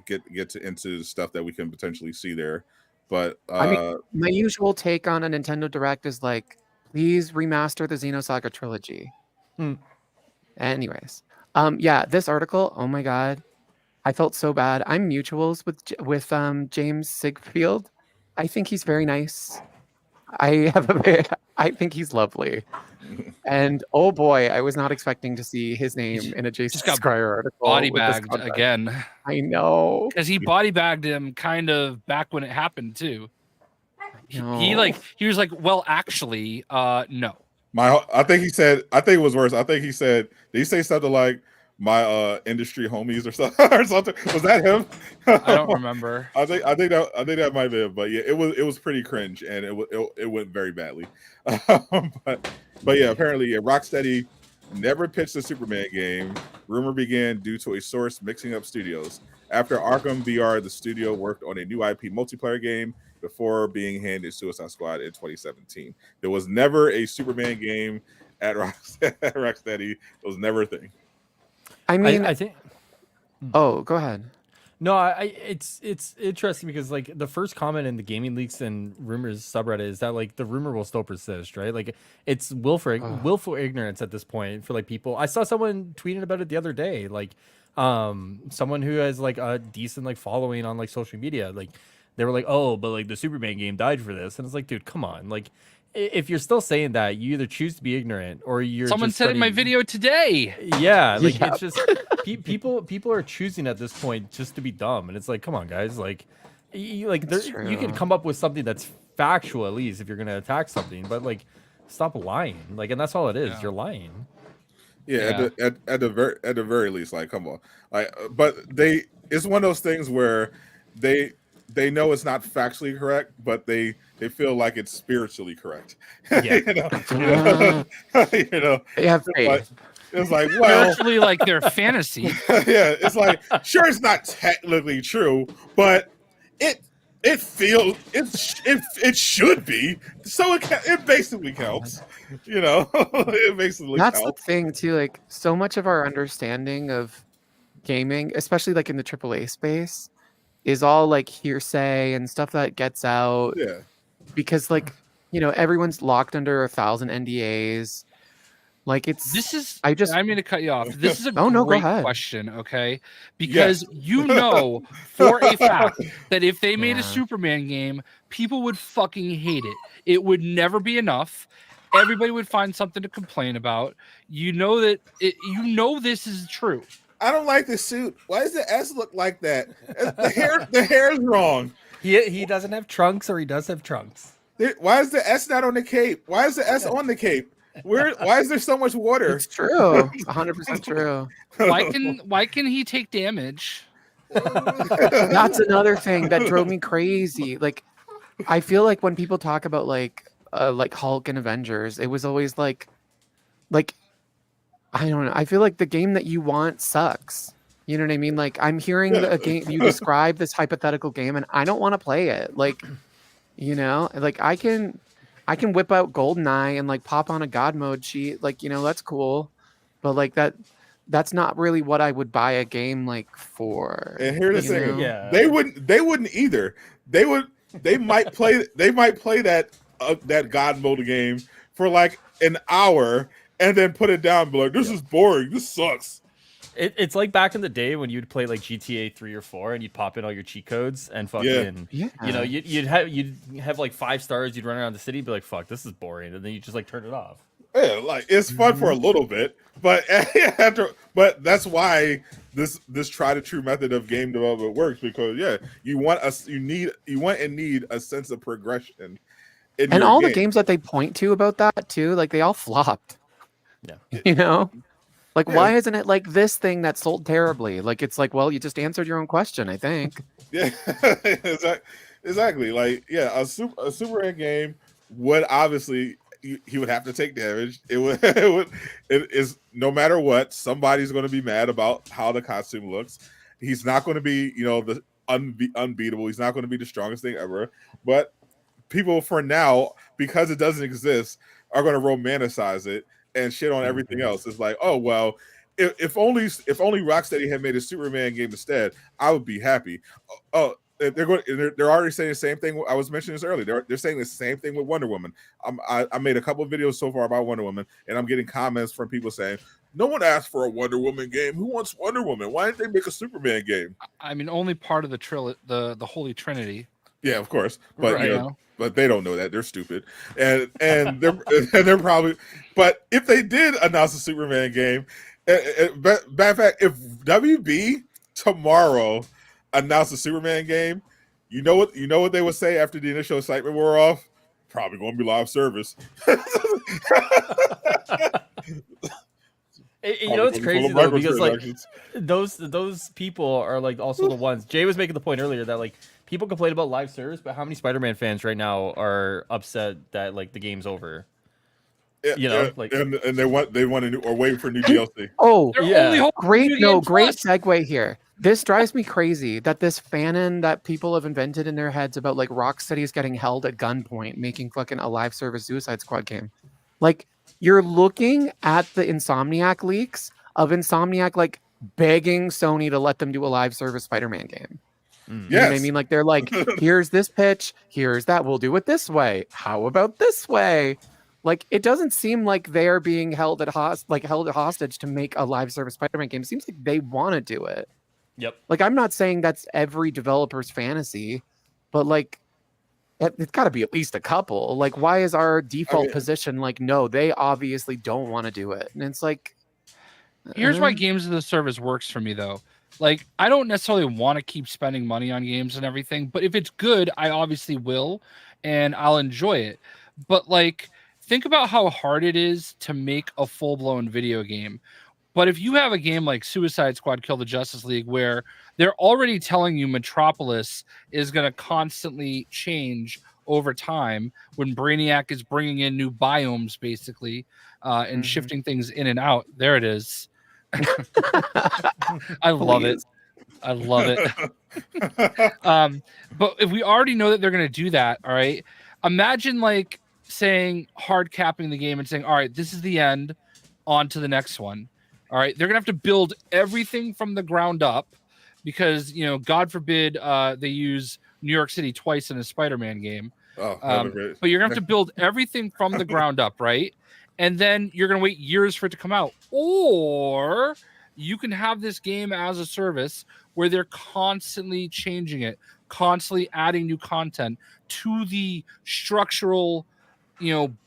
Speaker 1: get into the stuff that we can potentially see there. But
Speaker 5: I mean, my usual take on a Nintendo Direct is like, please remaster the Xenosaga trilogy. Anyways, this article. Oh my god, I felt so bad. I'm mutuals with James Sigfield. I think he's very nice. I think he's lovely. And oh boy, I was not expecting to see his name in a Jason Schreier article.
Speaker 2: Body bagged again.
Speaker 5: I know.
Speaker 2: Because he body bagged him kind of back when it happened too. He was like, well, actually, no.
Speaker 1: I think it was worse. I think he said, did he say something like my industry homies or something? Was that him?
Speaker 2: I don't remember.
Speaker 1: I think that might be, but yeah, it was pretty cringe and it went very badly. But yeah, apparently Rocksteady never pitched a Superman game. Rumor began due to a source mixing up studios. After Arkham VR, the studio worked on a new IP multiplayer game before being handed Suicide Squad in 2017. There was never a Superman game at Rocksteady. It was never a thing.
Speaker 5: I mean,
Speaker 4: I think.
Speaker 5: oh, go ahead.
Speaker 4: No, it's interesting because like the first comment in the gaming leaks and rumors subreddit is that like the rumor will still persist, right? Like it's willful ignorance at this point for like people. I saw someone tweeting about it the other day, like someone who has like a decent like following on like social media, like they were like, oh, but like the Superman game died for this, and it's like, dude, come on, like. If you're still saying that, you either choose to be ignorant or you're.
Speaker 2: Someone
Speaker 4: just
Speaker 2: said in my
Speaker 4: spreading-
Speaker 2: video today.
Speaker 4: Yeah, like
Speaker 5: Yeah.
Speaker 4: it's just people are choosing at this point just to be dumb, and it's like, come on, guys, like, you can come up with something that's factual at least if you're gonna attack something, but like, stop lying, like, and that's all it is.
Speaker 2: Yeah.
Speaker 4: You're lying.
Speaker 1: Yeah, at the very least, like, come on, like, but it's one of those things where they know it's not factually correct, but they feel like it's spiritually correct.
Speaker 4: Yeah.
Speaker 1: you know,
Speaker 5: They have
Speaker 1: it's like,
Speaker 5: faith.
Speaker 1: it's like, well,
Speaker 2: Actually, like their fantasy.
Speaker 1: yeah, it's like, sure, it's not technically true, but it should be, so it basically counts. You know, it basically
Speaker 5: That's the
Speaker 1: counts.
Speaker 5: thing too. Like so much of our understanding of gaming, especially like in the AAA space, is all like hearsay and stuff that gets out
Speaker 1: Yeah.
Speaker 5: because like everyone's locked under 1,000 NDAs. Like
Speaker 2: This is.
Speaker 5: I just
Speaker 2: I'm going to cut you off. This is a
Speaker 5: Oh, no, go
Speaker 2: great
Speaker 5: ahead.
Speaker 2: question, okay? Because you know for a fact that if they made a Superman game, people would fucking hate it. It would never be enough. Everybody would find something to complain about. You know that. This is true.
Speaker 1: I don't like the suit. Why does the S look like that? The hair is wrong.
Speaker 4: He doesn't have trunks, or he does have trunks.
Speaker 1: Why is the S not on the cape? Why is the S on the cape? Why is there so much water?
Speaker 5: it's true. It's 100% true.
Speaker 2: Why can he take damage?
Speaker 5: That's another thing that drove me crazy. Like I feel like when people talk about like Hulk and Avengers, it was always like I don't know. I feel like the game that you want sucks. You know what I mean? Like I'm hearing a game you describe this hypothetical game, and I don't want to play it. Like, like I can whip out GoldenEye and like pop on a God mode sheet. Like, that's cool, but like that's not really what I would buy a game like for.
Speaker 1: And here's the thing:
Speaker 4: Yeah.
Speaker 1: they wouldn't either. They might play that God mode game for like an hour and then put it down. And be like, this is boring. This sucks.
Speaker 4: It's like back in the day when you'd play like GTA 3 or 4 and you'd pop in all your cheat codes and fucking,
Speaker 5: Yeah.
Speaker 4: you'd have like 5 stars. You'd run around the city, be like, fuck, this is boring, and then you just like turn it off.
Speaker 1: Yeah, like it's fun for a little bit, but that's why this tried and true method of game development works, because you want and need a sense of progression.
Speaker 5: And all the games that they point to about that too, like they all flopped.
Speaker 4: Yeah.
Speaker 5: Like why isn't it like this thing that sold terribly? Like it's like, well, you just answered your own question, I think.
Speaker 1: Yeah, exactly. Like, a Superman game would obviously he would have to take damage. It is no matter what, somebody's going to be mad about how the costume looks. He's not going to be, the unbeatable. He's not going to be the strongest thing ever. But people for now, because it doesn't exist, are going to romanticize it and shit on everything else. It's like, oh well, if only Rocksteady had made a Superman game instead, I would be happy. Oh, they're already saying the same thing. I was mentioning this earlier. They're saying the same thing with Wonder Woman. I made a couple of videos so far about Wonder Woman, and I'm getting comments from people saying, no one asked for a Wonder Woman game. Who wants Wonder Woman? Why didn't they make a Superman game?
Speaker 2: I mean, only part of the Holy Trinity.
Speaker 1: Yeah, of course, but
Speaker 2: Right.
Speaker 1: But they don't know that. They're stupid, and they're probably. But if they did announce a Superman game, matter of fact, if WB tomorrow announced a Superman game, you know what they would say after the initial excitement wore off? Probably going to be live service.
Speaker 4: It's crazy though, because like those people are like also the ones. Jay was making the point earlier that like people complain about live service, but how many Spider-Man fans right now are upset that like the game's over? like
Speaker 1: and they want a new or waiting for new DLC.
Speaker 5: Oh,
Speaker 2: They're only hoping
Speaker 5: great!
Speaker 2: New
Speaker 5: No,
Speaker 2: Game
Speaker 5: great
Speaker 2: Plus.
Speaker 5: segue here. This drives me crazy that this fanon that people have invented in their heads about like Rocksteady is getting held at gunpoint, making fucking a live service Suicide Squad game. Like you're looking at the Insomniac leaks of Insomniac like begging Sony to let them do a live service Spider-Man game. You know what I mean? Like they're like, here's this pitch, here's that. We'll do it this way. How about this way? Like it doesn't seem like they're being held hostage to make a live service Spider-Man game. It seems like they want to do it.
Speaker 4: Yep.
Speaker 5: Like I'm not saying that's every developer's fantasy, but like it's got to be at least a couple. Like why is our default position like no, they obviously don't want to do it? And it's like
Speaker 2: Here's why games as a service works for me though. Like I don't necessarily want to keep spending money on games and everything, but if it's good, I obviously will and I'll enjoy it. But like think about how hard it is to make a full-blown video game. But if you have a game like Suicide Squad Kill the Justice League where they're already telling you Metropolis is going to constantly change over time when Brainiac is bringing in new biomes basically and shifting things in and out. There it is. I love it. I love it. But if we already know that they're going to do that, all right, imagine like saying hard capping the game and saying, all right, this is the end, on to the next one. All right, they're gonna have to build everything from the ground up because God forbid they use New York City twice in a Spider-Man game. But you're gonna have to build everything from the ground up, right? And then you're gonna wait years for it to come out, or you can have this game as a service where they're constantly changing it, constantly adding new content to the structural,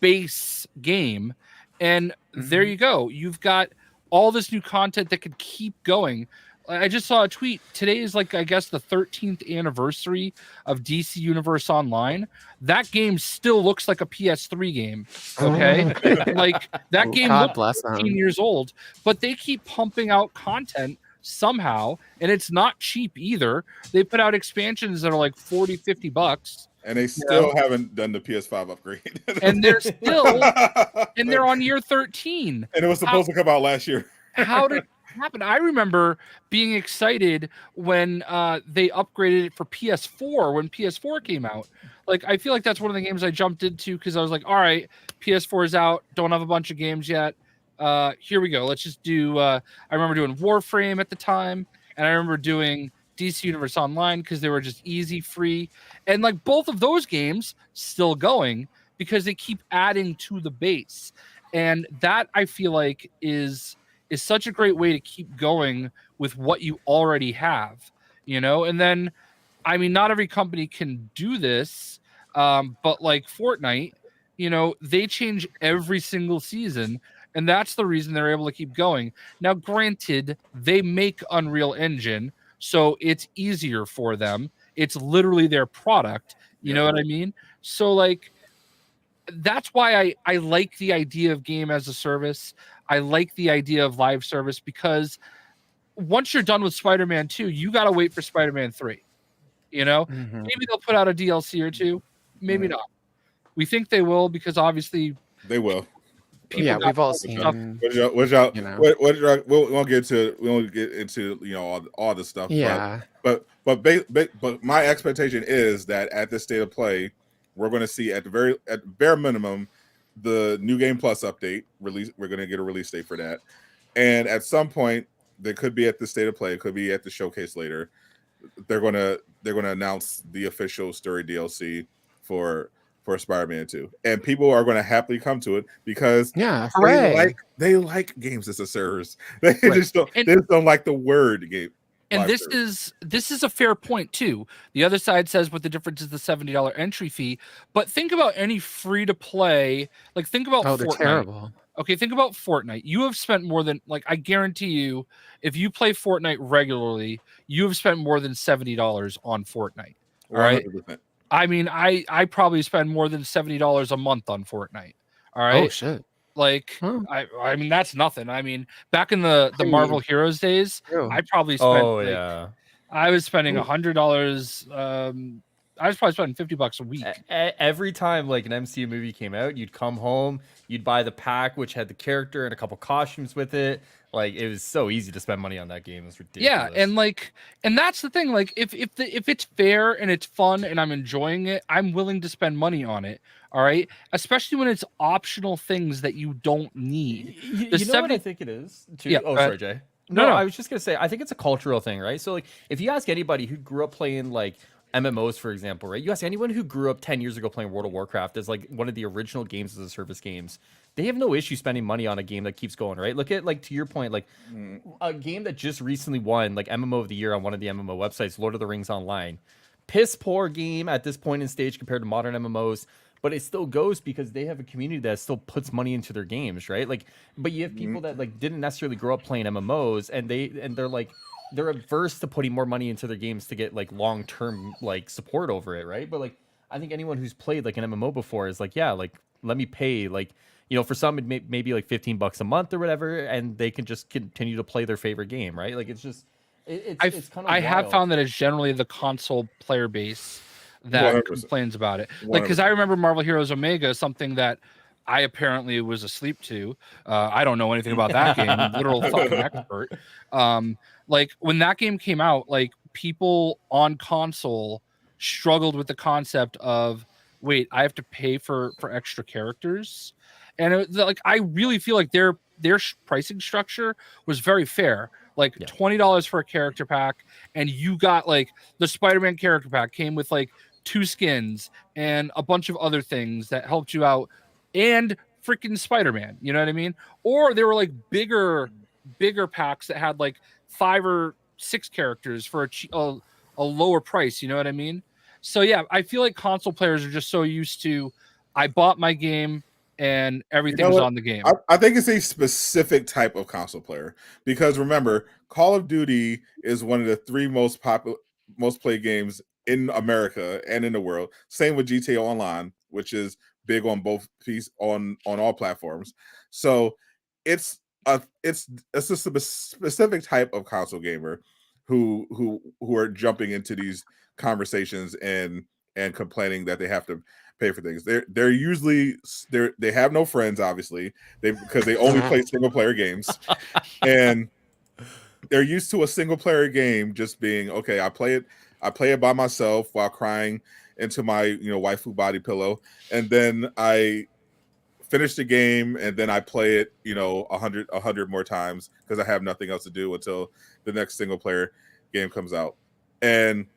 Speaker 2: base game, and there you go. You've got all this new content that could keep going. I just saw a tweet. Today is like, I guess, the 13th anniversary of DC Universe Online. That game still looks like a PS3 game. Okay. Like that game looks 15 years old, but they keep pumping out content somehow. And it's not cheap either. They put out expansions that are like $40-$50.
Speaker 1: And they still haven't done the PS5 upgrade.
Speaker 2: And they're still, and they're on year 13.
Speaker 1: And it was supposed to come out last year.
Speaker 2: How did it happen? I remember being excited when they upgraded it for PS4 when PS4 came out. Like, I feel like that's one of the games I jumped into because I was like, all right, PS4 is out. Don't have a bunch of games yet. Here we go. Let's just do, I remember doing Warframe at the time. And I remember doing DC Universe Online because they were just easy, free, and like both of those games still going because they keep adding to the base, and that I feel like is such a great way to keep going with what you already have, And then, I mean, not every company can do this, but like Fortnite, they change every single season. And that's the reason they're able to keep going. Now, granted, they make Unreal Engine, so it's easier for them. It's literally their product. You know what I mean? So like, that's why I like the idea of game as a service. I like the idea of live service because once you're done with Spider-Man 2, you got to wait for Spider-Man 3. Maybe they'll put out a DLC or two. Maybe not. We think they will because obviously
Speaker 1: they will.
Speaker 5: We've all seen.
Speaker 1: We won't get into all the stuff.
Speaker 5: Yeah.
Speaker 1: But my expectation is that at this state of play, we're going to see at bare minimum the New Game Plus update release. We're going to get a release date for that, and at some point, they could be at the state of play. It could be at the showcase later. They're going to announce the official story DLC for Spider-Man 2, and people are going to happily come to it because they like games as a service. They just don't like the word game.
Speaker 2: And this is a fair point too. The other side says what the difference is the $70 entry fee, but think about any free to play. Like think about Fortnite.
Speaker 5: They're terrible.
Speaker 2: Okay, think about Fortnite. You have spent more than, like, I guarantee you, if you play Fortnite regularly, you have spent more than $70 on Fortnite. All right.
Speaker 1: 100%.
Speaker 2: I mean, I probably spend more than $70 a month on Fortnite. All right.
Speaker 5: Oh shit.
Speaker 2: Like, I mean, that's nothing. I mean, back in the Marvel Heroes days, I probably spent. I was spending $100. was probably spending $50 a week.
Speaker 4: Every time like an MCU movie came out, you'd come home, you'd buy the pack, which had the character and a couple costumes with it. Like it was so easy to spend money on that game. It was ridiculous.
Speaker 2: Yeah, and that's the thing. Like if it's fair and it's fun and I'm enjoying it, I'm willing to spend money on it. All right, especially when it's optional things that you don't need.
Speaker 4: You know what I think it is too?
Speaker 2: Yeah,
Speaker 4: oh, sorry, Jay.
Speaker 2: No,
Speaker 4: I was just gonna say I think it's a cultural thing, right? So like if you ask anybody who grew up playing like MMOs, for example, right? You ask anyone who grew up 10 years ago playing World of Warcraft as like one of the original games as a service games, they have no issue spending money on a game that keeps going, right? Look at like to your point, like a game that just recently won like MMO of the year on one of the MMO websites, Lord of the Rings Online. Piss poor game at this point in stage compared to modern MMOs, but it still goes because they have a community that still puts money into their games, right? Like, but you have people that like didn't necessarily grow up playing MMOs, and they're like they're averse to putting more money into their games to get like long-term like support over it, right? But like I think anyone who's played like an MMO before is like, yeah, like let me pay like, you know, for some it may be like $15 a month or whatever, and they can just continue to play their favorite game, right? Like it's just it's kind of
Speaker 2: I have found that it's generally the console player base that
Speaker 1: 100%.
Speaker 2: complains about it. Like, because I remember Marvel Heroes Omega, something that I apparently was asleep to. I don't know anything about that game. Literal fucking expert. Like when that game came out, like people on console struggled with the concept of, wait, I have to pay for extra characters, and like I really feel like their pricing structure was very fair. Like $20 for a character pack, and you got like the Spider-Man character pack came with like 2 skins and a bunch of other things that helped you out, and freaking Spider-Man, you know what I mean? Or there were like bigger packs that had like 5 or 6 characters for a lower price, you know what I mean? So yeah, I feel like console players are just so used to, I bought my game and everything's on the game.
Speaker 1: I think it's a specific type of console player, because remember, Call of Duty is one of the 3 most played games in America and in the world. Same with GTA Online, which is big on both on all platforms. So it's a specific type of console gamer who are jumping into these conversations and complaining that they have to pay for things. They're usually they have no friends, obviously, because they only play single player games, and they're used to a single player game just being okay. I play it by myself while crying into my waifu body pillow, and then I finish the game, and then I play it 100 more times because I have nothing else to do until the next single player game comes out. And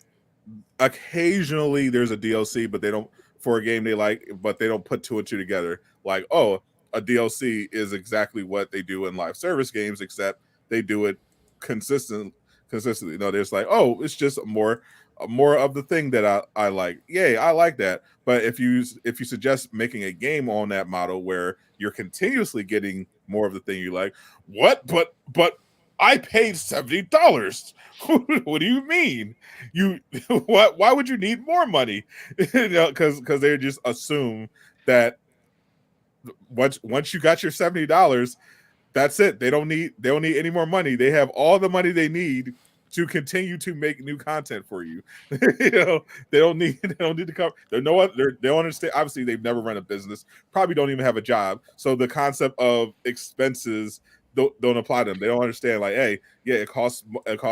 Speaker 1: occasionally there's a DLC, but they don't, for a game they like, but they don't put 2 and 2 together. Like, oh, a DLC is exactly what they do in live service games, except they do it consistently. No, there's like, oh, it's just more of the thing that I like. Yay, I like that. But if you suggest making a game on that model where you're continuously getting more of the thing you like, what? But I paid $70. What do you mean? What? Why would you need more money? Because they just assume that once you got your $70, that's it. They don't need any more money. They have all the money they need to continue to make new content for you. They don't need to cover. They don't understand. Obviously, they've never run a business. Probably don't even have a job. So the concept of expenses don't apply to them. They don't understand. Like, hey, yeah, it costs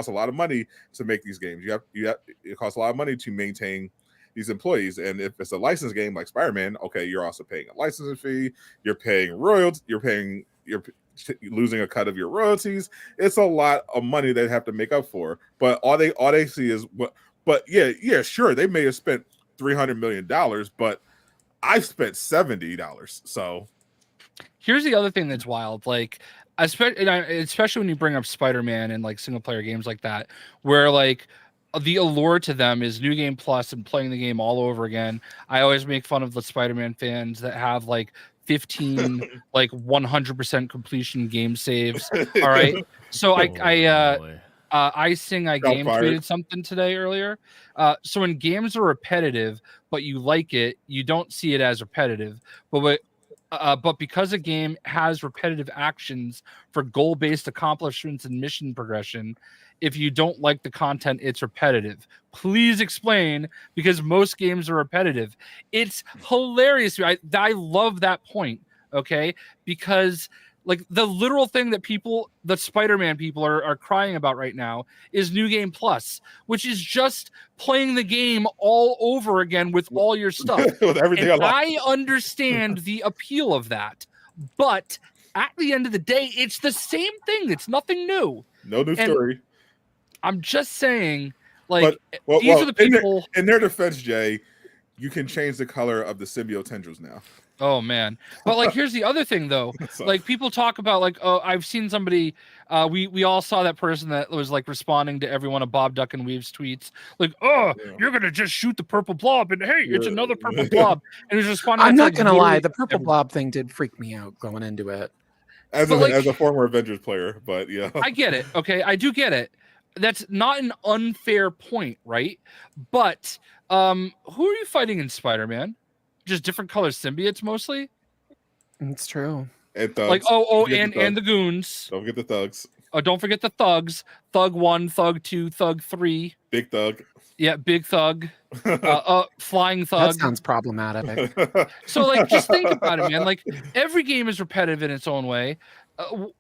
Speaker 1: a lot of money to make these games. It costs a lot of money to maintain these employees. And if it's a licensed game like Spider-Man, okay, you're also paying a licensing fee. You're paying royalties. You're losing a cut of your royalties. It's a lot of money they have to make up for. But all they see is what. But yeah, sure, they may have spent $300 million, but I've spent $70. So
Speaker 2: here's the other thing that's wild, like especially when you bring up Spider-Man and like single player games like that, where like the allure to them is New Game Plus and playing the game all over again. I always make fun of the Spider-Man fans that have like 15 like 100% completion game saves. All right, so I game tweeted something today earlier. So when games are repetitive, but you like it, you don't see it as repetitive. But because a game has repetitive actions for goal-based accomplishments and mission progression, if you don't like the content, it's repetitive. Please explain, because most games are repetitive. It's hilarious. I love that point. Okay, because like the literal thing that the Spider-Man people are crying about right now is New Game Plus, which is just playing the game all over again with all your stuff.
Speaker 1: With everything
Speaker 2: And
Speaker 1: unlocked.
Speaker 2: I understand the appeal of that, but at the end of the day, it's the same thing. It's nothing new.
Speaker 1: No new story.
Speaker 2: I'm just saying, like,
Speaker 1: But,
Speaker 2: these are the people.
Speaker 1: In their defense, Jay, you can change the color of the symbiote tendrils now.
Speaker 2: Oh man. But like, here's the other thing though.
Speaker 1: So-
Speaker 2: Like, people talk about like, oh, I've seen somebody, we all saw that person that was like responding to every one of Bob Duck and Weave's tweets. Like, oh, you're going to just shoot the purple blob and hey, it's another purple blob. And he was responding.
Speaker 5: I'm
Speaker 2: to,
Speaker 5: not
Speaker 2: like,
Speaker 5: gonna lie,
Speaker 2: literally
Speaker 5: the purple
Speaker 2: every-
Speaker 5: blob thing did freak me out going into it.
Speaker 1: As
Speaker 2: But, like-
Speaker 1: a former Avengers player, but yeah.
Speaker 2: I get it. Okay. I do get it. That's not an unfair point, right? But who are you fighting in Spider-Man? Just different color symbiotes mostly?
Speaker 5: It's true.
Speaker 1: And thugs.
Speaker 2: Like,
Speaker 1: Don't forget
Speaker 2: and the goons.
Speaker 1: Don't forget the thugs.
Speaker 2: Oh, don't forget the thugs. Thug 1, Thug 2, Thug 3.
Speaker 1: Big thug.
Speaker 2: Yeah, big thug. Flying
Speaker 5: That
Speaker 2: thug.
Speaker 5: sounds problematic.
Speaker 2: So, like, just think about it, man. Like, every game is repetitive in its own way.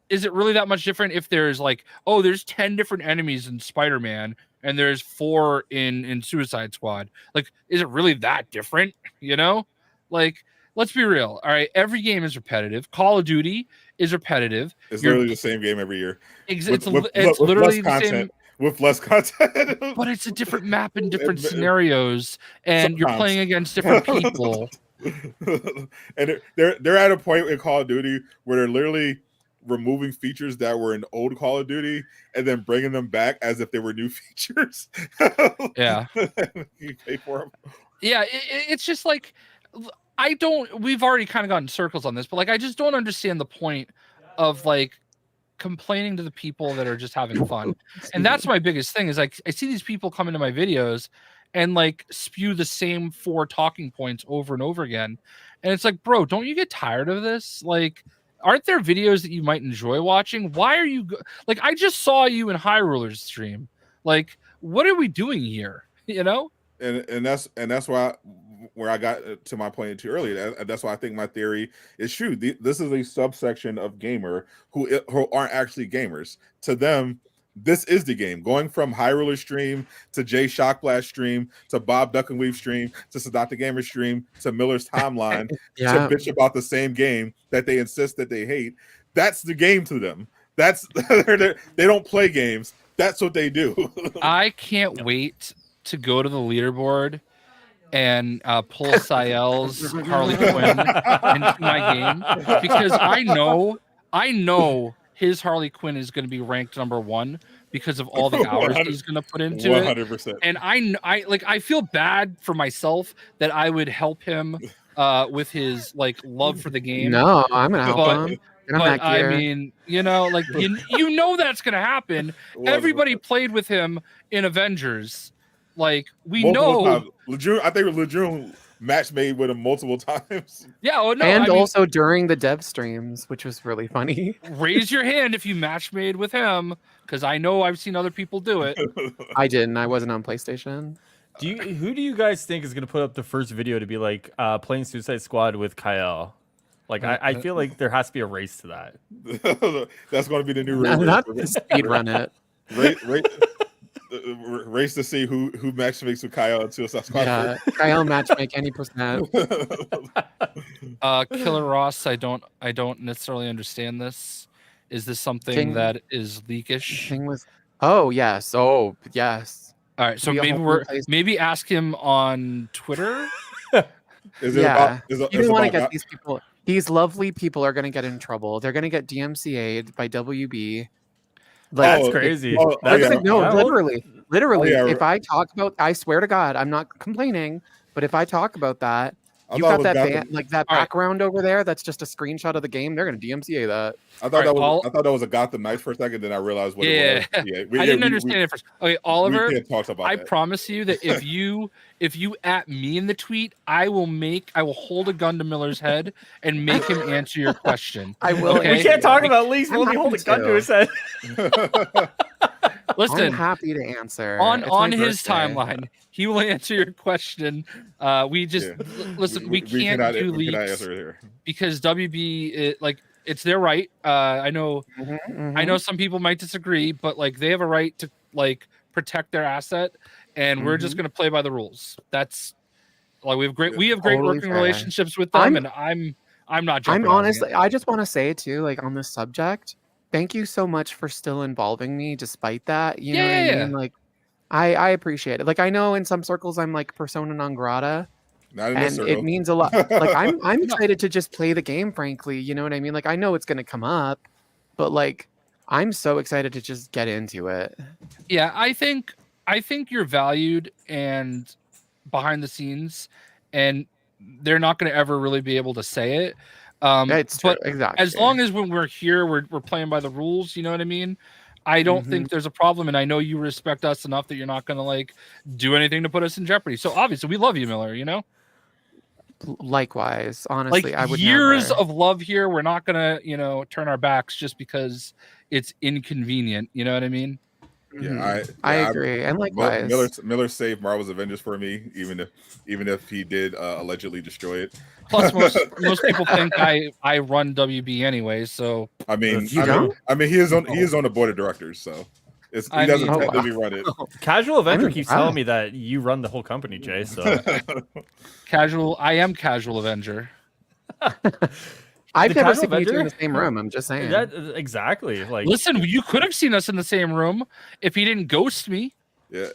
Speaker 2: Is it really that much different if there's like, oh, there's 10 different enemies in Spider-Man and there's 4 in Suicide Squad? Like, is it really that different? You know, like, let's be real. All right, every game is repetitive. Call of Duty is repetitive.
Speaker 1: It's literally the same game every year.
Speaker 2: It's
Speaker 1: with
Speaker 2: literally
Speaker 1: less
Speaker 2: the same.
Speaker 1: content. With less content.
Speaker 2: But it's a different map and different scenarios, and you're
Speaker 1: Sometimes.
Speaker 2: playing against different people.
Speaker 1: And they're at a point in Call of Duty where they're literally removing features that were in old Call of Duty and then bringing them back as if they were new features.
Speaker 2: Yeah.
Speaker 1: You pay for them.
Speaker 2: Yeah, it's just like, we've already kind of gotten circles on this, but like, I just don't understand the point of like complaining to the people that are just having fun. And that's my biggest thing is like, I see these people come into my videos and like spew the same 4 talking points over and over again. And it's like, bro, don't you get tired of this? Like, aren't there videos that you might enjoy watching? Why are you like, I just saw you in High Rulers stream. Like, what are we doing here? You know?
Speaker 1: And that's why where I got to my point too earlier. That's why I think my theory is true. This is a subsection of gamer who aren't actually gamers. To them, this is the game. Going from High Ruler stream to JayShockblast stream to Bob Duck and Weave stream to Sadot the Gamer stream to Miller's Timeline to bitch about the same game that they insist that they hate. That's the game to them. That's they don't play games. That's what they do.
Speaker 2: I can't wait to go to the leaderboard and pull Sael's Harley Quinn into my game, because I know his Harley Quinn is going to be ranked number 1 because of all the hours he's going to put into
Speaker 1: 100%.
Speaker 2: it. And I feel bad for myself that I would help him with his like love for the game.
Speaker 5: No, I'm gonna help
Speaker 2: But-
Speaker 5: him. Get on
Speaker 2: But
Speaker 5: that
Speaker 2: I
Speaker 5: gear.
Speaker 2: mean, you know, like you know that's going to happen. Everybody played with him in Avengers. Like, we know.
Speaker 1: Lejeune, I think Lejeune match made with him multiple times.
Speaker 2: Yeah, oh no.
Speaker 5: And
Speaker 2: I mean,
Speaker 5: also during the dev streams, which was really funny.
Speaker 2: raise your hand if you match made with him, because I know I've seen other people do it.
Speaker 5: I didn't. I wasn't on PlayStation.
Speaker 4: Who do you guys think is going to put up the first video to be like playing Suicide Squad with Kyle? Like, I feel like there has to be a race to that.
Speaker 1: That's going to be the new
Speaker 5: Not to speed run it.
Speaker 1: Race to see who match makes with Kyle and Suicide Squad.
Speaker 5: Yeah, Kyle match make any percent.
Speaker 2: Killer Ross, I don't necessarily understand this. Is this something
Speaker 5: King-
Speaker 2: that is leakish?
Speaker 5: Thing was, oh yes, oh yes.
Speaker 2: All right, so
Speaker 5: We all
Speaker 2: maybe
Speaker 5: replace-
Speaker 2: maybe ask him on Twitter.
Speaker 1: Is it
Speaker 5: Yeah.
Speaker 1: about? Is
Speaker 5: You
Speaker 1: it
Speaker 5: don't want to
Speaker 1: about?
Speaker 5: get these people. These lovely people are going to get in trouble. They're going to get DMCA'd by WB.
Speaker 4: That's
Speaker 1: Oh,
Speaker 4: crazy.
Speaker 1: oh,
Speaker 4: That's
Speaker 1: yeah.
Speaker 5: No,
Speaker 4: that-
Speaker 5: literally.
Speaker 1: Oh, yeah.
Speaker 5: If I talk about, I swear to God, I'm not complaining. But if I talk about that,
Speaker 1: I
Speaker 5: you
Speaker 1: thought it
Speaker 5: got
Speaker 1: was
Speaker 5: that
Speaker 1: Gotham.
Speaker 5: like that
Speaker 2: All right.
Speaker 5: background over there. That's just a screenshot of the game. They're going to DMCA that.
Speaker 1: I thought
Speaker 2: All
Speaker 1: that was a Gotham Knights for a second. Then I realized what
Speaker 2: Yeah.
Speaker 1: it was. Yeah,
Speaker 2: I didn't understand it first. Okay, Oliver,
Speaker 1: We can't talk about
Speaker 2: I
Speaker 1: that.
Speaker 2: promise you that if you at me in the tweet, I will hold a gun to Miller's head and make him answer your question.
Speaker 5: I will.
Speaker 2: Okay.
Speaker 4: We can't talk about leaks.
Speaker 5: I'm
Speaker 4: We'll be
Speaker 5: happy
Speaker 4: holding gun
Speaker 5: to.
Speaker 4: to his head.
Speaker 2: Listen,
Speaker 5: I'm happy to answer.
Speaker 2: on
Speaker 5: It's my
Speaker 2: his
Speaker 5: birthday.
Speaker 2: timeline, he will answer your question. We just listen. We can't do
Speaker 1: we cannot
Speaker 2: leaks
Speaker 1: answer it here.
Speaker 2: because WB it's their right. I know I know some people might disagree, but like they have a right to like protect their asset, and we're just gonna play by the rules. That's like we have great
Speaker 5: Totally
Speaker 2: working
Speaker 5: fair.
Speaker 2: relationships with them, and I'm not jeopardizing
Speaker 5: honestly,
Speaker 2: it.
Speaker 5: I just want to say too, like on this subject, thank you so much for still involving me despite that. You know what I mean? Like, I appreciate it. Like, I know in some circles I'm like persona non grata,
Speaker 1: Not in this
Speaker 5: and
Speaker 1: circle.
Speaker 5: it means a lot. Like, I'm excited to just play the game. Frankly, you know what I mean? Like, I know it's gonna come up, but like, I'm so excited to just get into it.
Speaker 2: Yeah, I think you're valued and behind the scenes, and they're not going to ever really be able to say it.
Speaker 5: It's true,
Speaker 2: But
Speaker 5: exactly.
Speaker 2: as long as when we're here, we're playing by the rules. You know what I mean? I don't think there's a problem, and I know you respect us enough that you're not going to like do anything to put us in jeopardy. So obviously, we love you, Miller. You know,
Speaker 5: likewise. Honestly,
Speaker 2: like
Speaker 5: I would
Speaker 2: years
Speaker 5: never.
Speaker 2: of love here. We're not going to turn our backs just because it's inconvenient. You know what I mean?
Speaker 1: Yeah,
Speaker 5: I agree, and likewise.
Speaker 1: Miller saved Marvel's Avengers for me, even if he did allegedly destroy it.
Speaker 2: Plus, most people think I run WB anyway. So
Speaker 1: I mean,
Speaker 5: You don't?
Speaker 1: he is on the board of directors, so he doesn't technically run it.
Speaker 4: Casual Avenger
Speaker 5: I'm
Speaker 4: keeps
Speaker 5: impressed.
Speaker 4: telling me that you run the whole company, Jay. So
Speaker 2: I am Casual Avenger.
Speaker 5: I've
Speaker 4: The
Speaker 5: never
Speaker 4: Casual
Speaker 5: seen you two in
Speaker 4: Avenger?
Speaker 5: the same room. I'm just saying.
Speaker 4: that exactly like
Speaker 2: Listen, you could have seen us in the same room if he didn't ghost me.
Speaker 1: Yeah,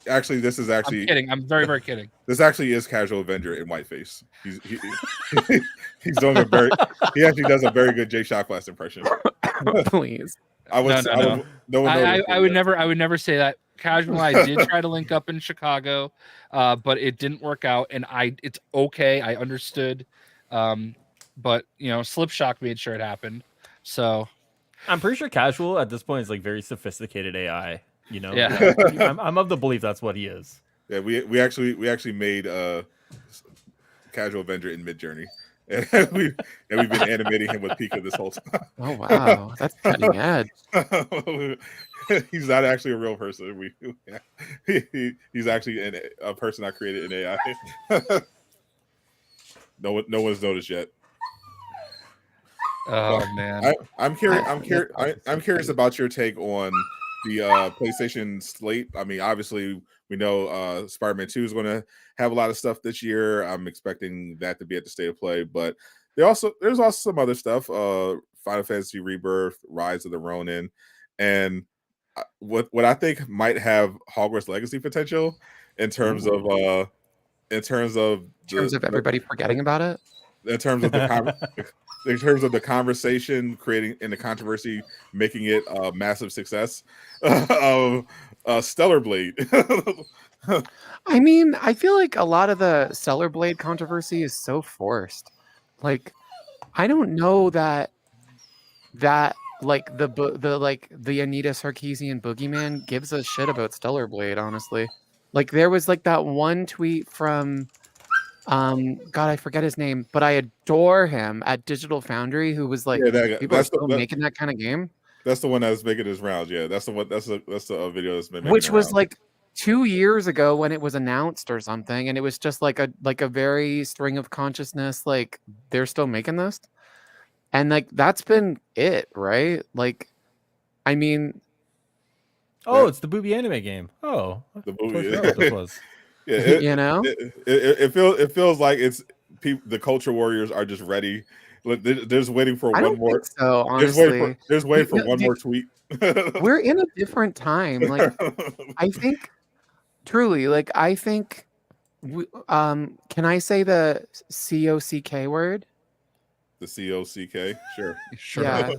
Speaker 1: actually, this is
Speaker 2: I'm
Speaker 1: actually
Speaker 2: kidding. I'm very, very kidding.
Speaker 1: this actually is Casual Avenger in whiteface. He's doing he actually does a very good JayShockblast impression.
Speaker 5: Please.
Speaker 1: I would
Speaker 2: never say that. Casual, I did try to link up in Chicago, but it didn't work out, and it's okay. I understood, but Slipshock made sure it happened. So
Speaker 4: I'm pretty sure Casual at this point is like very sophisticated AI. You know,
Speaker 2: Yeah.
Speaker 4: I'm of the belief that's what he is.
Speaker 1: Yeah, we actually made Casual Avenger in Midjourney, and we've been animating him with Pika this whole time.
Speaker 5: Oh wow, that's cutting edge.
Speaker 1: He's not actually a real person. He's actually a person I created in AI. No one's noticed yet.
Speaker 2: Oh man,
Speaker 1: I'm curious about your take on the PlayStation slate. I mean, obviously we know Spider-Man 2 is going to have a lot of stuff this year. I'm expecting that to be at the State of Play, but there's also some other stuff. Final Fantasy Rebirth, Rise of the Ronin, and what I think might have Hogwarts Legacy potential in terms of
Speaker 5: Everybody forgetting about it.
Speaker 1: In terms of the conversation, creating and the controversy, making it a massive success of Stellar Blade.
Speaker 5: I mean, I feel like a lot of the Stellar Blade controversy is so forced. Like, I don't know that like the Anita Sarkeesian boogeyman gives a shit about Stellar Blade. Honestly, like there was like that one tweet from God, I forget his name, but I adore him at Digital Foundry, who was like, people are still making that kind of game.
Speaker 1: That's the one that was making his rounds. Yeah, that's the one. That's the video that's been making
Speaker 5: which was
Speaker 1: rounds.
Speaker 5: like 2 years ago when it was announced or something, and it was just like a very string of consciousness. Like they're still making this, and like that's been it, right? Like, I mean,
Speaker 4: it's the booby anime game. Oh,
Speaker 1: the movie.
Speaker 4: This was.
Speaker 1: Yeah,
Speaker 5: you know,
Speaker 1: it feels like it's the culture warriors are just ready. There's waiting for
Speaker 5: I
Speaker 1: one
Speaker 5: don't
Speaker 1: more.
Speaker 5: think so, honestly,
Speaker 1: There's waiting for one more tweet.
Speaker 5: We're in a different time. Like, I think truly, like, I think, can I say the COCK word?
Speaker 1: The COCK, sure.
Speaker 5: Yeah.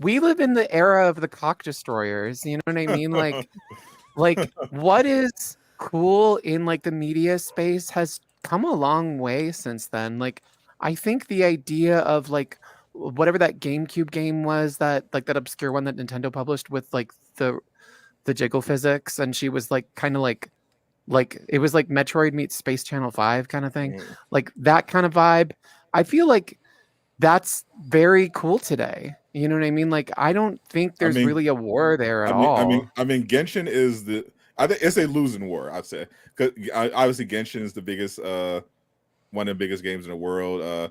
Speaker 5: We live in the era of the cock destroyers. You know what I mean? Like what is cool in like the media space has come a long way since then. Like, I think the idea of like whatever that GameCube game was, that like that obscure one that Nintendo published with like the jiggle physics, and she was like kind of like it was like Metroid meets Space Channel 5 kind of thing. Like that kind of vibe. I feel like that's very cool today. You know what I mean? Like, I don't think there's
Speaker 1: mean-
Speaker 5: really a war there at
Speaker 1: I mean,
Speaker 5: all.
Speaker 1: Genshin is I think it's a losing war. I'd say because obviously Genshin is the biggest, one of the biggest games in the world.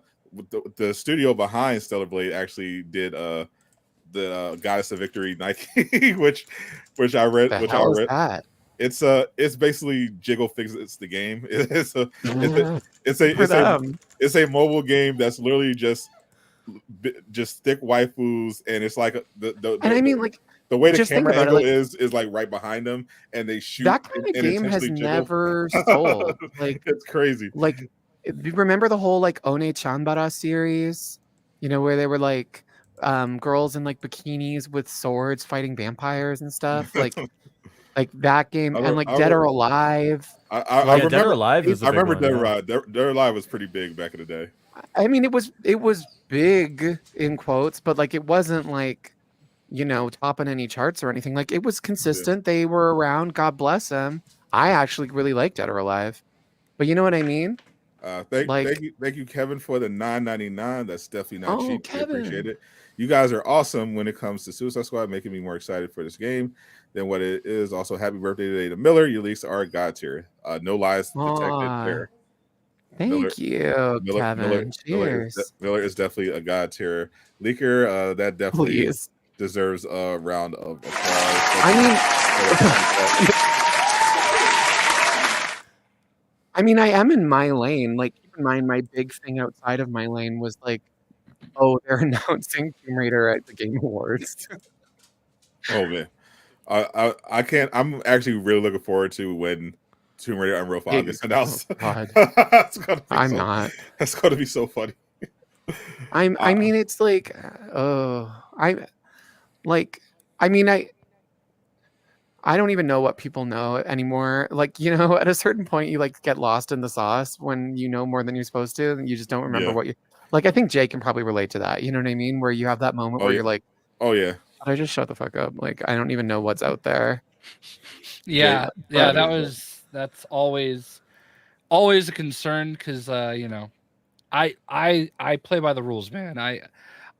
Speaker 1: The studio behind Stellar Blade actually did the Goddess of Victory Nike, which I read.
Speaker 5: The
Speaker 1: Which
Speaker 5: hell
Speaker 1: I
Speaker 5: is
Speaker 1: read.
Speaker 5: that?
Speaker 1: It's basically Jiggle Fix the game. It's
Speaker 5: For them.
Speaker 1: a mobile game that's literally just thick waifus, and it's like
Speaker 5: And I mean, like,
Speaker 1: the way the
Speaker 5: just think
Speaker 1: camera
Speaker 5: about it,
Speaker 1: angle
Speaker 5: like,
Speaker 1: is like right behind them, and they shoot.
Speaker 5: that kind of
Speaker 1: and
Speaker 5: game has
Speaker 1: intentionally jiggle.
Speaker 5: never sold. Like,
Speaker 1: It's crazy.
Speaker 5: like, you remember the whole like One Chanbara series, you know, where they were like girls in like bikinis with swords fighting vampires and stuff, like that game, and like Dead or Alive.
Speaker 1: I
Speaker 4: Dead or
Speaker 1: remember.
Speaker 4: Alive is a
Speaker 1: I
Speaker 4: big
Speaker 1: remember
Speaker 4: one,
Speaker 1: Dead or
Speaker 4: yeah.
Speaker 1: Alive. Dead or Alive was pretty big back in the day.
Speaker 5: I mean, it was big in quotes, but like it wasn't like, you know, topping any charts or anything. Like, it was consistent. They were around. God bless them. I actually really liked Dead or Alive, but you know what I mean.
Speaker 1: Thank you, Kevin, for the $9.99. That's definitely not cheap.
Speaker 5: Kevin.
Speaker 1: We appreciate it. You guys are awesome when it comes to Suicide Squad, making me more excited for this game than what it is. Also, happy birthday today to Miller. You at least are God tier. No lies detected there.
Speaker 5: Thank you, Kevin. Cheers.
Speaker 1: Miller is definitely a God tier leaker. That definitely
Speaker 5: Please.
Speaker 1: deserves a round of applause.
Speaker 5: I mean, I am in my lane. Like, keep in mind, my big thing outside of my lane was like, oh, they're announcing Tomb Raider at the Game Awards.
Speaker 1: Oh man, I can't. I'm actually really looking forward to when Tomb Raider Unreal 5 gets announced.
Speaker 5: Oh, God.
Speaker 1: I'm
Speaker 5: not.
Speaker 1: That's going to be so funny.
Speaker 5: I mean, it's like, I don't even know what people know anymore. Like, you know, at a certain point, you like get lost in the sauce when you know more than you're supposed to, and you just don't remember what you like. I think Jay can probably relate to that. You know what I mean? Where you have that moment where you're like,
Speaker 1: oh yeah,
Speaker 5: I just shut the fuck up. Like, I don't even know what's out there.
Speaker 2: Yeah, that's always a concern because you know, I play by the rules, man.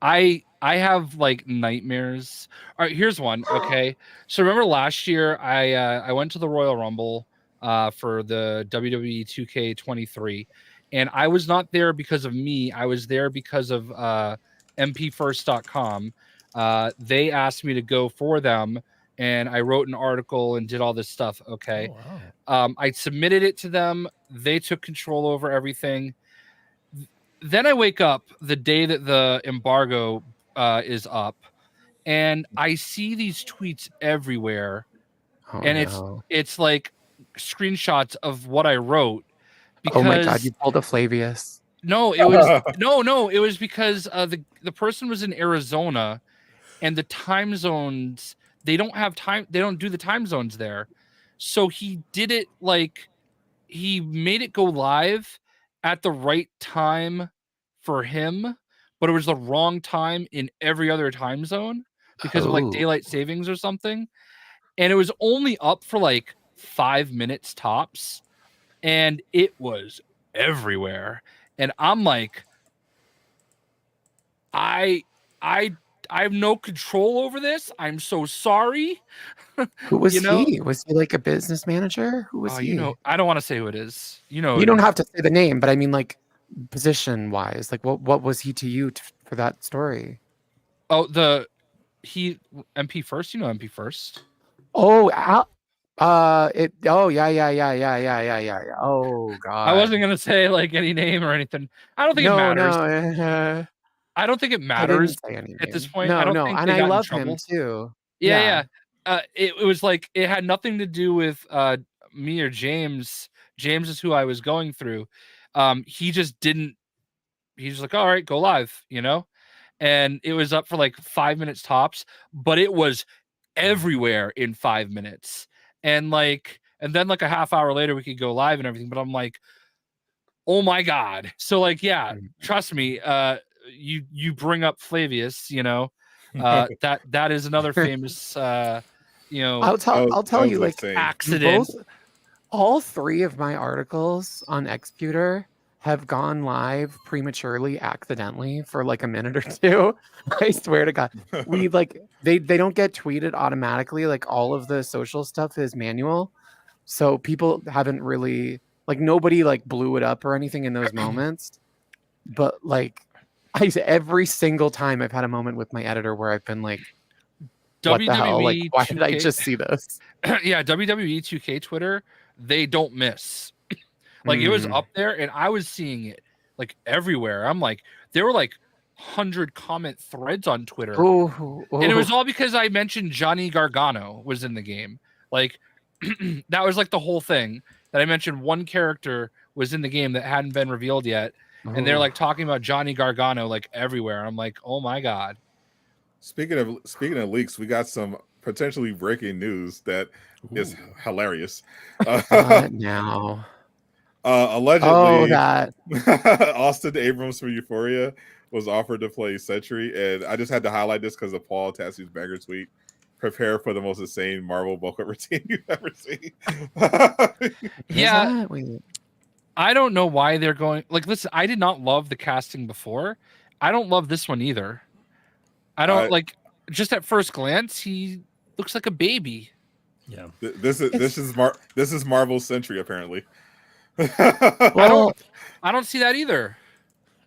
Speaker 2: I have like nightmares. All right, here's one. Okay, so remember last year I went to the Royal Rumble for the WWE 2K23, and I was not there because of me. I was there because of mpfirst.com. They asked me to go for them, and I wrote an article and did all this stuff. Okay,
Speaker 4: Oh, wow.
Speaker 2: I submitted it to them. They took control over everything. Then I wake up the day that the embargo is up, and I see these tweets everywhere, and it's like screenshots of what I wrote. Because,
Speaker 5: oh my God, you pulled a Flavius.
Speaker 2: No, it was it was because the person was in Arizona, and the time zones, they don't have time. They don't do the time zones there, so he did it like he made it go live at the right time for him, but it was the wrong time in every other time zone because of like daylight savings or something. And it was only up for like 5 minutes tops, and it was everywhere. And I'm like, I have no control over this. I'm so sorry.
Speaker 5: Who was he? Was he like a business manager? Who was he?
Speaker 2: You know, I don't want to say who it is. You know,
Speaker 5: you don't have to say the name, but I mean, like, position wise, like, what was he to you for that story?
Speaker 2: Oh, MP First. You know MP First.
Speaker 5: Oh, yeah. Oh God.
Speaker 2: I wasn't gonna say like any name or anything. I don't think it matters. I don't think it matters at this point.
Speaker 5: No,
Speaker 2: I don't
Speaker 5: no,
Speaker 2: think
Speaker 5: and I love him too.
Speaker 2: Yeah. It was like it had nothing to do with me or James. James is who I was going through. He just didn't. He's just like, all right, go live, you know. And it was up for like 5 minutes tops, but it was everywhere in 5 minutes. And then like a half hour later, we could go live and everything. But I'm like, oh my God. So like, yeah, trust me. You bring up Flavius, you know, that is another famous, you know,
Speaker 5: I'll tell you, like,
Speaker 2: accident.
Speaker 5: All three of my articles on Xputer have gone live prematurely accidentally for like a minute or two. I swear to God. We like they don't get tweeted automatically. Like all of the social stuff is manual. So people haven't really like nobody like blew it up or anything in those moments. But like every single time I've had a moment with my editor where I've been like, what the hell? Like, why did I just see this?
Speaker 2: Yeah, WWE 2K Twitter, they don't miss. Like it was up there and I was seeing it like everywhere. I'm like, there were like 100 comment threads on Twitter. And it was all because I mentioned Johnny Gargano was in the game. Like that was like the whole thing that I mentioned one character was in the game that hadn't been revealed yet. And they're like talking about Johnny Gargano like everywhere. I'm like, oh my God.
Speaker 1: Speaking of leaks, we got some potentially breaking news that is hilarious.
Speaker 5: Now.
Speaker 1: Allegedly,
Speaker 5: that
Speaker 1: Austin Abrams from Euphoria was offered to play Sentry, and I just had to highlight this because of Paul Tassie's banger tweet. Prepare for the most insane Marvel bulk up routine you've ever seen.
Speaker 2: Yeah. I don't know why they're going like listen, I did not love the casting before. I don't love this one either. I don't like just at first glance, he looks like a baby.
Speaker 4: Yeah.
Speaker 1: This is Marvel's Sentry, apparently.
Speaker 2: Well, I don't see that either.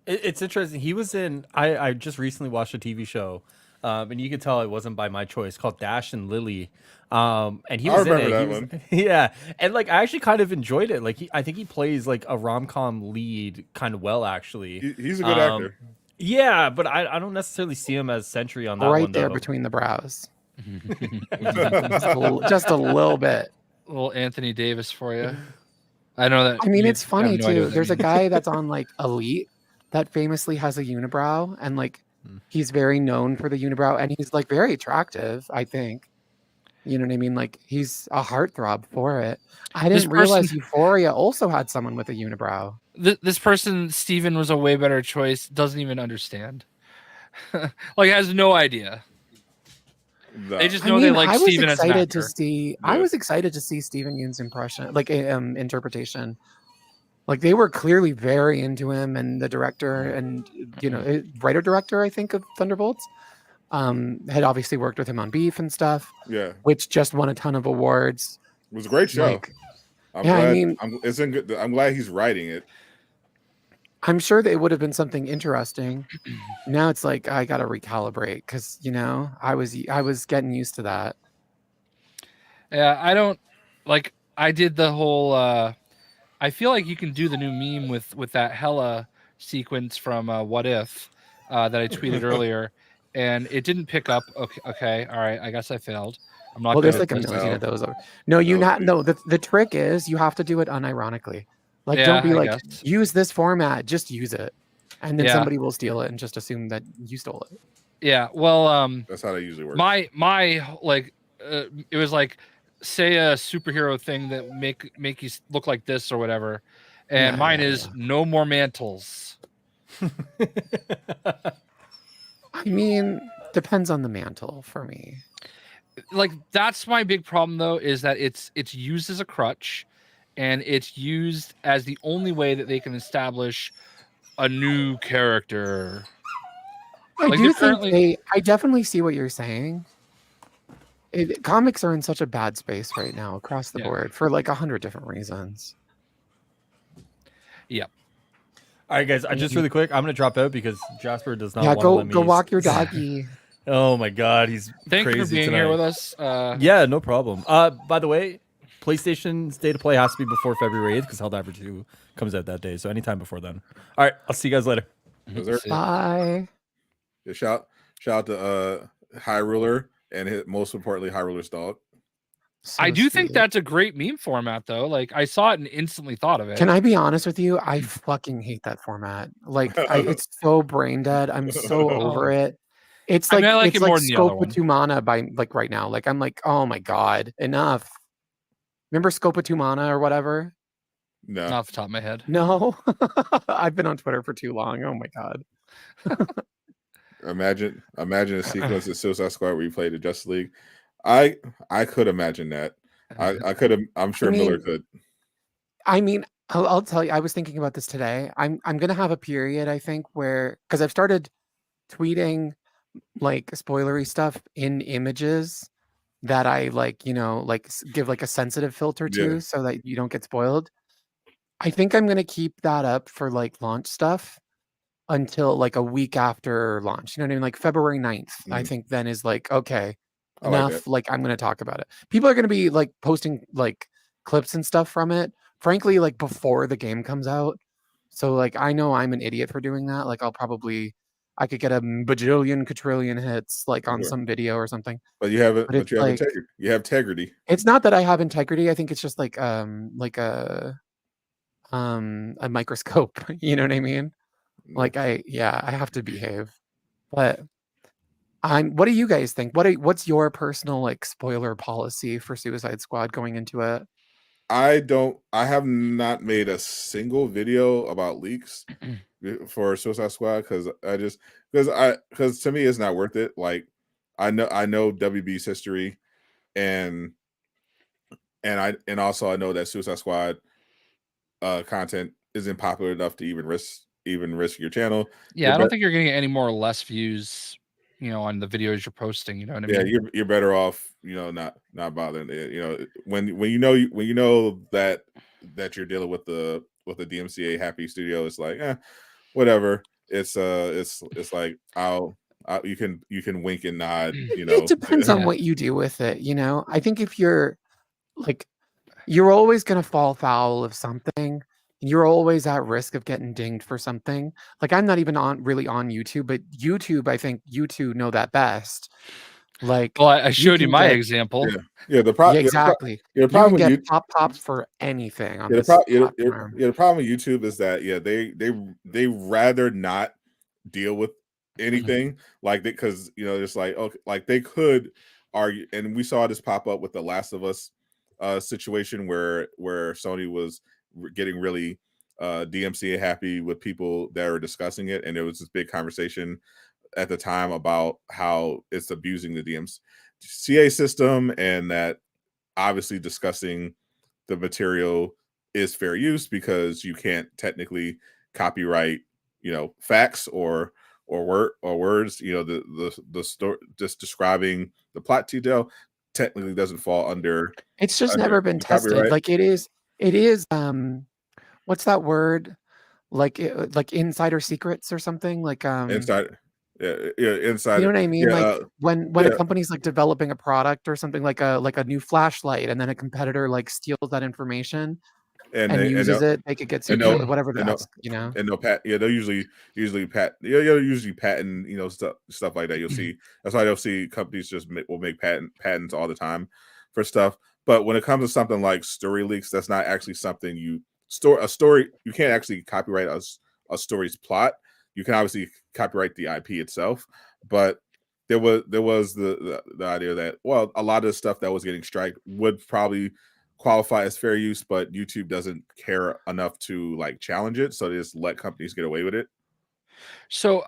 Speaker 4: It's interesting. He was in I just recently watched a TV show. And you could tell it wasn't by my choice, called Dash and Lily. And he was in it. Yeah. And like I actually kind of enjoyed it. Like I think he plays like a rom-com lead kind of well, actually.
Speaker 1: He's a good actor.
Speaker 4: Yeah, but I don't necessarily see him as Sentry on that one.
Speaker 5: Right there between the brows. just a little bit.
Speaker 2: A little Anthony Davis for you. I know that.
Speaker 5: I mean, it's funny too. There's a guy that's on like Elite that famously has a unibrow, and like he's very known for the unibrow, and he's like very attractive, I think. You know what I mean? Like he's a heartthrob for it. I didn't realize Euphoria also had someone with a unibrow.
Speaker 2: This person, Steven, was a way better choice. Doesn't even understand. Like has no idea. No. They just know they like Steven as an actor.
Speaker 5: I was excited to see Steven Yeun's impression, like interpretation. Like they were clearly very into him, and the director and writer director, I think, of Thunderbolts, had obviously worked with him on Beef and stuff.
Speaker 1: Yeah,
Speaker 5: which just won a ton of awards.
Speaker 1: It was a great show.
Speaker 5: Like,
Speaker 1: I'm glad he's writing it.
Speaker 5: I'm sure that it would have been something interesting. Now it's like I got to recalibrate because I was getting used to that.
Speaker 2: Yeah, I don't like. I did the whole. I feel like you can do the new meme with that Hela sequence from What If that I tweeted earlier, and it didn't pick up. Okay, all right. I guess I failed. I'm not.
Speaker 5: Well, there's like a million of those. No, the trick is you have to do it unironically. Like, don't be like, use this format. Just use it, and then somebody will steal it and just assume that you stole it.
Speaker 2: Yeah. Well,
Speaker 1: that's how that usually works.
Speaker 2: My like, it was like, say a superhero thing that make you look like this or whatever, and mine is no more mantles.
Speaker 5: I mean, depends on the mantle for me.
Speaker 2: Like that's my big problem though, is that it's used as a crutch, and it's used as the only way that they can establish a new character.
Speaker 5: I definitely see what you're saying. Comics are in such a bad space right now across the board for like 100 different reasons.
Speaker 2: Yep.
Speaker 4: All right, guys. Just really quick, I'm gonna drop out because Jasper does not want to let me.
Speaker 5: Go walk your doggy.
Speaker 4: Oh my God, he's
Speaker 2: Thank
Speaker 4: crazy
Speaker 2: you for being
Speaker 4: tonight.
Speaker 2: here with us.
Speaker 4: Yeah, no problem. By the way, PlayStation State of Play has to be before February 8th because Helldivers 2 comes out that day. So anytime before then. All right, I'll see you guys later.
Speaker 5: Bye.
Speaker 1: Yeah, shout out to High Ruler and most importantly High Ruler's dog.
Speaker 2: I do think that's a great meme format though. Like I saw it and instantly thought of it.
Speaker 5: Can I be honest with you? I fucking hate that format. Like it's so brain dead. I'm so over it. It's like,
Speaker 2: I like it more than the other one.
Speaker 5: Scope 2 Mana by like right now. Like I'm like, oh my God, enough. Remember Scope 2 Mana or whatever?
Speaker 1: No.
Speaker 2: Not off the top of my head.
Speaker 5: No. I've been on Twitter for too long. Oh my God.
Speaker 1: Imagine a sequence of Suicide Squad where you played the Justice League. I could imagine that. I could. I'm sure Miller could.
Speaker 5: I mean, I'll tell you, I was thinking about this today. I'm gonna have a period, I think, where because I've started tweeting like spoilery stuff in images that I like, give like a sensitive filter
Speaker 1: Yeah.
Speaker 5: to so that you don't get spoiled. I think I'm gonna keep that up for like launch stuff until like a week after launch. You know what I mean? Like February 9th, I think then is like, okay,
Speaker 1: I like that.
Speaker 5: enough. Like I'm gonna talk about it. People are gonna be like posting like clips and stuff from it, frankly, like before the game comes out. So like I know I'm an idiot for doing that. Like I could get a bajillion quadrillion hits like on
Speaker 1: Sure.
Speaker 5: some video or something.
Speaker 1: But you have
Speaker 5: But it's like
Speaker 1: integrity. You have integrity.
Speaker 5: it's not that I have integrity. I think it's just like a microscope. You know what I mean? Like I have to behave. But what do you guys think? What's your personal like spoiler policy for Suicide Squad going into it?
Speaker 1: I have not made a single video about leaks for Suicide Squad because to me it's not worth it. Like I know WB's history and also I know that Suicide Squad content isn't popular enough to even risk your channel.
Speaker 2: Yeah, I don't think you're going to get any more or less views, on the videos you're posting. You know what I mean?
Speaker 1: Yeah, you're better off, not bothering it. When you know that you're dealing with the DMCA happy studio, it's like, whatever. It's like you can wink and nod.
Speaker 5: It depends on what you do with it. I think if you're like, you're always going to fall foul of something. You're always at risk of getting dinged for something. Like I'm not even really on YouTube, but YouTube, I think you two know that best. Like,
Speaker 2: well, I showed you my
Speaker 5: get,
Speaker 2: example.
Speaker 5: Exactly.
Speaker 1: The
Speaker 5: You
Speaker 1: problem
Speaker 5: can
Speaker 1: with
Speaker 5: get pops for anything on
Speaker 1: the
Speaker 5: this platform.
Speaker 1: the problem with YouTube is that they rather not deal with anything like that because it's like, okay, like they could argue, and we saw this pop up with the Last of Us situation where Sony was getting really DMCA happy with people that were discussing it, and there was this big conversation at the time about how it's abusing the DMCA system, and that obviously discussing the material is fair use because you can't technically copyright facts or words. The story just describing the plot detail technically doesn't fall under.
Speaker 5: It's just never been tested.
Speaker 1: Copyright.
Speaker 5: Like it is what's that word? Like insider secrets or something? Like
Speaker 1: Inside. Inside.
Speaker 5: You know what I mean?
Speaker 1: Yeah,
Speaker 5: like when a company's like developing a product or something like a new flashlight, and then a competitor like steals that information and uses it, they could get sued for whatever that's,
Speaker 1: And no pat. Yeah, they'll usually pat. Yeah, usually patent. Stuff like that. You'll see. That's why you'll see companies will make patents all the time for stuff. But when it comes to something like story leaks, that's not actually something you store. A story, you can't actually copyright a story's plot. You can obviously copyright the IP itself, but there was the idea that, well, a lot of the stuff that was getting striked would probably qualify as fair use, but YouTube doesn't care enough to like challenge it, so they just let companies get away with it.
Speaker 2: So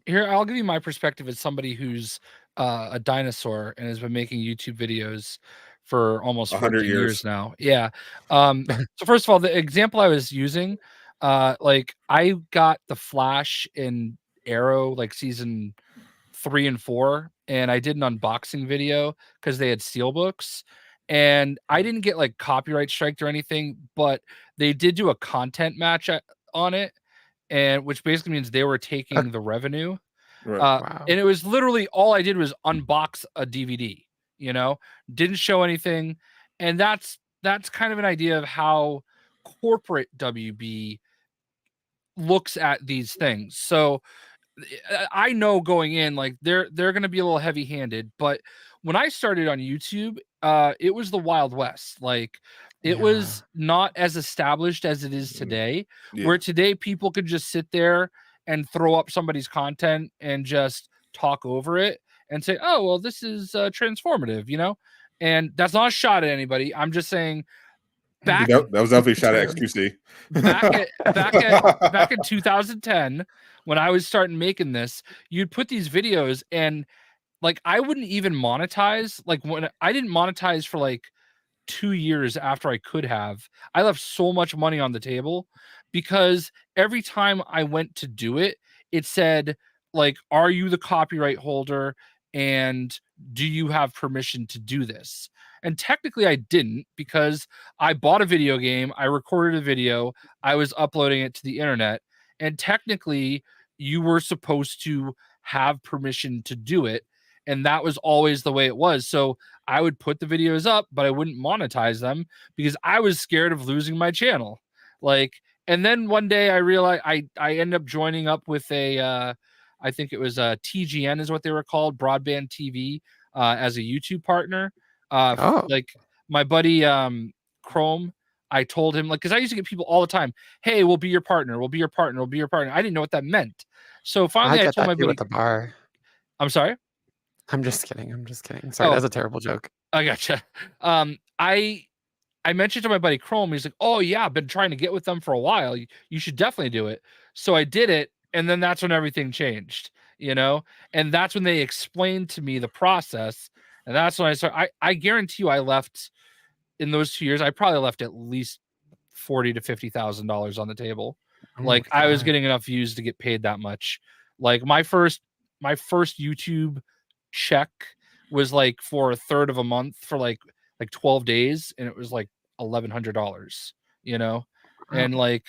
Speaker 2: here I'll give you my perspective as somebody who's a dinosaur and has been making YouTube videos for almost 14 years now. Yeah. So first of all, the example I was using, like I got the Flash in Arrow like season 3 and 4, and I did an unboxing video because they had steelbooks, and I didn't get like copyright striked or anything, but they did do a content match on it, and which basically means they were taking the revenue.
Speaker 1: Right.
Speaker 5: Wow.
Speaker 2: And it was literally all I did was unbox a DVD, didn't show anything. And that's kind of an idea of how corporate WB looks at these things. So I know going in, like they're going to be a little heavy handed, but when I started on YouTube, it was the Wild West. Like it was not as established as it is today, where today people could just sit there and throw up somebody's content and just talk over it and say, oh, well, this is transformative, and that's not a shot at anybody. I'm just saying that
Speaker 1: was definitely a shot at XQC.
Speaker 2: back in 2010, when I was starting making this, you'd put these videos and like I wouldn't even monetize. Like when I didn't monetize for like 2 years after I could have. I left so much money on the table because every time I went to do it, it said, like, are you the copyright holder and do you have permission to do this? And technically I didn't, because I bought a video game, I recorded a video, I was uploading it to the internet, and technically you were supposed to have permission to do it, and that was always the way it was. So I would put the videos up, but I wouldn't monetize them because I was scared of losing my channel. Like, and then one day I realized I ended up joining up with a I think it was TGN is what they were called, Broadband TV, as a YouTube partner.
Speaker 5: Oh.
Speaker 2: Like my buddy Chrome, I told him, like, because I used to get people all the time, hey, we'll be your partner, we'll be your partner, we'll be your partner. I didn't know what that meant. So finally I
Speaker 5: get
Speaker 2: told
Speaker 5: that
Speaker 2: my
Speaker 5: too
Speaker 2: buddy
Speaker 5: at the bar.
Speaker 2: I'm sorry.
Speaker 5: I'm just kidding. I'm just kidding. Sorry,
Speaker 2: Oh.
Speaker 5: that's a terrible joke.
Speaker 2: I gotcha. I mentioned to my buddy Chrome, he's like, oh yeah, I've been trying to get with them for a while. You should definitely do it. So I did it, and then that's when everything changed, you know? And that's when they explained to me the process. And that's when I started. I guarantee you I left in those 2 years, I probably left at least $40,000 to $50,000 on the table.
Speaker 5: Oh
Speaker 2: Like
Speaker 5: my
Speaker 2: I was
Speaker 5: God.
Speaker 2: getting enough views to get paid that much. Like my first YouTube check was like for a third of a month for like 12 days, and it was like $1,100, you know? And
Speaker 5: Wow.
Speaker 2: like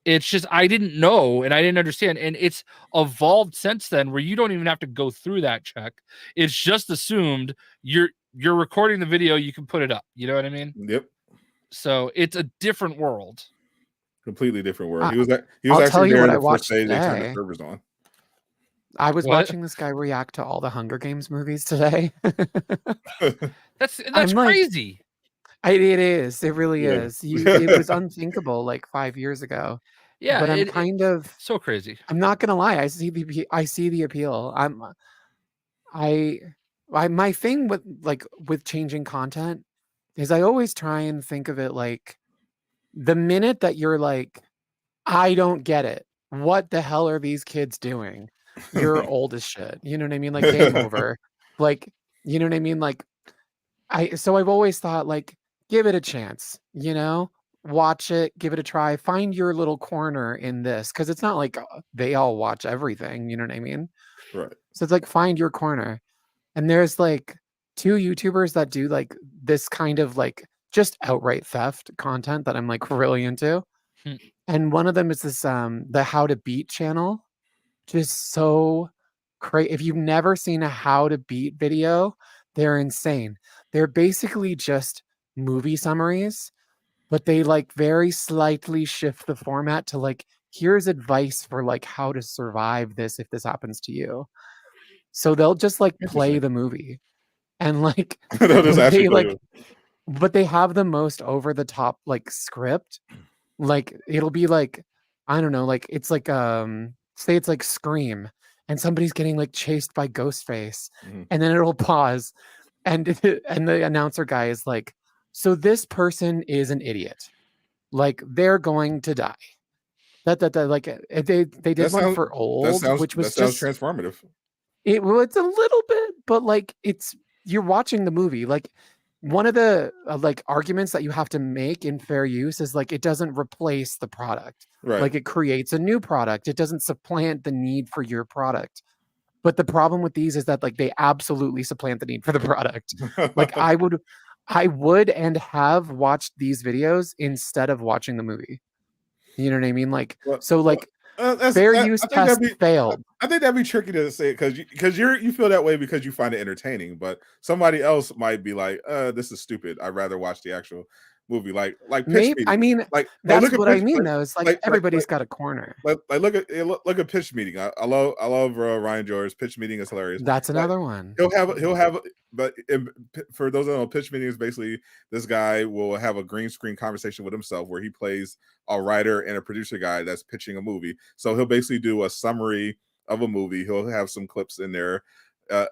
Speaker 2: it's just I didn't know and I didn't understand, and it's evolved since then where you don't even have to go through that check. It's just assumed you're recording the video, you can put it up, you know what I mean?
Speaker 1: Yep.
Speaker 2: So it's a different world.
Speaker 1: Completely different world.
Speaker 5: I-
Speaker 1: He was
Speaker 5: I'll
Speaker 1: actually
Speaker 5: tell you
Speaker 1: there
Speaker 5: what
Speaker 1: the
Speaker 5: I
Speaker 1: first
Speaker 5: watched
Speaker 1: day they turned the
Speaker 5: today.
Speaker 1: servers on.
Speaker 5: I was
Speaker 2: What?
Speaker 5: watching this guy react to all the Hunger Games movies today.
Speaker 2: That's
Speaker 5: I'm like,
Speaker 2: crazy.
Speaker 5: it is. It really
Speaker 1: Yeah.
Speaker 5: is. It was unthinkable like 5 years ago.
Speaker 2: Yeah,
Speaker 5: But I'm kind of.
Speaker 2: so crazy.
Speaker 5: I'm not gonna lie. I see the appeal. My thing with changing content is I always try and think of it like the minute that you're like, I don't get it. What the hell are these kids doing? You're old as shit. You know what I mean? Like game over. Like, you know what I mean? Like so I've always thought like, give it a chance, you know? Watch it, give it a try, find your little corner in this. Cause it's not like they all watch everything, you know what I mean?
Speaker 1: Right.
Speaker 5: So it's like find your corner. And there's like 2 YouTubers that do like this kind of like just outright theft content that I'm like really into.
Speaker 2: Hmm.
Speaker 5: And one of them is this the How to Beat channel. Just so crazy. If you've never seen a How to Beat video, they're insane. They're basically just movie summaries, but they like very slightly shift the format to like, here's advice for like how to survive this if this happens to you. So they'll just like play
Speaker 1: Interesting.
Speaker 5: the movie and like
Speaker 1: They'll just
Speaker 5: but
Speaker 1: actually
Speaker 5: they
Speaker 1: play
Speaker 5: like
Speaker 1: it.
Speaker 5: but they have the most over the top like script. Like it'll be like, I don't know, like it's like say it's like Scream and somebody's getting like chased by Ghostface,
Speaker 1: Mhm.
Speaker 5: and then it'll pause and and the announcer guy is like, so this person is an idiot. Like they're going to die. That like they did
Speaker 1: That
Speaker 5: one
Speaker 1: sounds
Speaker 5: for old, which was just
Speaker 1: transformative.
Speaker 5: well, it's a little bit, but like you're watching the movie. Like one of the like arguments that you have to make in fair use is like it doesn't replace the product.
Speaker 1: Right.
Speaker 5: Like it creates a new product. It doesn't supplant the need for your product. But the problem with these is that like they absolutely supplant the need for the product. Like I would and have watched these videos instead of watching the movie. You know what I mean? Like
Speaker 1: Well,
Speaker 5: so like
Speaker 1: that's-
Speaker 5: fair
Speaker 1: I
Speaker 5: use
Speaker 1: think
Speaker 5: test
Speaker 1: that'd be-
Speaker 5: failed.
Speaker 1: I think that'd be tricky to say because you feel that way because you find it entertaining, but somebody else might be like, this is stupid. I'd rather watch the actual movie, like pitch
Speaker 5: Maybe
Speaker 1: meeting.
Speaker 5: I mean
Speaker 1: like
Speaker 5: that's
Speaker 1: look at
Speaker 5: what I
Speaker 1: pitch,
Speaker 5: mean though. It's like everybody's got a corner.
Speaker 1: like look at pitch meeting. I love Ryan George's pitch meeting is hilarious.
Speaker 5: That's another one.
Speaker 1: He'll have but for those that don't know, pitch meeting is basically this guy will have a green screen conversation with himself where he plays a writer and a producer guy that's pitching a movie. So he'll basically do a summary of a movie. He'll have some clips in there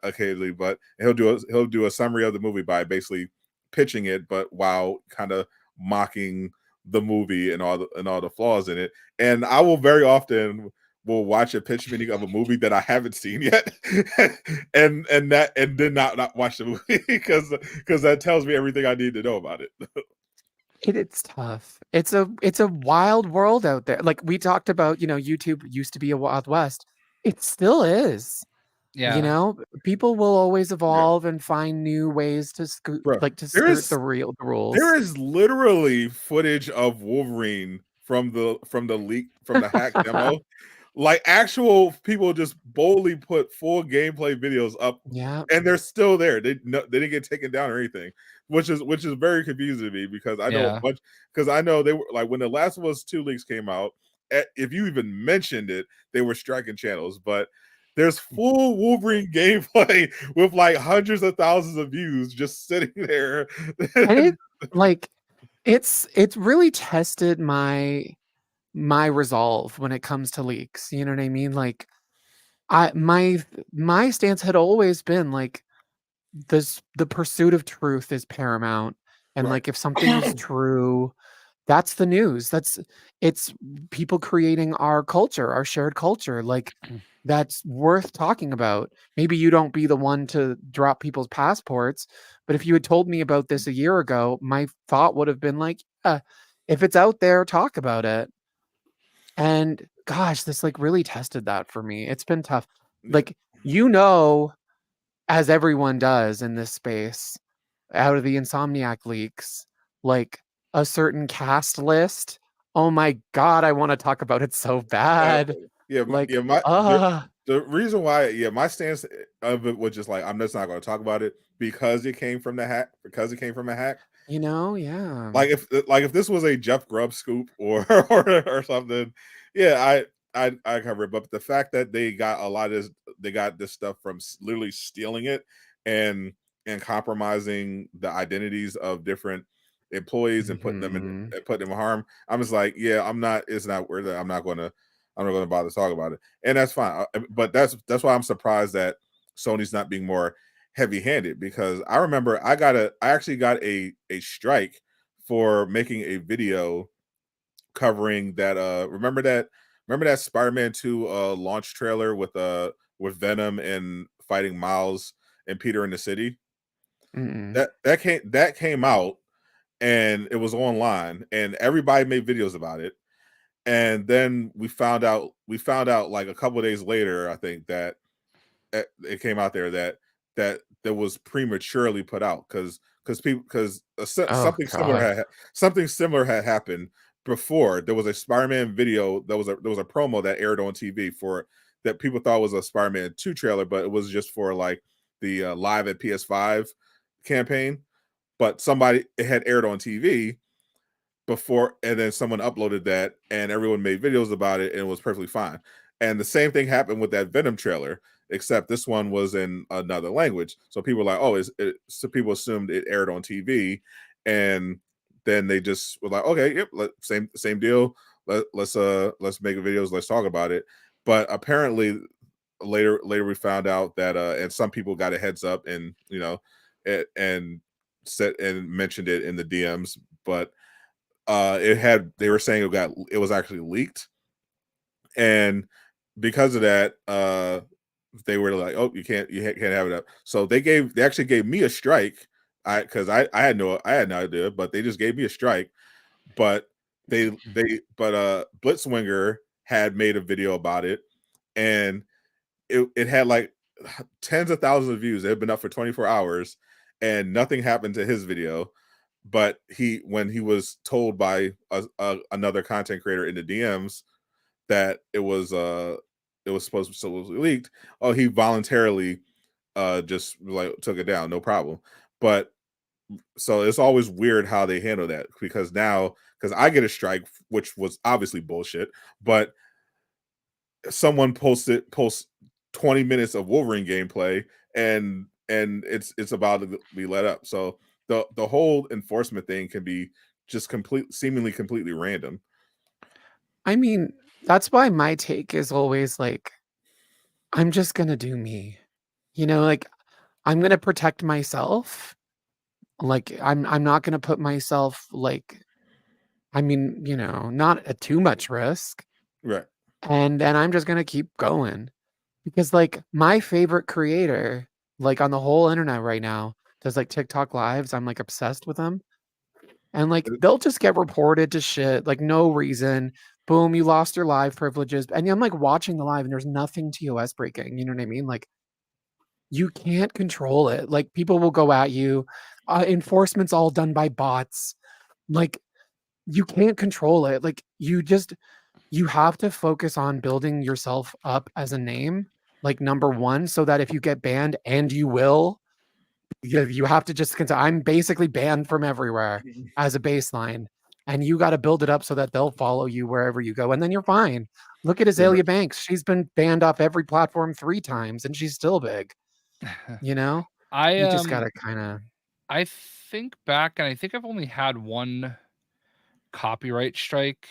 Speaker 1: occasionally, but he'll do a summary of the movie by basically pitching it, but while kind of mocking the movie and all the flaws in it. And I will very often will watch a pitch meeting of a movie that I haven't seen yet, and then not watch the movie because that tells me everything I need to know about it.
Speaker 5: It's tough. It's a wild world out there. Like we talked about, YouTube used to be a Wild West. It still is.
Speaker 2: Yeah.
Speaker 5: People will always evolve and find new ways to
Speaker 1: Bro,
Speaker 5: skirt the rules.
Speaker 1: there is literally footage of Wolverine from the hack demo. Like actual people just boldly put full gameplay videos up,
Speaker 5: Yeah.
Speaker 1: and they're still there. They didn't get taken down or anything, which is very confusing to me because I know I know they were like when the Last of Us 2 leaks came out. If you even mentioned it, they were striking channels. But there's full Wolverine gameplay with like hundreds of thousands of views just sitting there,
Speaker 5: and it's really tested my resolve when it comes to leaks. You know what I mean? Like my stance had always been like the pursuit of truth is paramount. And
Speaker 1: right.
Speaker 5: like if something is true, that's the news. It's people creating our culture, our shared culture. Like that's worth talking about. Maybe you don't be the one to drop people's passports, but if you had told me about this a year ago, my thought would have been like, if it's out there, talk about it. And gosh, this like really tested that for me. It's been tough. Like, as everyone does in this space, out of the Insomniac leaks, like a certain cast list. Oh my God, I want to talk about it so bad.
Speaker 1: The reason why, my stance of it was just like, I'm just not going to talk about it because it came from a hack.
Speaker 5: Yeah.
Speaker 1: Like if this was a Jeff Grubb scoop or something, I cover it. But the fact that they got this stuff from literally stealing it and compromising the identities of different employees and putting them in harm, I'm just like, it's not worth it. I'm not going to bother to talk about it, and that's fine. But that's why I'm surprised that Sony's not being more heavy-handed, because I remember I actually got a strike for making a video covering that. Remember that Spider-Man 2 launch trailer with Venom and fighting Miles and Peter in the city? That came out, and it was online, and everybody made videos about it. And then we found out like a couple of days later, I think, that it came out there that was prematurely put out because something similar had happened before. There was a Spider-Man video there was a promo that aired on TV for that people thought was a Spider-Man 2 trailer, but it was just for like the Live at PS5 campaign. But it had aired on TV before, and then someone uploaded that, and everyone made videos about it, and it was perfectly fine. And the same thing happened with that Venom trailer, except this one was in another language. So people were like, so people assumed it aired on TV, and then they just were like, okay, yep, same deal. Let's make videos, let's talk about it. But apparently later we found out that and some people got a heads up, and and said and mentioned it in the DMs, but they were saying it was actually leaked, and because of that, they were like, oh, you can't have it up. So they actually gave me a strike. Because I had no idea, but they just gave me a strike. But Blitzwinger had made a video about it, and it had like tens of thousands of views. It had been up for 24 hours, and nothing happened to his video. But when he was told by another content creator in the DMs that it was supposed to be leaked, he voluntarily just like took it down, no problem. But so it's always weird how they handle that, because I get a strike, which was obviously bullshit, but someone posts 20 minutes of Wolverine gameplay, and it's about to be let up. So the whole enforcement thing can be just seemingly completely random.
Speaker 5: I mean, that's why my take is always like, I'm just gonna do me. Like I'm gonna protect myself. Like I'm not gonna put myself like, not at too much risk.
Speaker 1: Right.
Speaker 5: and I'm just gonna keep going because like my favorite creator, like on the whole internet right now, does like TikTok lives. I'm like obsessed with them, and like they'll just get reported to shit like no reason. Boom, you lost your live privileges, and I'm like watching the live, and there's nothing TOS breaking. You know what I mean? Like you can't control it. Like people will go at you. Enforcement's all done by bots. Like you can't control it. Like you have to focus on building yourself up as a name, like number one, so that if you get banned, and you will, you have to just consider I'm basically banned from everywhere as a baseline. And you got to build it up so that they'll follow you wherever you go, and then you're fine. Look at Azalea Banks. She's been banned off every platform 3 times and she's still big. You know? You just gotta kind of.
Speaker 2: I think back, and I think I've only had one copyright strike,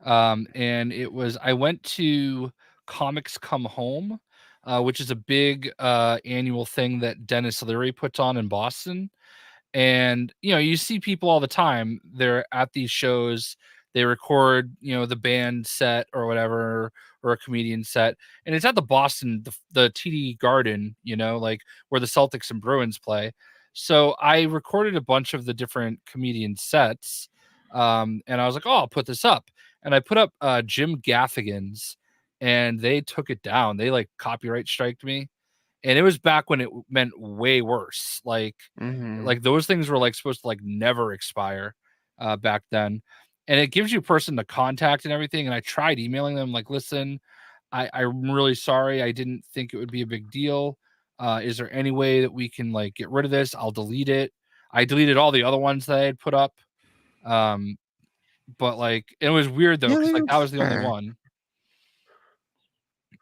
Speaker 2: and it was I went to Comics Come Home, which is a big annual thing that Dennis Leary puts on in Boston. And you see people all the time. They're at these shows. They record, the band set or whatever, or a comedian set, and it's at the Boston, the TD Garden, like where the Celtics and Bruins play. So I recorded a bunch of the different comedian sets, and I was like, "Oh, I'll put this up," and I put up Jim Gaffigan's, and they took it down. They like copyright striked me. And it was back when it meant way worse. Like those things were like supposed to like never expire back then. And it gives you a person to contact and everything. And I tried emailing them like, listen, I'm really sorry. I didn't think it would be a big deal. Is there any way that we can like get rid of this? I'll delete it. I deleted all the other ones that I had put up. But like, it was weird though, because like that was the only one.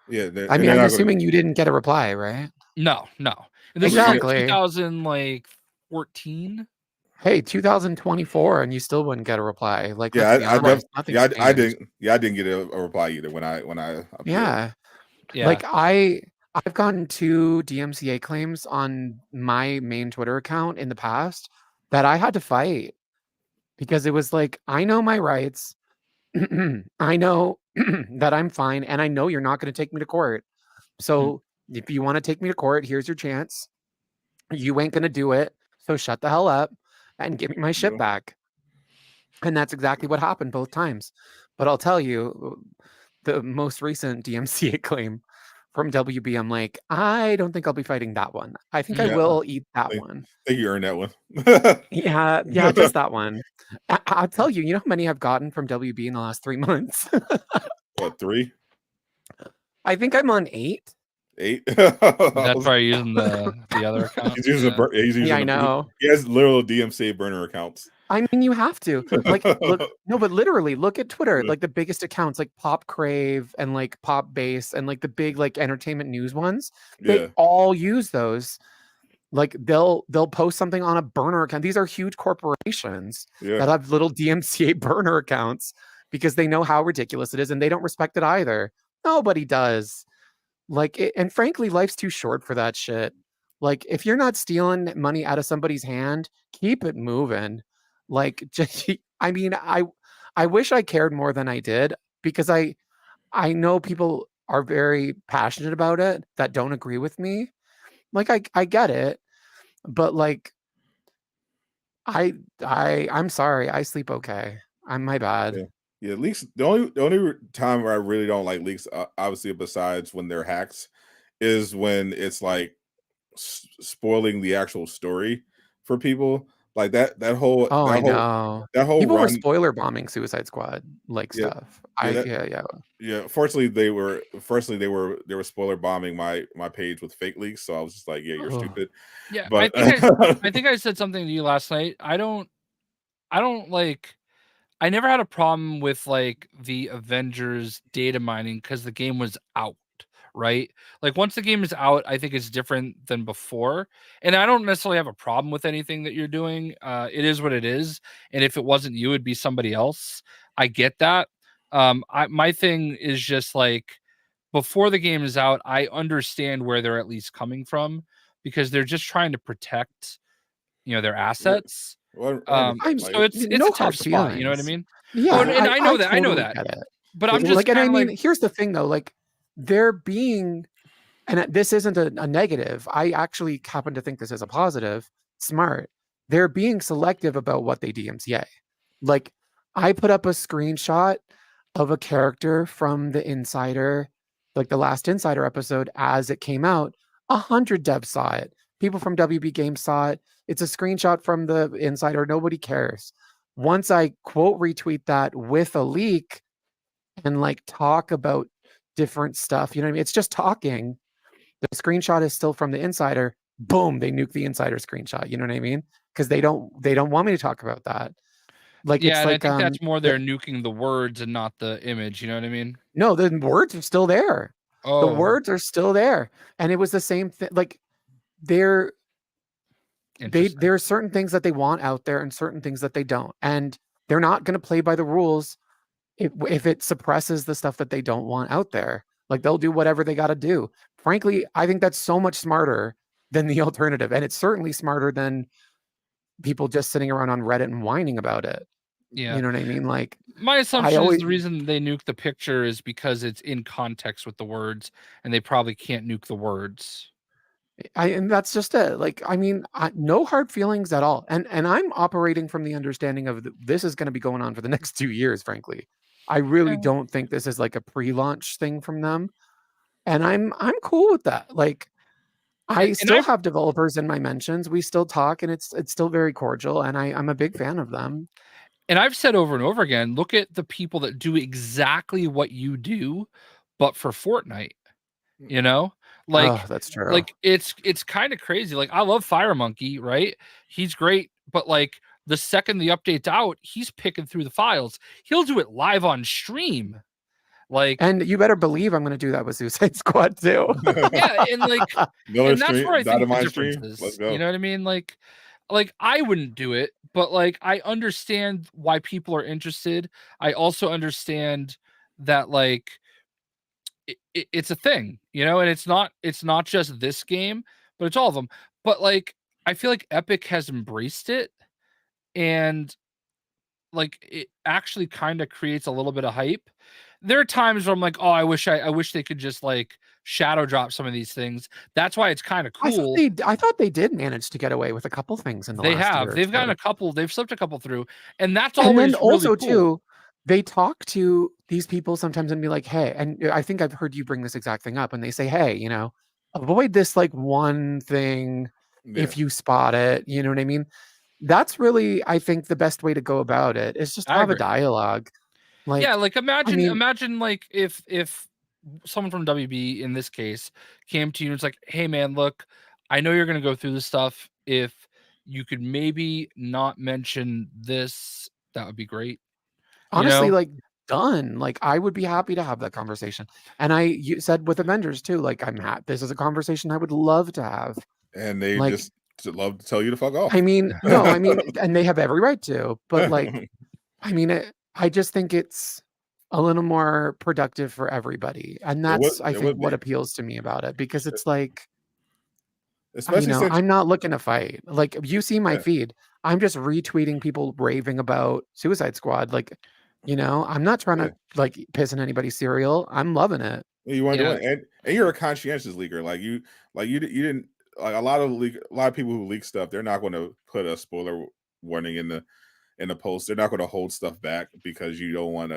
Speaker 1: Yeah,
Speaker 5: I mean, I'm assuming you didn't get a reply, right?
Speaker 2: No. And this
Speaker 5: exactly.
Speaker 2: was like 2014.
Speaker 5: Hey, 2024, and you still wouldn't get a reply. Like,
Speaker 1: yeah, I didn't get a reply either when I appealed.
Speaker 5: Yeah. Like I've gotten 2 DMCA claims on my main Twitter account in the past that I had to fight because it was like, I know my rights. I know that I'm fine, and I know you're not going to take me to court. So if you want to take me to court, here's your chance. You ain't going to do it. So shut the hell up and give me my shit back. And that's exactly what happened both times. But I'll tell you, the most recent DMCA claim from WB, I'm like, I don't think I'll be fighting that one. I think I will eat that one.
Speaker 1: I think you earned that one.
Speaker 5: yeah, just that one. I'll tell you, how many I've gotten from WB in the last 3 months?
Speaker 1: What, 3?
Speaker 5: I think I'm on 8.
Speaker 1: 8?
Speaker 2: That's probably using the other account.
Speaker 1: He's using
Speaker 5: I know.
Speaker 1: He has literal DMCA burner accounts.
Speaker 5: I mean, you have to like look. No, but literally, look at Twitter. Like the biggest accounts, like Pop Crave and like Pop Base and like the big like entertainment news ones. They all use those. Like they'll post something on a burner account. These are huge corporations that have little DMCA burner accounts because they know how ridiculous it is, and they don't respect it either. Nobody does. Like, and frankly, life's too short for that shit. Like, if you're not stealing money out of somebody's hand, keep it moving. Like, just, I mean, I wish I cared more than I did because I know people are very passionate about it that don't agree with me. Like, I get it, but like, I'm sorry. I sleep okay. My bad.
Speaker 1: Yeah, leaks. The only time where I really don't like leaks, obviously, besides when they're hacks, is when it's like spoiling the actual story for people. Like that whole.
Speaker 5: Oh, I know. That whole people were spoiler bombing Suicide Squad stuff.
Speaker 1: Yeah. Fortunately, they were spoiler bombing my page with fake leaks. So I was just like, yeah, you're stupid.
Speaker 2: Yeah, but I think I said something to you last night. I don't like. I never had a problem with like the Avengers data mining because the game was out, right? Like once the game is out, I think it's different than before. And I don't necessarily have a problem with anything that you're doing. It is what it is. And if it wasn't you, it'd be somebody else. I get that. My thing is just like before the game is out, I understand where they're at least coming from because they're just trying to protect, their assets. So it's a tough spot, you know what I mean?
Speaker 5: Yeah,
Speaker 2: and I know that. But I'm just
Speaker 5: like, and I mean,
Speaker 2: like,
Speaker 5: here's the thing though, like they're being, and this isn't a negative. I actually happen to think this is a positive. Smart. They're being selective about what they DMCA. Like, I put up a screenshot of a character from the Insider, like the last Insider episode as it came out. 100 devs saw it. People from WB Games saw it. It's a screenshot from the Insider. Nobody cares. Once I quote retweet that with a leak and like talk about different stuff, you know what I mean? It's just talking. The screenshot is still from the Insider. Boom, they nuke the Insider screenshot. You know what I mean? Because they don't want me to talk about that. Like,
Speaker 2: yeah,
Speaker 5: it's
Speaker 2: and
Speaker 5: like
Speaker 2: I think that's more they're nuking the words and not the image. You know what I mean?
Speaker 5: no, the words are still there. The
Speaker 2: Oh,
Speaker 5: words are still there, and it was the same thing. Like, there
Speaker 2: interesting.
Speaker 5: there are certain things that they want out there and certain things that they don't, and they're not going to play by the rules if it suppresses the stuff that they don't want out there. Like, they'll do whatever they got to do. Frankly, I think that's so much smarter than the alternative, and it's certainly smarter than people just sitting around on Reddit and whining about it.
Speaker 2: Yeah.
Speaker 5: You know what I mean? Like,
Speaker 2: My assumption
Speaker 5: always-
Speaker 2: is the reason they nuke the picture is because it's in context with the words, and they probably can't nuke the words.
Speaker 5: and that's just it. Like, I mean, no hard feelings at all. And I'm operating from the understanding of this is going to be going on for the next 2 years. Frankly, I really
Speaker 2: Yeah.
Speaker 5: don't think this is like a pre-launch thing from them, and I'm cool with that. Like, I still have developers in my mentions. We still talk, and it's still very cordial, and I'm a big fan of them.
Speaker 2: And I've said over and over again, look at the people that do exactly what you do, but for Fortnite. You know, like,
Speaker 5: Oh, that's true.
Speaker 2: like it's kind of crazy. Like, I love Fire Monkey, right? He's great, but like the second the update's out, he's picking through the files. He'll do it live on stream. Like,
Speaker 5: And you better believe I'm going to do that with Suicide Squad too.
Speaker 2: yeah, and like, and that's where I think the
Speaker 1: Dynamite
Speaker 2: difference
Speaker 1: stream.
Speaker 2: is.
Speaker 1: Let's go.
Speaker 2: You know what I mean? Like I wouldn't do it, but like I understand why people are interested. I also understand that like it's a thing, you know, and it's not just this game, but it's all of them. But like I feel like Epic has embraced it, and like it actually kind of creates a little bit of hype. There are times where I'm like, oh, I wish they could just like shadow drop some of these things. That's why it's kind of cool.
Speaker 5: I thought they did manage to get away with a couple things in the
Speaker 2: They
Speaker 5: last
Speaker 2: have.
Speaker 5: year or
Speaker 2: They've gotten
Speaker 5: so.
Speaker 2: a couple. They've slipped a couple through, and that's
Speaker 5: And
Speaker 2: always
Speaker 5: then also
Speaker 2: really cool.
Speaker 5: too, they talk to these people sometimes and be like, hey, and I think I've heard you bring this exact thing up, and they say, hey, you know, avoid this like one thing if you spot it. You know what I mean? That's really, I think, the best way to go about it is just
Speaker 2: I
Speaker 5: have a
Speaker 2: agree.
Speaker 5: dialogue. Like,
Speaker 2: Yeah, like imagine
Speaker 5: mean-
Speaker 2: imagine like if someone from WB in this case came to you and it's like, hey man, look, I know you're gonna go through this stuff. If you could maybe not mention this, that would be great.
Speaker 5: honestly,
Speaker 2: You know?
Speaker 5: like, done. Like, I would be happy to have that conversation. And you said with Avengers too, like, this is a conversation I would love to have.
Speaker 1: And they
Speaker 5: like,
Speaker 1: just love to tell you to fuck off.
Speaker 5: I mean, no, I mean, and they have every right to, but like, I mean, I just think it's a little more productive for everybody. And that's, I think, what appeals to me about it, because it's like,
Speaker 1: especially since
Speaker 5: I'm not looking to fight. Like, you see my feed, I'm just retweeting people raving about Suicide Squad. Like, you know, I'm not trying to like piss in anybody's cereal. I'm loving it.
Speaker 1: You want to do it, and you're a conscientious leaker. Like you didn't like a lot of people who leak stuff. They're not going to put a spoiler warning in the post. They're not going to hold stuff back because you want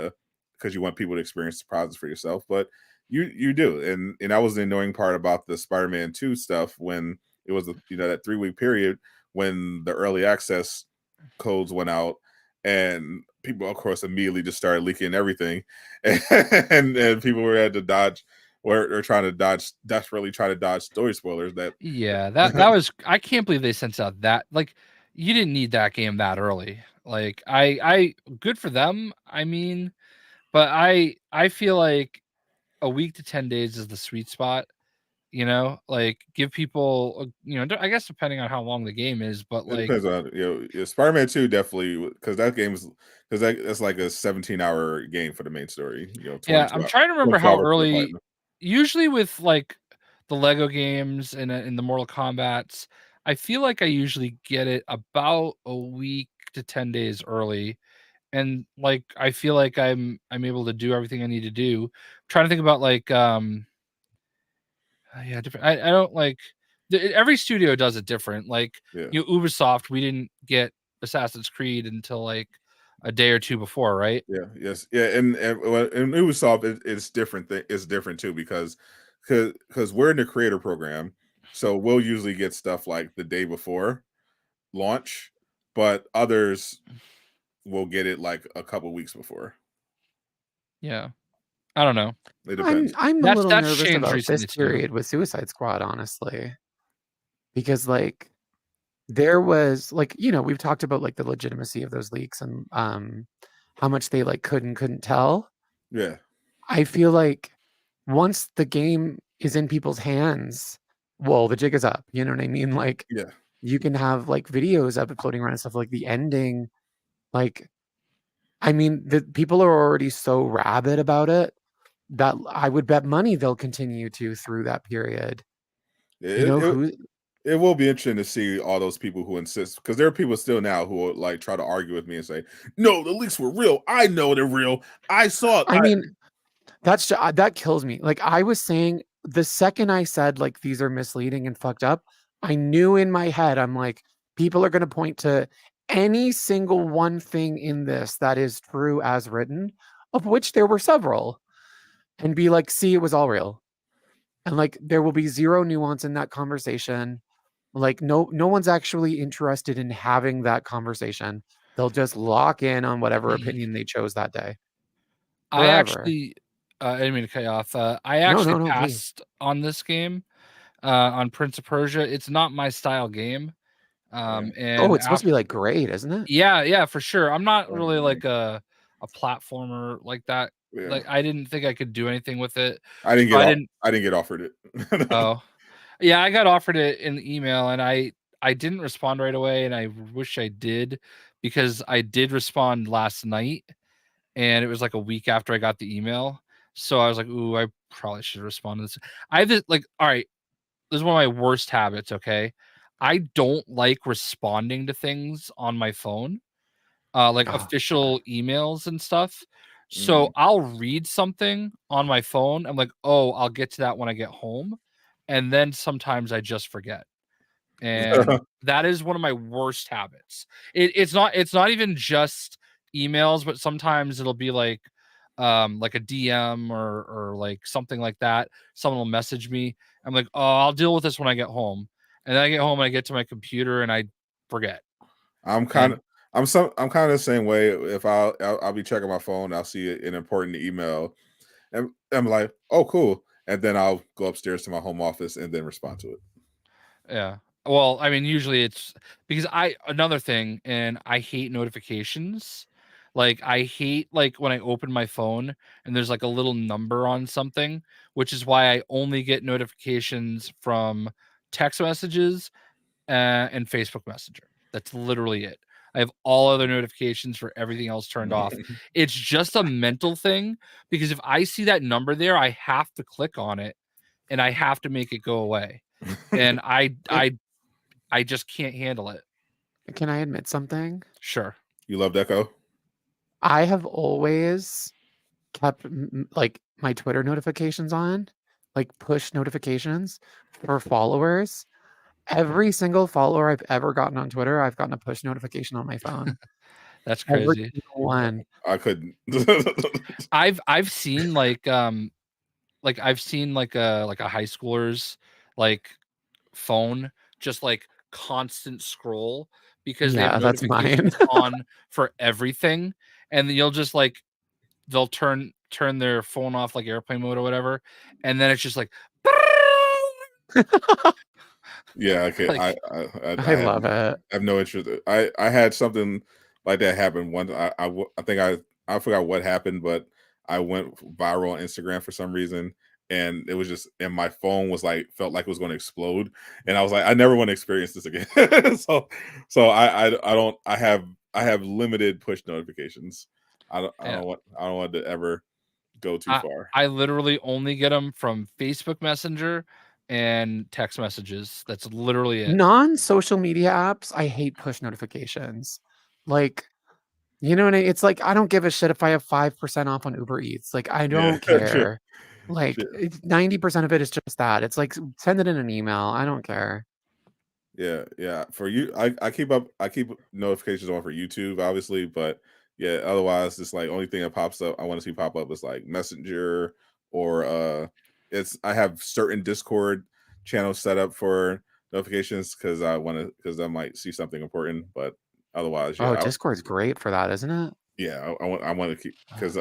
Speaker 1: people to experience surprises for yourself. But you do, and that was the annoying part about the Spider-Man 2 stuff when it was that 3-week period when the early access codes went out, and people, of course, immediately just started leaking everything, and people were trying to desperately try to dodge story spoilers.
Speaker 2: That was, I can't believe they sent out that, like, you didn't need that game that early. Like, I good for them. I mean, but I feel like a week to 10 days is the sweet spot. You know, like, give people, I guess depending on how long the game is, but
Speaker 1: It
Speaker 2: like,
Speaker 1: depends on Spider-Man 2 definitely, because that's like a 17-hour game for the main story.
Speaker 2: Yeah, I'm trying to remember how early. Usually with like the Lego games and the Mortal Kombats, I feel like I usually get it about a week to 10 days early, and like I feel like I'm able to do everything I need to do. I'm trying to think about like yeah, different. I don't like every studio does it different. Like
Speaker 1: Yeah.
Speaker 2: Ubisoft, we didn't get Assassin's Creed until like a day or two before, right?
Speaker 1: Yeah. Yes. Yeah. And Ubisoft, it's different. It's different too because we're in the creator program, so we'll usually get stuff like the day before launch, but others will get it like a couple weeks before.
Speaker 2: Yeah, I don't know.
Speaker 1: It depends.
Speaker 5: I'm a
Speaker 2: That's
Speaker 5: little nervous
Speaker 2: changed
Speaker 5: about
Speaker 2: recently
Speaker 5: this
Speaker 2: too.
Speaker 5: period with Suicide Squad, honestly, because like there was like we've talked about like the legitimacy of those leaks and how much they like couldn't tell.
Speaker 1: Yeah.
Speaker 5: I feel like once the game is in people's hands, well, the jig is up. You know what I mean? Like
Speaker 1: Yeah.
Speaker 5: you can have like videos of it floating around and stuff like the ending. Like, I mean, the people are already so rabid about it that I would bet money they'll continue to through that period.
Speaker 1: It will be interesting to see all those people who insist, because there are people still now who will like try to argue with me and say, "No, the leaks were real. I know they're real. I saw it."
Speaker 5: I mean, that kills me. Like I was saying, the second I said like these are misleading and fucked up, I knew in my head, I'm like, people are going to point to any single one thing in this that is true as written, of which there were several, and be like, see, it was all real. And like there will be zero nuance in that conversation. Like no one's actually interested in having that conversation. They'll just lock in on whatever opinion they chose that day.
Speaker 2: I
Speaker 5: Forever.
Speaker 2: actually, I didn't mean to cut you off. I
Speaker 5: No,
Speaker 2: actually
Speaker 5: please.
Speaker 2: passed on this game, on Prince of Persia. It's not my style game. And
Speaker 5: it's supposed to be like great, isn't it?
Speaker 2: Yeah, for sure. I'm not really like a platformer like that.
Speaker 1: Yeah.
Speaker 2: Like I didn't think I could do anything with it.
Speaker 1: I didn't get offered it.
Speaker 2: Oh, yeah, I got offered it in the email, and I didn't respond right away, and I wish I did, because I did respond last night, and it was like a week after I got the email. So I was like, ooh, I probably should respond to this. I have this, like, all right, this is one of my worst habits. Okay, I don't like responding to things on my phone, like official emails and stuff. So I'll read something on my phone. I'm like, oh, I'll get to that when I get home. And then sometimes I just forget. And that is one of my worst habits. It's not even just emails, but sometimes it'll be like a DM or like something like that. Someone will message me. I'm like, oh, I'll deal with this when I get home. And then I get home and I get to my computer and I forget.
Speaker 1: I'm kind of the same way. If I'll be checking my phone, I'll see an important email, and I'm like, oh, cool. And then I'll go upstairs to my home office and then respond to it.
Speaker 2: Yeah. Well, I mean, usually it's because another thing, and I hate notifications. Like I hate like when I open my phone and there's like a little number on something, which is why I only get notifications from text messages and Facebook Messenger. That's literally it. I have all other notifications for everything else turned off. It's just a mental thing, because if I see that number there, I have to click on it and I have to make it go away. And I just can't handle it.
Speaker 5: Can I admit something?
Speaker 2: Sure.
Speaker 1: You love Deco?
Speaker 5: I have always kept like my Twitter notifications on, like push notifications for followers. Every single follower I've ever gotten on Twitter, I've gotten a push notification on my phone.
Speaker 2: That's
Speaker 5: Every
Speaker 2: crazy.
Speaker 5: single one.
Speaker 1: I couldn't.
Speaker 2: I've seen like I've seen like a high schooler's like phone just like constant scroll, because they have
Speaker 5: that's mine.
Speaker 2: notifications on for everything, and you'll just like they'll turn their phone off like airplane mode or whatever, and then it's just like
Speaker 1: Yeah, okay.
Speaker 2: Like,
Speaker 5: I love it.
Speaker 1: I have no interest. I had something like that happen once. I think I forgot what happened, but I went viral on Instagram for some reason, and it was just, and my phone was like, felt like it was going to explode, and I was like, I never want to experience this again. so I have limited push notifications. I don't want to ever go too far.
Speaker 2: I literally only get them from Facebook Messenger and text messages. That's literally it.
Speaker 5: Non-social media apps, I hate push notifications. Like You know what I mean? It's like I don't give a shit if I have 5% off on Uber Eats. Like I don't
Speaker 1: Yeah, true,
Speaker 5: care. Like
Speaker 1: true.
Speaker 5: 90% of it is just that. It's like send it in an email. I don't care.
Speaker 1: Yeah. For you, I keep notifications on for YouTube, obviously, but yeah, otherwise, it's like only thing that pops up I want to see pop up is like Messenger or I have certain Discord channels set up for notifications because I might see something important, but otherwise,
Speaker 5: Oh,
Speaker 1: yeah,
Speaker 5: Discord's great for that, isn't it?
Speaker 1: yeah, I want to keep because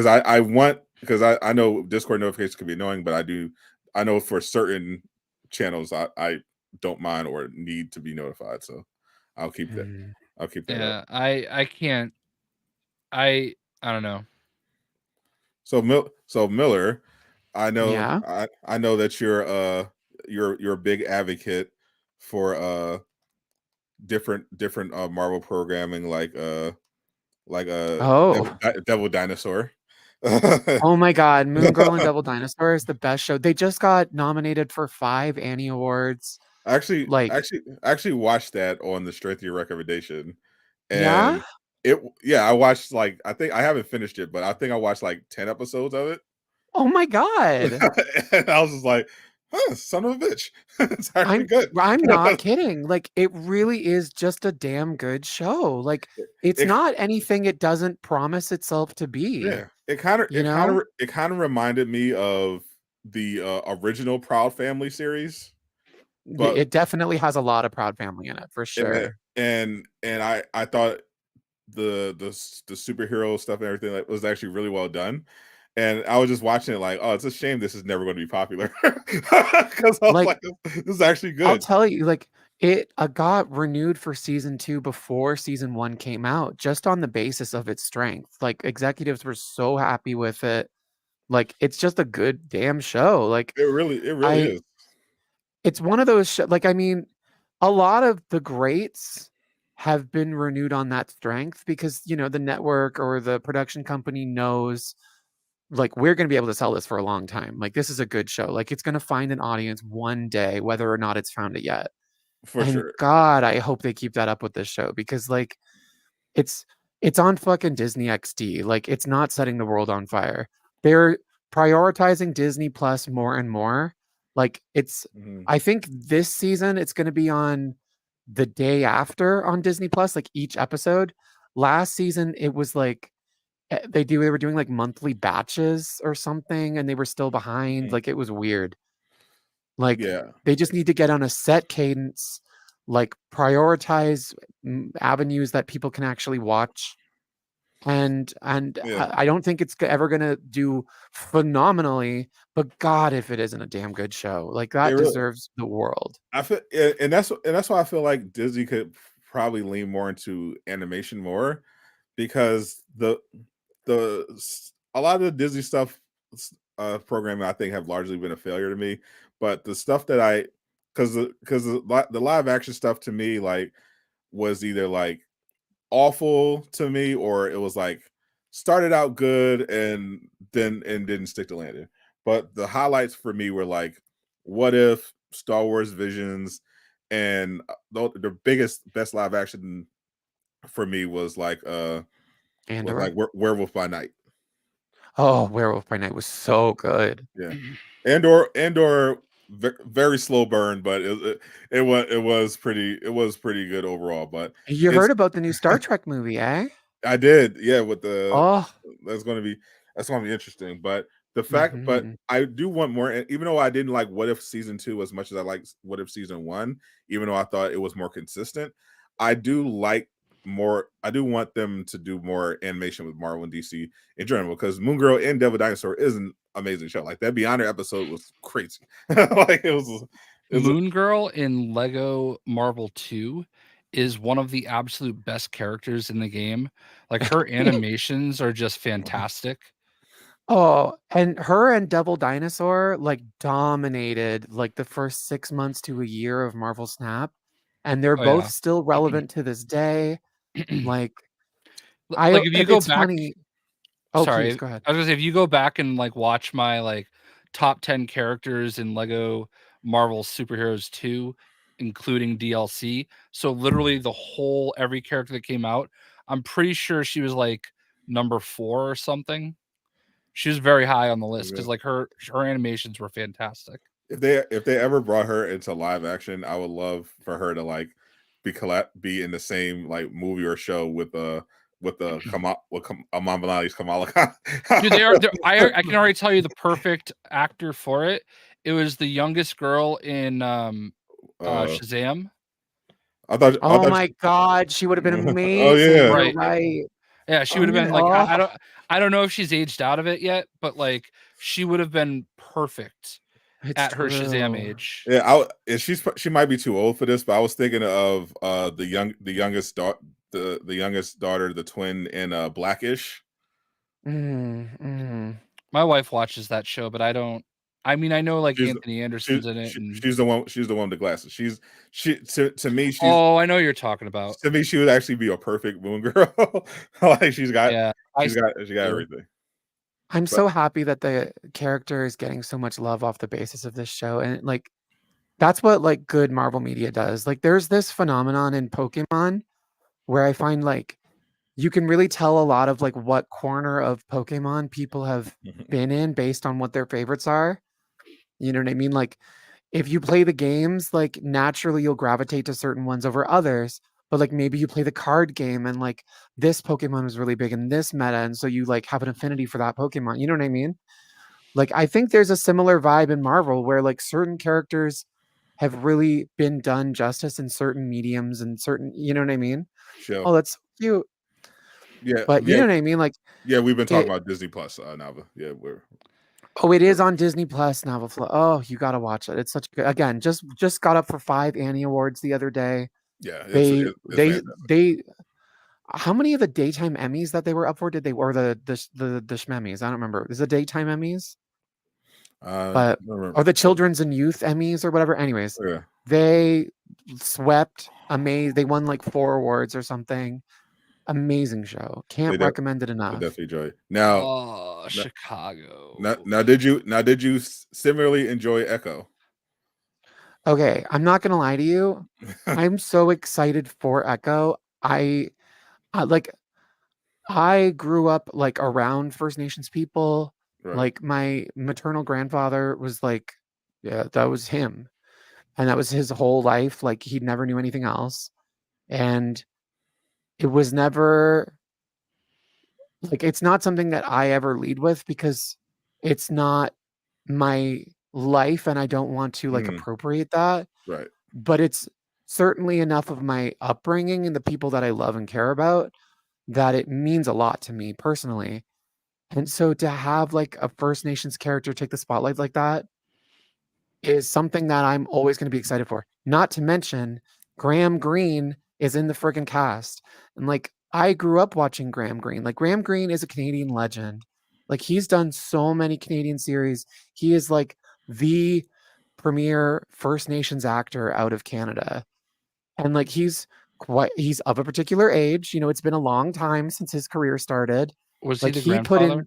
Speaker 1: I know Discord notifications can be annoying, but I know for certain channels I don't mind or need to be notified, so I'll keep that
Speaker 5: Mm.
Speaker 1: I'll keep that up.
Speaker 2: Yeah, I can't. I don't know.
Speaker 1: So Miller, I know
Speaker 5: Yeah.
Speaker 1: I know that you're a big advocate for different Marvel programming like
Speaker 5: Oh.
Speaker 1: Devil Dinosaur.
Speaker 5: Oh my God. Moon Girl and Devil Dinosaur is the best show. They just got nominated for 5 Annie Awards.
Speaker 1: I actually,
Speaker 5: Like,
Speaker 1: actually watched that on the strength of your recommendation,
Speaker 5: yeah.
Speaker 1: and I watched like I think I haven't finished it, but I think I watched like 10 episodes of it,
Speaker 5: Oh my God.
Speaker 1: and I was just like, "Huh, son of a bitch, it's actually good."
Speaker 5: I'm not kidding. Like it really is just a damn good show. Like it's
Speaker 1: it,
Speaker 5: not anything it doesn't promise itself to be,
Speaker 1: yeah,
Speaker 5: you know?
Speaker 1: it kind of reminded me of the original Proud Family series, but
Speaker 5: It definitely has a lot of Proud Family in it for
Speaker 1: and
Speaker 5: sure.
Speaker 1: I thought the superhero stuff and everything that was actually really well done. And I was just watching it like, oh, it's a shame this is never going to be popular because I was
Speaker 5: Like
Speaker 1: like, this is actually
Speaker 5: I'll
Speaker 1: good.
Speaker 5: tell you, like it got renewed for season 2 before season 1 came out, just on the basis of its strength. Like executives were so happy with it. Like it's just a good damn show. Like
Speaker 1: It really
Speaker 5: I
Speaker 1: is.
Speaker 5: it's one of those like I mean, a lot of the greats have been renewed on that strength because, the network or the production company knows like we're going to be able to sell this for a long time. Like this is a good show. Like it's going to find an audience one day whether or not it's found it yet.
Speaker 1: For
Speaker 5: And
Speaker 1: sure.
Speaker 5: God, I hope they keep that up with this show because like it's it's on fucking Disney XD. Like it's not setting the world on fire. They're prioritizing Disney Plus more and more. Like
Speaker 1: Mhm.
Speaker 5: I think this season it's going to be on the day after on Disney Plus, like each episode. Last season it was like they were doing like monthly batches or something and they were still behind.
Speaker 1: Mhm.
Speaker 5: Like it was weird. Like
Speaker 1: Yeah.
Speaker 5: they just need to get on a set cadence, like prioritize avenues that people can actually watch. And
Speaker 1: Yeah.
Speaker 5: I don't think it's ever gonna do phenomenally, but God, if it isn't a damn good show, like
Speaker 1: It
Speaker 5: that
Speaker 1: really
Speaker 5: deserves the world.
Speaker 1: I feel and that's why I feel like Disney could probably lean more into animation more because a lot of the Disney stuff programming I think have largely been a failure to me. But the stuff that because the live action stuff to me like was either like awful to me or it was like started out good and didn't stick to landing. But the highlights for me were like What If, Star Wars Visions, and the biggest best live action for me was
Speaker 5: Andor.
Speaker 1: like Werewolf by Night.
Speaker 5: Oh, Werewolf by Night was so good.
Speaker 1: Yeah, Andor, very slow burn, but it was pretty good overall. But
Speaker 5: You
Speaker 1: it's
Speaker 5: heard about the new Star Trek movie, eh?
Speaker 1: I did, yeah. With the
Speaker 5: Oh,
Speaker 1: that's going to be interesting. But but
Speaker 5: mhm.
Speaker 1: I do want more. Even though I didn't like What If season 2 as much as I liked What If season 1, even though I thought it was more consistent, I do like more. I do want them to do more animation with Marvel and DC in general because Moon Girl and Devil Dinosaur is an amazing show. Like that Beyond Her episode was crazy. Like it was
Speaker 2: Moon Girl in Lego Marvel 2 is one of the absolute best characters in the game. Like her animations are just fantastic.
Speaker 5: Oh, and her and Devil Dinosaur like dominated like the first 6 months to a year of Marvel Snap, and they're
Speaker 2: Oh
Speaker 5: both
Speaker 2: yeah.
Speaker 5: still relevant to this day. Like
Speaker 2: Like if you go
Speaker 5: it's
Speaker 2: back,
Speaker 5: funny. Oh, please
Speaker 2: sorry,
Speaker 5: go ahead.
Speaker 2: I was gonna say if you go back and like watch my like top 10 characters in Lego Marvel Superheroes 2, including DLC. So literally the whole every character that came out, I'm pretty sure she was like number 4 or something. She was very high on the list because like her animations were fantastic.
Speaker 1: If they ever brought her into live action, I would love for her to like be in the same like movie or show with Aman Banali's Kamala Khan.
Speaker 2: Dude, I can already tell you the perfect actor for it. It was the youngest girl in Shazam.
Speaker 5: Oh my God, she would have been amazing.
Speaker 1: Oh yeah,
Speaker 2: right.
Speaker 5: Right.
Speaker 2: Yeah, she would have been like I don't know if she's aged out of it yet, but like she would have been perfect at her Shazam age.
Speaker 1: Yeah, she might be too old for this, but I was thinking of the youngest daughter, the twin in Blackish.
Speaker 5: Mm-hmm.
Speaker 2: My wife watches that show, but I don't. I mean, I know like Anthony Anderson's in it.
Speaker 1: She's the one. She's the one with the glasses. To me. She's,
Speaker 2: I know you're talking about.
Speaker 1: To me, she would actually be a perfect Moon Girl. Like she's got everything.
Speaker 5: I'm so happy that the character is getting so much love off the basis of this show, and like that's what like good Marvel media does. Like there's this phenomenon in Pokemon where I find like you can really tell a lot of like what corner of Pokemon people have been in based on what their favorites are. You know what I mean? Like if you play the games, like naturally you'll gravitate to certain ones over others. But like maybe you play the card game and like this Pokemon was really big in this meta, and so you like have an affinity for that Pokemon. You know what I mean? Like I think there's a similar vibe in Marvel where like certain characters have really been done justice in certain mediums and certain, you know what I mean?
Speaker 1: Sure.
Speaker 5: Oh, that's cute.
Speaker 1: Yeah,
Speaker 5: but you know what I mean? Like
Speaker 1: we've been talking about Disney Plus, Nava. Yeah,
Speaker 5: it is on Disney Plus now. Oh, you got to watch it. It's such good. Again, just got up for 5 Annie Awards the other day.
Speaker 1: Yeah,
Speaker 5: they how many of the daytime Emmys that they were up for did they, or the Shmemmys? I don't remember. Is it daytime Emmys? But or the children's and youth Emmys or whatever. Anyways, they swept. Amazing. They won like 4 awards or something. Amazing show. Can't recommend it enough.
Speaker 1: Definitely enjoy it. Now,
Speaker 2: Chicago.
Speaker 1: Now, did you similarly enjoy Echo?
Speaker 5: Okay, I'm not gonna lie to you. I'm so excited for Echo. I grew up like around First Nations people. Right. Like my maternal grandfather was like, yeah, that was him, and that was his whole life. Like he never knew anything else, and it was never like, it's not something that I ever lead with because it's not my life and I don't want to like appropriate that.
Speaker 1: Right.
Speaker 5: But it's certainly enough of my upbringing and the people that I love and care about that it means a lot to me personally. And so to have like a First Nations character take the spotlight like that is something that I'm always going to be excited for. Not to mention Graham Greene is in the friggin' cast. And like, I grew up watching Graham Greene. Like Graham Greene is a Canadian legend. Like he's done so many Canadian series. He is like the premier First Nations actor out of Canada. And like, he's of a particular age. You know, it's been a long time since his career started.
Speaker 2: Was
Speaker 5: like
Speaker 2: he the grandfather?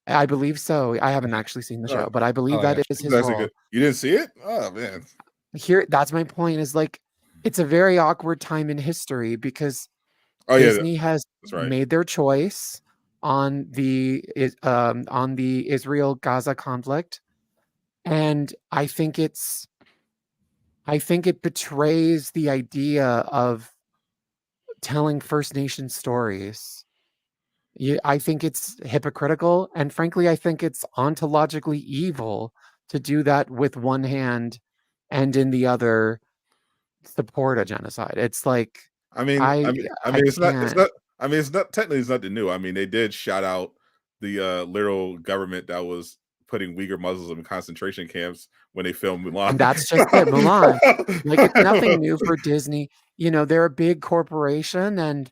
Speaker 5: I believe so. I haven't actually seen the show, but I believe that is his role.
Speaker 1: You didn't see it? Oh man.
Speaker 5: That's my point, is like, it's a very awkward time in history because Disney has made their choice on the Israel-Gaza conflict, and I think it betrays the idea of telling First Nation stories. I think it's hypocritical, and frankly, I think it's ontologically evil to do that with one hand and in the other support a genocide. It's like,
Speaker 1: it's not technically, it's nothing new. I mean, they did shout out the literal government that was putting Uyghur Muslims in concentration camps when they filmed Mulan.
Speaker 5: And that's just it, Mulan. Like, it's nothing new for Disney. You know, they're a big corporation, and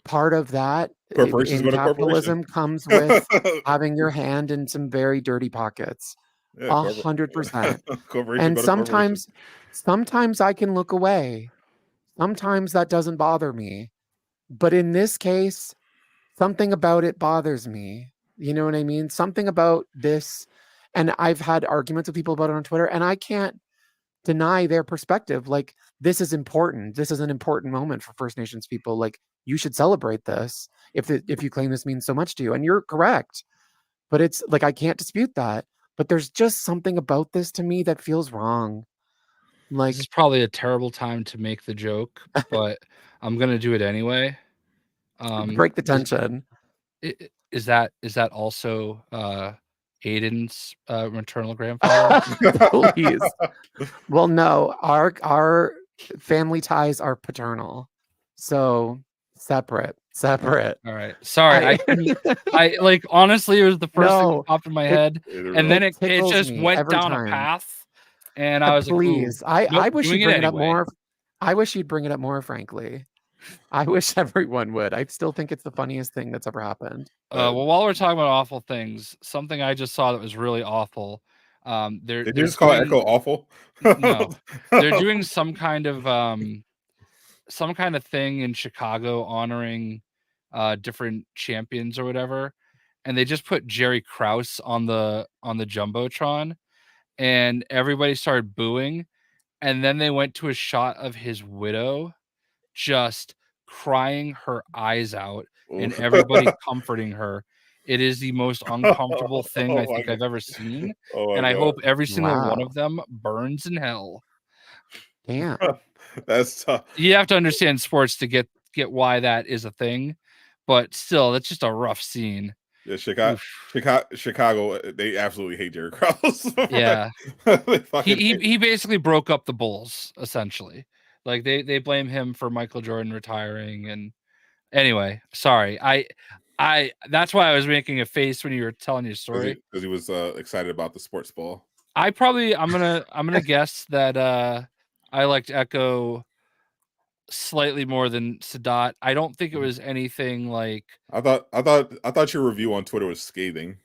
Speaker 5: part of that in capitalism comes with having your hand in some very dirty pockets. 100%. And sometimes I can look away. Sometimes that doesn't bother me. But in this case, something about it bothers me. You know what I mean? Something about this. And I've had arguments with people about it on Twitter, and I can't deny their perspective. Like, this is important. This is an important moment for First Nations people. Like, you should celebrate this if you claim this means so much to you. And you're correct. But it's like, I can't dispute that. But there's just something about this to me that feels wrong. Like,
Speaker 2: This is probably a terrible time to make the joke, but I'm gonna do it anyway.
Speaker 5: break the tension.
Speaker 2: Is that also Aiden's maternal grandfather?
Speaker 5: Please. Well, no, our family ties are paternal, so separate.
Speaker 2: All right, sorry. I like, honestly, it was the first thing that popped in my head, and then it just went down a path, and I was
Speaker 5: please,
Speaker 2: like,
Speaker 5: I wish you'd bring it up more. I wish you'd bring it up more, frankly. I wish everyone would. I still think it's the funniest thing that's ever happened.
Speaker 2: Well, while we're talking about awful things, something I just saw that was really awful. They're
Speaker 1: just call Echo awful?
Speaker 2: No, they're doing some kind of thing in Chicago honoring different champions or whatever, and they just put Jerry Krause on the jumbotron, and everybody started booing, and then they went to a shot of his widow just crying her eyes out and everybody comforting her. It is the most uncomfortable thing I think I've ever seen, and I hope every single one of them burns in hell.
Speaker 5: Damn.
Speaker 1: That's tough.
Speaker 2: You have to understand sports to get why that is a thing, but still, that's just a rough scene.
Speaker 1: Yeah, Chicago, they absolutely hate Jerry Krause.
Speaker 2: Yeah. He basically broke up the Bulls, essentially. Like, they blame him for Michael Jordan retiring. And anyway, sorry. I that's why I was making a face when you were telling your story,
Speaker 1: because he was excited about the sports ball.
Speaker 2: I'm gonna guess that I liked Echo slightly more than Sadot. I don't think it was anything like.
Speaker 1: I thought your review on Twitter was scathing.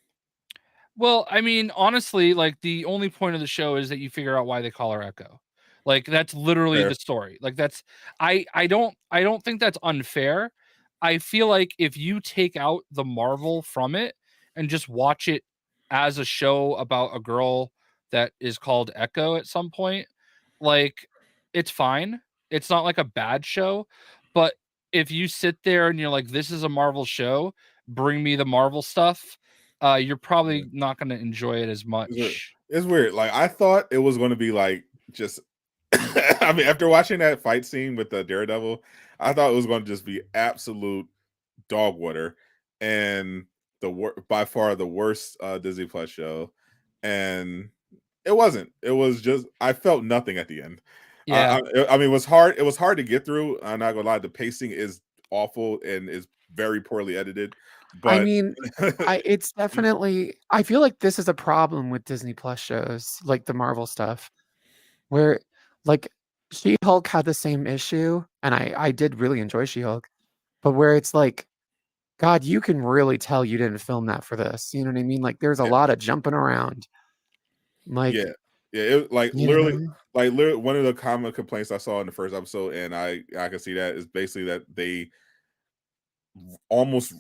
Speaker 2: Well, I mean, honestly, like, the only point of the show is that you figure out why they call her Echo. Like, that's literally the story. Like, that's I don't think that's unfair. I feel like if you take out the Marvel from it and just watch it as a show about a girl that is called Echo at some point, like, it's fine. It's not like a bad show, but if you sit there and you're like, this is a Marvel show, bring me the Marvel stuff, you're probably not going to enjoy it as much.
Speaker 1: It's weird. Like, I thought it was going to be like just I mean, after watching that fight scene with the Daredevil, I thought it was going to just be absolute dog water and by far the worst Disney Plus show. And it wasn't. It was just, I felt nothing at the end.
Speaker 2: Yeah.
Speaker 1: I mean, it was hard. It was hard to get through. I'm not gonna lie. The pacing is awful and is very poorly edited. But
Speaker 5: I mean, it's definitely. I feel like this is a problem with Disney Plus shows, like the Marvel stuff, where, like, She-Hulk had the same issue, and I did really enjoy She-Hulk, but where it's like, God, you can really tell you didn't film that for this. You know what I mean? Like, there's a lot of jumping around. Like,
Speaker 1: yeah, it, like literally, one of the common complaints I saw in the first episode, and I can see that, is basically that they almost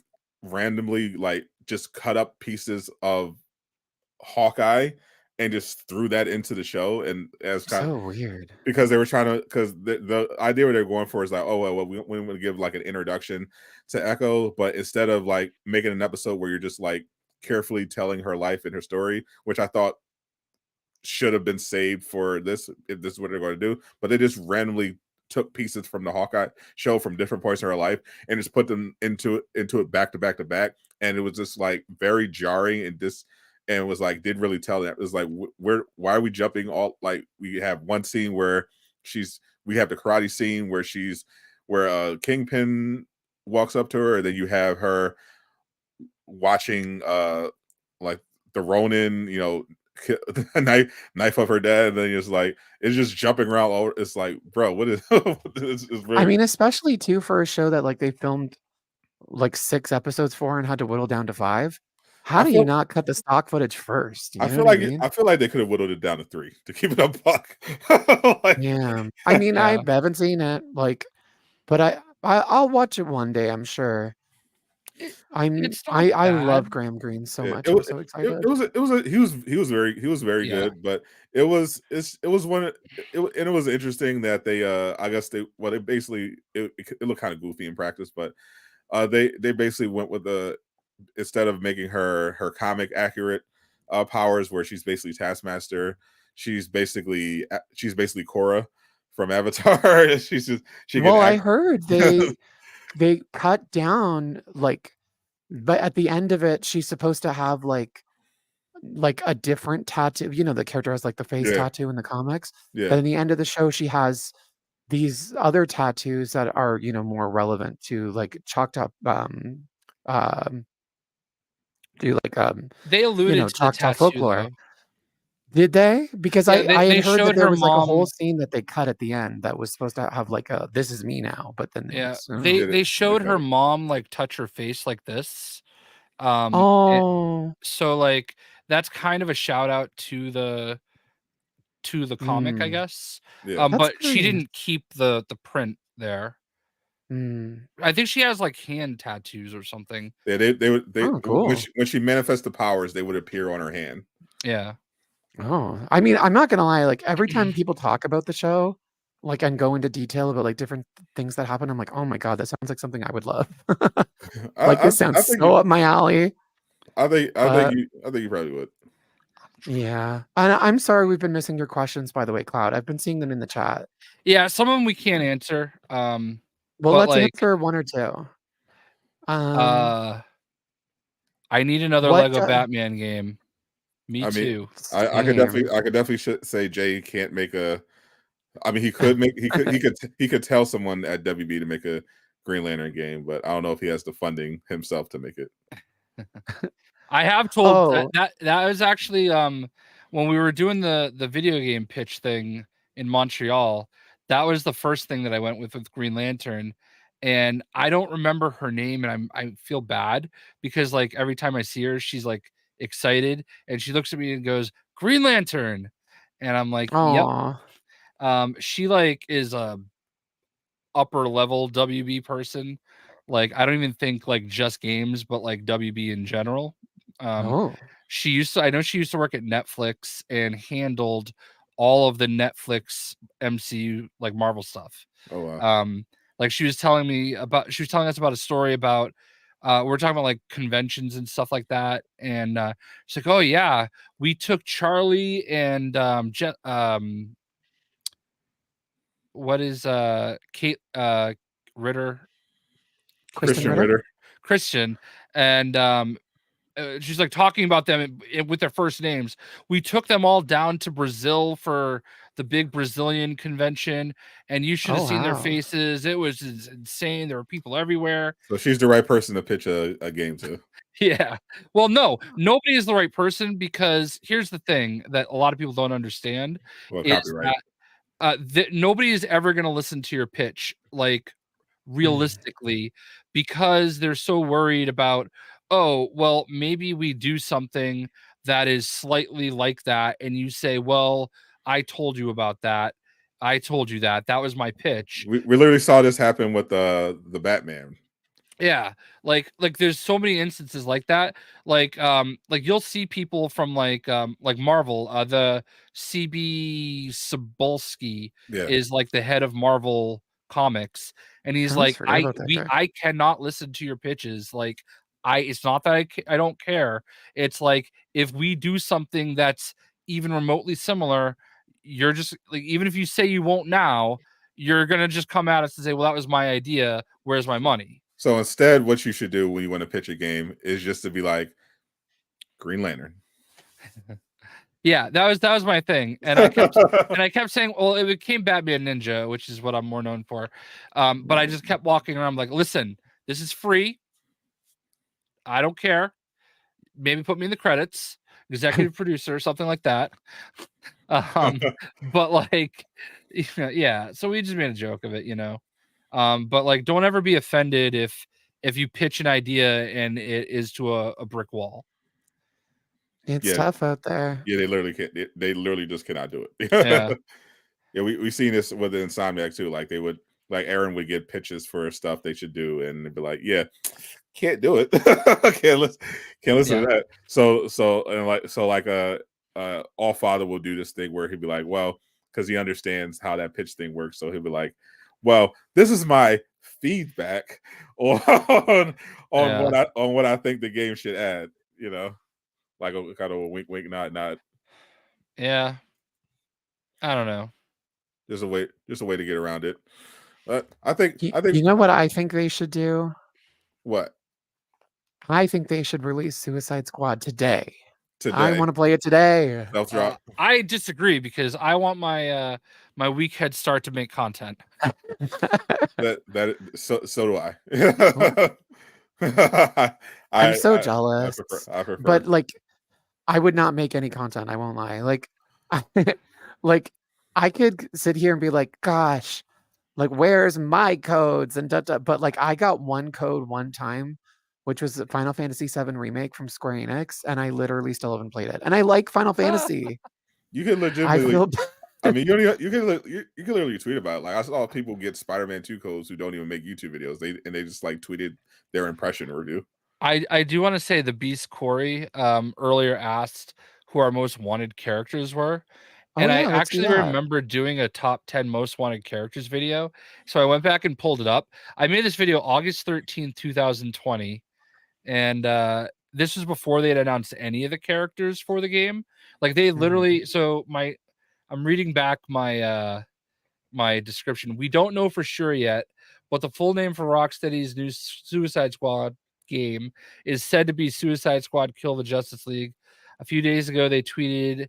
Speaker 1: randomly like just cut up pieces of Hawkeye and just threw that into the show, and as kind
Speaker 5: of weird
Speaker 1: because they were trying to, because the idea what they're going for is like, oh well, we want to give like an introduction to Echo, but instead of like making an episode where you're just like carefully telling her life and her story, which I thought should have been saved for this, if this is what they're going to do, but they just randomly took pieces from the Hawkeye show from different points in her life and just put them into it back to back to back, and it was just like very jarring and and it was like, didn't really tell that. It was like, why are we jumping all, like, we have one scene where we have the karate scene where Kingpin walks up to her, and then you have her watching like the Ronin, you know, knife of her dad, and then it's just jumping around all. It's like, bro, what is it's really...
Speaker 5: I mean, especially too for a show that like they filmed like 6 episodes for and had to whittle down to 5. How do you not cut the stock footage first?
Speaker 1: I feel like they could have whittled it down to 3 to keep it a buck.
Speaker 5: Yeah, I mean, I haven't seen it, like, but I'll watch it one day, I'm sure.
Speaker 2: It's not
Speaker 5: I love
Speaker 2: bad.
Speaker 5: Graham Greene so much.
Speaker 1: It,
Speaker 5: I'm
Speaker 1: was
Speaker 5: so excited.
Speaker 1: he was very
Speaker 2: Yeah.
Speaker 1: good, but it was one and it was interesting that they I guess they basically it looked kind of goofy in practice, but they basically went with instead of making her comic accurate powers where she's basically Taskmaster, she's basically Korra from Avatar. She can
Speaker 5: Well, I
Speaker 1: act.
Speaker 5: heard they cut down like, but at the end of it, she's supposed to have like a different tattoo. You know, the character has like the face
Speaker 1: Yeah,
Speaker 5: tattoo in the comics.
Speaker 1: yeah.
Speaker 5: But in the end of the show, she has these other tattoos that are, you know, more relevant to like chalked up um do like
Speaker 2: They
Speaker 5: you
Speaker 2: alluded
Speaker 5: know,
Speaker 2: to the
Speaker 5: Choctaw
Speaker 2: tattoo
Speaker 5: folklore.
Speaker 2: though.
Speaker 5: Did they? Because
Speaker 2: Yeah,
Speaker 5: I had
Speaker 2: they
Speaker 5: heard that
Speaker 2: showed
Speaker 5: there
Speaker 2: her
Speaker 5: was like a whole
Speaker 2: mom.
Speaker 5: scene that they cut at the end that was supposed to have like a "this is me now," but then they
Speaker 2: Yeah,
Speaker 5: just, I don't know.
Speaker 2: they showed
Speaker 1: cut
Speaker 2: her
Speaker 1: it.
Speaker 2: mom like touch her face like this.
Speaker 5: Oh,
Speaker 2: So like that's kind of a shout out to the comic, I
Speaker 5: mm,
Speaker 2: guess.
Speaker 1: Yeah.
Speaker 5: that's
Speaker 2: But she
Speaker 5: nice.
Speaker 2: didn't keep the print there.
Speaker 5: Mm.
Speaker 2: I think she has like hand tattoos or something.
Speaker 1: Yeah, they
Speaker 5: Oh, cool.
Speaker 1: when she manifests the powers, they would appear on her hand.
Speaker 2: Yeah.
Speaker 5: Oh, I mean, I'm not gonna lie. Like every time people talk about the show, like and go into detail about like different things that happen, I'm like, oh my god, that sounds like something I would love. Like this
Speaker 1: I
Speaker 5: sounds
Speaker 1: think
Speaker 5: so up my alley.
Speaker 1: I think
Speaker 5: But
Speaker 1: you probably would.
Speaker 5: yeah, and I'm sorry we've been missing your questions. By the way, Cloud, I've been seeing them in the chat.
Speaker 2: Yeah, some of them we can't answer.
Speaker 5: Well,
Speaker 2: But
Speaker 5: let's
Speaker 2: like
Speaker 5: answer one or two.
Speaker 2: I need another
Speaker 5: What?
Speaker 2: Lego Batman game. Me
Speaker 1: I mean,
Speaker 2: too.
Speaker 1: I could definitely say Jay can't make a. I mean, he could make he could tell someone at WB to make a Green Lantern game, but I don't know if he has the funding himself to make it.
Speaker 2: I have told
Speaker 5: Oh,
Speaker 2: that was actually when we were doing the video game pitch thing in Montreal. That was the first thing that I went with Green Lantern, and I don't remember her name, and I feel bad because like every time I see her, she's like excited, and she looks at me and goes Green Lantern, and I'm like, yep.
Speaker 5: oh,
Speaker 2: She like is a upper level WB person. Like I don't even think like just games, but like WB in general. Um,
Speaker 5: oh,
Speaker 2: I know she used to work at Netflix and handled all of the Netflix MCU like Marvel stuff.
Speaker 1: Oh wow.
Speaker 2: Like she was telling us about a story about we're talking about like conventions and stuff like that, and she's like, oh yeah, we took Charlie and what is Kate Ritter
Speaker 5: Kristen Ritter.
Speaker 2: Christian, and she's like talking about them with their first names. We took them all down to Brazil for the big Brazilian convention, and you should have
Speaker 5: Oh
Speaker 2: seen their
Speaker 5: wow.
Speaker 2: faces. It was insane. There were people everywhere.
Speaker 1: So she's the right person to pitch a game to.
Speaker 2: Yeah. Well, no, nobody is the right person because here's the thing that a lot of people don't understand
Speaker 1: Well,
Speaker 2: is
Speaker 1: copyright.
Speaker 2: that nobody is ever going to listen to your pitch like realistically because they're so worried about, oh, well, maybe we do something that is slightly like that, and you say, well, I told you about that. I told you that. That was my pitch.
Speaker 1: We literally saw this happen with the Batman.
Speaker 2: Yeah, like there's so many instances like that. Like you'll see people from like Marvel, the CB Cebulski
Speaker 1: Yeah.
Speaker 2: is like the head of Marvel Comics, and he's
Speaker 5: I
Speaker 2: like,
Speaker 5: almost forgot about that guy.
Speaker 2: I cannot listen to your pitches. Like it's not that I don't care. It's like if we do something that's even remotely similar, you're just like, even if you say you won't now, you're gonna just come at us and say, well, that was my idea. Where's my money?
Speaker 1: So instead, what you should do when you want to pitch a game is just to be like Green Lantern.
Speaker 2: Yeah, that was my thing, and I kept saying, well, it became Batman Ninja, which is what I'm more known for. But I just kept walking around like, listen, this is free. I don't care. Maybe put me in the credits, executive producer, or something like that. But like, yeah. So we just made a joke of it, you know. But like, don't ever be offended if you pitch an idea and it is to a brick wall.
Speaker 5: It's tough out there.
Speaker 1: Yeah, they literally can't. They literally just cannot do it.
Speaker 2: Yeah.
Speaker 1: Yeah, we've seen this with the Insomniac too. Like they would, like Aaron would get pitches for stuff they should do, and they'd be like, "Yeah, can't do it. can't listen to that. So All Father will do this thing where he'll be like, well, because he understands how that pitch thing works. So he'll be like, well, this is my feedback on what I think the game should add. You know, like a kind of a wink, wink, nod.
Speaker 2: Yeah, I don't know.
Speaker 1: There's a way to get around it. But I think
Speaker 5: you know what I think they should do?
Speaker 1: What?
Speaker 5: I think they should release Suicide Squad today.
Speaker 1: Today.
Speaker 5: I want to play it today.
Speaker 1: Self-drop.
Speaker 2: I disagree because I want my my week head start to make content.
Speaker 1: So do I.
Speaker 5: I'm so jealous.
Speaker 1: I prefer.
Speaker 5: But like, I would not make any content. I won't lie. Like, I could sit here and be like, gosh, like, where's my codes and but like, I got one code one time, which was the Final Fantasy VII remake from Square Enix, and I literally still haven't played it. And I like Final Fantasy.
Speaker 1: You can legitimately. I mean, you can literally tweet about it. Like I saw people get Spider-Man 2 codes who don't even make YouTube videos. They just like tweeted their impression review.
Speaker 2: I do want to say the Beast Corey earlier asked who our most wanted characters were. And I actually remember doing a top 10 most wanted characters video. So I went back and pulled it up. I made this video August 13th, 2020. And this was before they had announced any of the characters for the game. Like they literally, so I'm reading back my my description. We don't know for sure yet, but the full name for Rocksteady's new Suicide Squad game is said to be Suicide Squad Kill the Justice League. A few days ago, they tweeted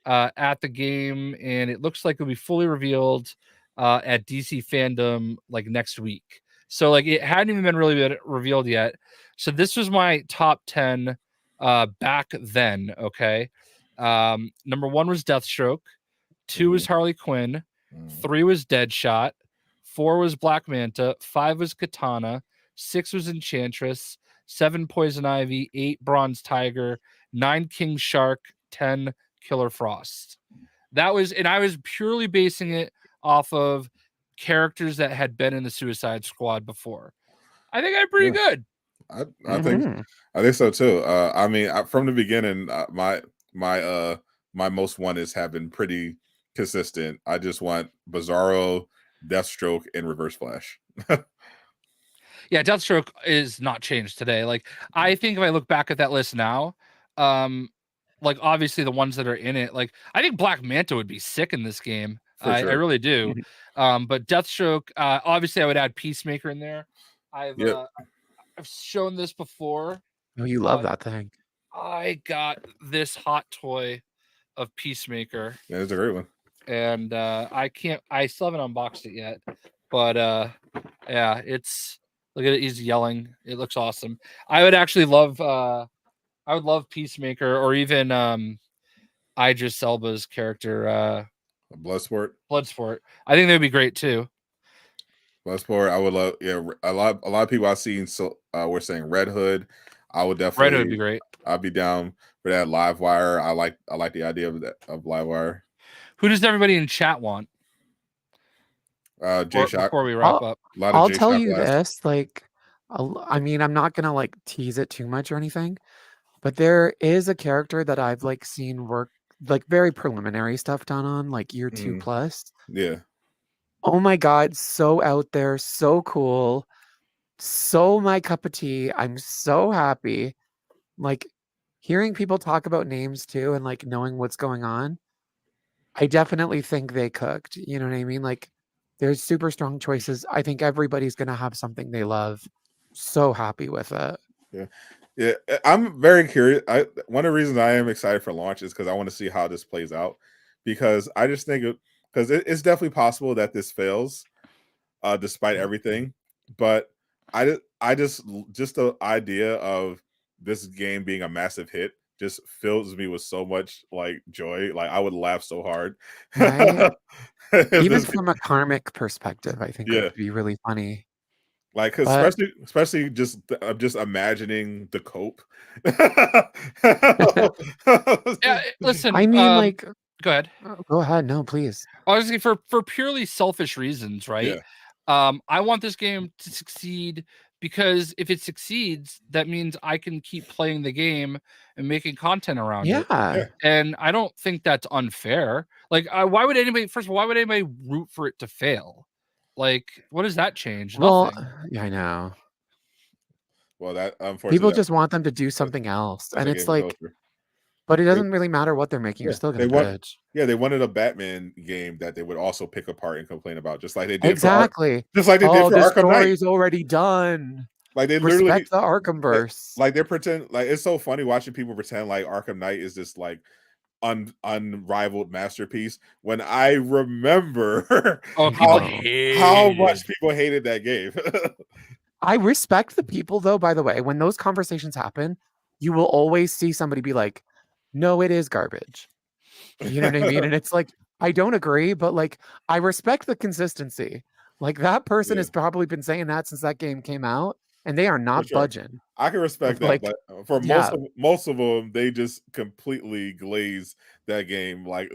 Speaker 2: at the game, and it looks like it'll be fully revealed at DC Fandom like next week. So like it hadn't even been really revealed yet. So this was my top 10 back then. Okay. Number 1 was Deathstroke. 2 was Harley Quinn. 3 was Deadshot. 4 was Black Manta. 5 was Katana. 6 was Enchantress. 7 Poison Ivy. 8 Bronze Tiger. 9 King Shark. 10 Killer Frost. That was, and I was purely basing it off of characters that had been in the Suicide Squad before. I think I'm pretty good.
Speaker 1: I think so too. I mean, from the beginning, my most wanted have been pretty consistent. I just want Bizarro, Deathstroke, and Reverse Flash.
Speaker 2: Yeah, Deathstroke is not changed today. Like I think if I look back at that list now, like obviously the ones that are in it, like I think Black Manta would be sick in this game.
Speaker 1: Sure.
Speaker 2: I really do. But Deathstroke, obviously I would add Peacemaker in there. I've shown this before.
Speaker 5: Oh, you love that thing.
Speaker 2: I got this hot toy of Peacemaker.
Speaker 1: Yeah, it's a great one.
Speaker 2: And I still haven't unboxed it yet. But yeah, it's, look at it, he's yelling. It looks awesome. I would actually love I would love Peacemaker or even Idris Elba's character
Speaker 1: Bloodsport.
Speaker 2: I think they'd be great too.
Speaker 1: Bloodsport, I would love. Yeah, a lot of people I've seen we're saying Red Hood. I would definitely.
Speaker 2: Red Hood would be great.
Speaker 1: I'd be down for that. Livewire. I like the idea of Livewire.
Speaker 2: Who does everybody in chat want?
Speaker 1: JayShock.
Speaker 2: Before we wrap up,
Speaker 5: I'll tell you this. Like, I mean, I'm not gonna like tease it too much or anything, but there is a character that I've like seen work, like very preliminary stuff done on, like year 2+.
Speaker 1: Yeah.
Speaker 5: Oh my God, so out there, so cool, so my cup of tea. I'm so happy. Like hearing people talk about names too and like knowing what's going on. I definitely think they cooked. You know what I mean? Like there's super strong choices. I think everybody's gonna have something they love. So happy with it.
Speaker 1: Yeah, I'm very curious. One of the reasons I am excited for launch is because I want to see how this plays out. Because I just think because it's definitely possible that this fails, despite everything. But I just the idea of this game being a massive hit just fills me with so much like joy. Like I would laugh so hard.
Speaker 5: Right? Even from a karmic perspective, I think it would be really funny.
Speaker 1: Like, especially just imagining the cope.
Speaker 2: Yeah, listen.
Speaker 5: I mean, like,
Speaker 2: go ahead.
Speaker 5: Go ahead. No, please.
Speaker 2: Honestly, for purely selfish reasons, right?
Speaker 1: Yeah.
Speaker 2: I want this game to succeed because if it succeeds, that means I can keep playing the game and making content around it.
Speaker 5: Yeah.
Speaker 2: And I don't think that's unfair. Like, why would anybody? First of all, why would anybody root for it to fail? Like, what does that change?
Speaker 5: Well,
Speaker 2: Nothing.
Speaker 5: yeah, I know.
Speaker 1: Well, that unfortunately,
Speaker 5: People just want them to do something else,
Speaker 1: that's
Speaker 5: and
Speaker 1: a
Speaker 5: it's
Speaker 1: game
Speaker 5: like,
Speaker 1: culture.
Speaker 5: but it doesn't really matter what they're making. You're
Speaker 1: Yeah,
Speaker 5: still
Speaker 1: they
Speaker 5: gonna
Speaker 1: want-
Speaker 5: bitch.
Speaker 1: Yeah, they wanted a Batman game that they would also pick apart and complain about, just like they did
Speaker 5: Exactly.
Speaker 1: just like they did
Speaker 5: Oh,
Speaker 1: for
Speaker 5: the
Speaker 1: Arkham Knight.
Speaker 5: story's already done.
Speaker 1: Like they literally
Speaker 5: Respect the Arkhamverse.
Speaker 1: like they're pretend like it's so funny watching people pretend like Arkham Knight is this like unrivaled masterpiece when I remember
Speaker 2: Oh,
Speaker 1: how much people hated that game.
Speaker 5: I respect the people, though, by the way. When those conversations happen, you will always see somebody be like, no, it is garbage. You know what I mean? And it's like, I don't agree, but like, I respect the consistency. Like, that person has probably been saying that since that game came out, and they are not budging.
Speaker 1: I can respect
Speaker 5: Like,
Speaker 1: that, but for most of them, they just completely glaze that game like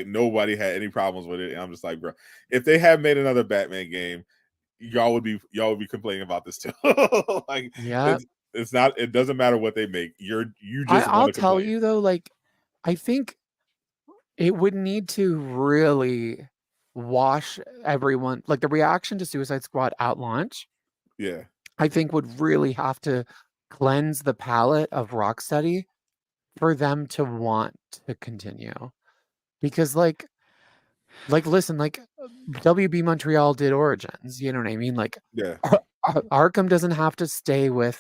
Speaker 1: nobody had any problems with it. And I'm just like, bro, if they had made another Batman game, y'all would be complaining about this too. Like, it's not. It doesn't matter what they make. I'll
Speaker 5: tell you though, like, I think it would need to really wash everyone. Like the reaction to Suicide Squad at launch, I think would really have to cleanse the palate of Rocksteady for them to want to continue. Because like listen, like WB Montreal did Origins, you know what I mean? Like Arkham doesn't have to stay with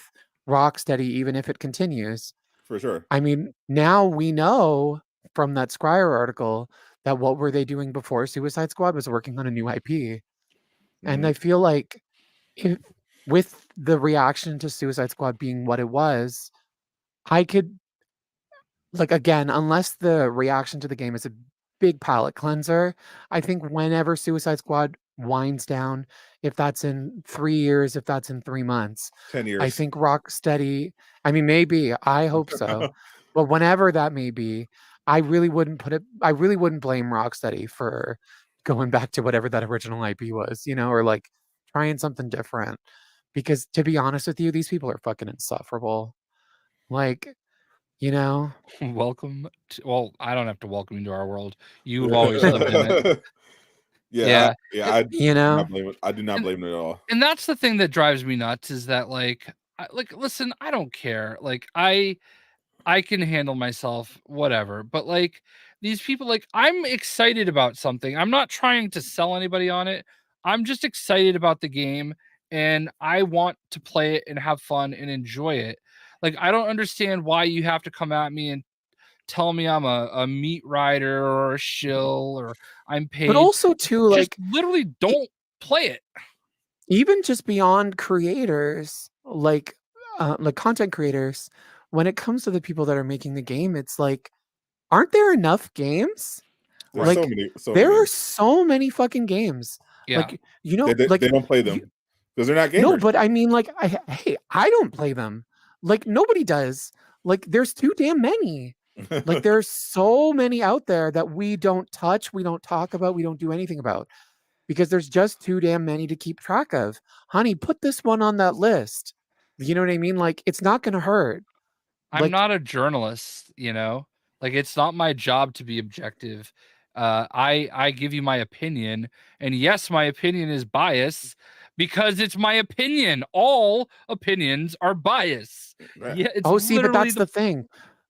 Speaker 5: Rocksteady even if it continues.
Speaker 1: For sure.
Speaker 5: I mean, now we know from that Scryer article that what were they doing before Suicide Squad was working on a new IP. And I feel like with the reaction to Suicide Squad being what it was, I could, like, again, unless the reaction to the game is a big palate cleanser, I think whenever Suicide Squad winds down, if that's in 3 years, if that's in 3 months,
Speaker 1: 10 years,
Speaker 5: I think Rocksteady, I mean, maybe, I hope so, but whenever that may be, I really wouldn't blame Rocksteady for going back to whatever that original IP was, you know, or like trying something different. Because to be honest with you, these people are fucking insufferable. Like, you know,
Speaker 2: welcome to, well, I don't have to welcome you to our world. You've always lived in it.
Speaker 1: I
Speaker 5: you know,
Speaker 1: I do not blame it at all.
Speaker 2: And that's the thing that drives me nuts is that like listen, I don't care. Like I can handle myself, whatever. But like these people, like I'm excited about something. I'm not trying to sell anybody on it. I'm just excited about the game and I want to play it and have fun and enjoy it. Like I don't understand why you have to come at me and tell me I'm a meat rider or a shill or I'm paid.
Speaker 5: But also too,
Speaker 2: just
Speaker 5: like
Speaker 2: literally don't play it.
Speaker 5: Even just beyond creators, like content creators, when it comes to the people that are making the game, it's like, aren't there enough games?
Speaker 1: There's
Speaker 5: like there are so many fucking games.
Speaker 2: Yeah.
Speaker 5: Like, you know,
Speaker 1: they don't play them because they're not gamers.
Speaker 5: No, but I mean, like, I don't play them. Like nobody does. Like there's too damn many. Like there's so many out there that we don't touch, we don't talk about, we don't do anything about. Because there's just too damn many to keep track of. Honey, put this one on that list. You know what I mean? Like, it's not going to hurt.
Speaker 2: I'm not a journalist, you know? Like, it's not my job to be objective. I give you my opinion. And yes, my opinion is biased because it's my opinion. All opinions are biased.
Speaker 1: Right.
Speaker 2: Yeah,
Speaker 5: but that's the thing.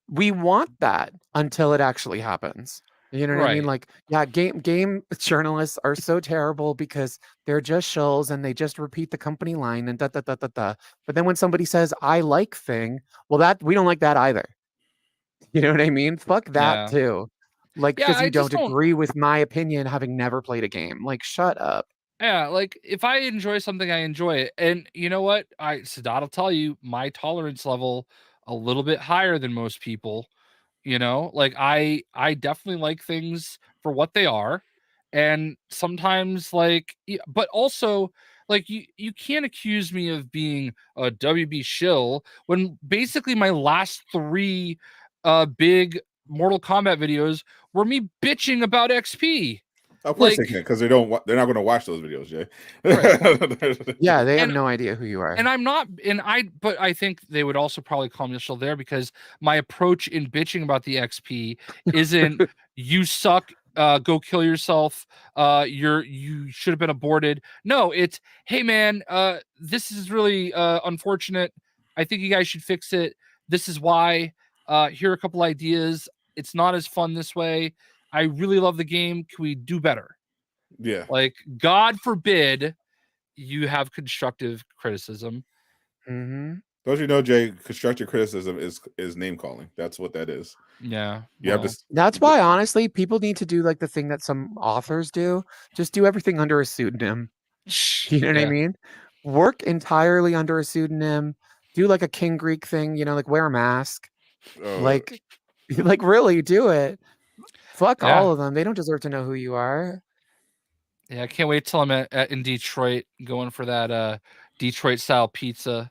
Speaker 5: We want that until it actually happens. You know what I mean? Like, yeah, game journalists are so terrible because they're just shills and they just repeat the company line and da da da da da. But then when somebody says I like thing, well, that we don't like that either. You know what I mean? Fuck that too. Like, because you don't agree with my opinion having never played a game. Like, shut up.
Speaker 2: Yeah, like if I enjoy something, I enjoy it. And you know what? Sadot will tell you my tolerance level a little bit higher than most people. You know, like I definitely like things for what they are. And sometimes like, but also like you can't accuse me of being a WB shill when basically my last 3 big Mortal Kombat videos were me bitching about XP.
Speaker 1: Of course
Speaker 2: Like-
Speaker 1: they can, because they're not going to watch those videos, Jay.
Speaker 2: Right.
Speaker 5: Yeah, they have
Speaker 2: And-
Speaker 5: no idea who you are.
Speaker 2: And I'm not, but I think they would also probably call me still there because my approach in bitching about the XP isn't you suck, go kill yourself, you should have been aborted. No, it's hey man, this is really unfortunate. I think you guys should fix it. This is why. Here are a couple ideas. It's not as fun this way. I really love the game. Can we do better?
Speaker 1: Yeah.
Speaker 2: Like, God forbid you have constructive criticism.
Speaker 5: Mm-hmm.
Speaker 1: Don't you know, Jay? Constructive criticism is name calling. That's what that is.
Speaker 2: Yeah.
Speaker 1: You have to.
Speaker 5: That's why, honestly, people need to do like the thing that some authors do. Just do everything under a pseudonym. You know what I mean? Work entirely under a pseudonym. Do like a King Greek thing, like wear a mask. Like really do it. Fuck all of them. They don't deserve to know who you are.
Speaker 2: Yeah, I can't wait till I'm in Detroit going for that Detroit style pizza.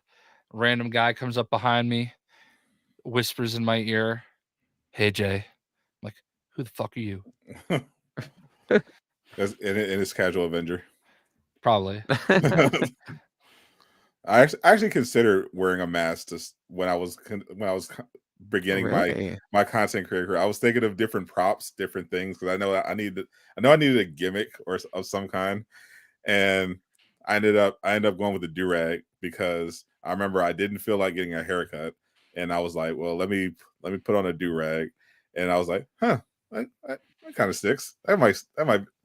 Speaker 2: Random guy comes up behind me, whispers in my ear, "Hey Jay." I'm like, who the fuck are you?
Speaker 1: That's in his casual Avenger.
Speaker 2: Probably.
Speaker 1: I actually considered wearing a mask when I was beginning my content career. I was thinking of different props, different things, because I know I needed a gimmick of some kind, and I ended up going with the do-rag because I remember I didn't feel like getting a haircut, and I was like, well, let me put on a do-rag, and I was like, that kind of sticks. That might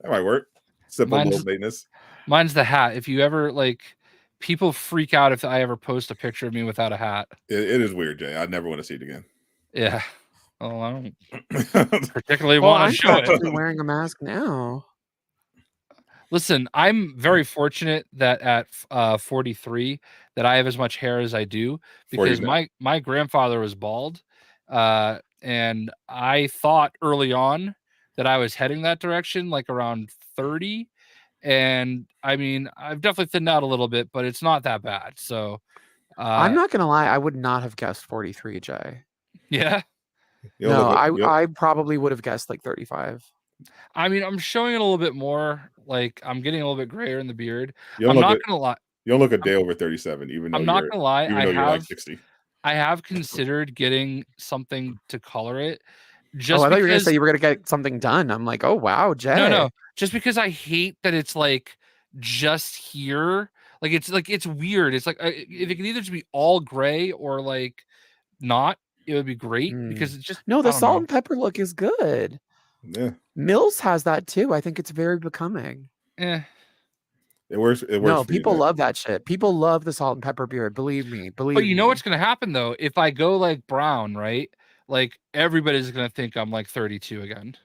Speaker 1: work. Simple little maintenance.
Speaker 2: Mine's the hat. If you ever people freak out if I ever post a picture of me without a hat.
Speaker 1: It is weird, Jay. I never want to see it again.
Speaker 2: Yeah. Oh, I don't particularly want to show it.
Speaker 5: I'm wearing a mask now.
Speaker 2: Listen, I'm very fortunate that at 43 that I have as much hair as I do because my grandfather was bald, and I thought early on that I was heading that direction, like around 30. And I mean, I've definitely thinned out a little bit, but it's not that bad. So
Speaker 5: I'm not gonna lie, I would not have guessed 43, Jay.
Speaker 2: Yeah.
Speaker 5: No, I probably would have guessed like 35.
Speaker 2: I mean, I'm showing it a little bit more. Like I'm getting a little bit grayer in the beard.
Speaker 1: I'm not gonna lie. You don't look a day over 37, even though
Speaker 2: I'm not gonna lie.
Speaker 1: Even though you're like 60.
Speaker 2: I have considered getting something to color it.
Speaker 5: I thought you were gonna say you were gonna get something done. I'm like, oh wow, Jay.
Speaker 2: No. Just because I hate that it's like just here. Like it's weird. It's like if it could either just be all gray or like not, it would be great because it's just
Speaker 5: the salt and pepper look is good.
Speaker 1: Yeah.
Speaker 5: Mills has that too. I think it's very becoming.
Speaker 2: It
Speaker 1: works.
Speaker 5: No, people love that shit. People love the salt and pepper beard. Believe me.
Speaker 2: But you know what's gonna happen though? If I go like brown, right? Like everybody's gonna think I'm like 32 again.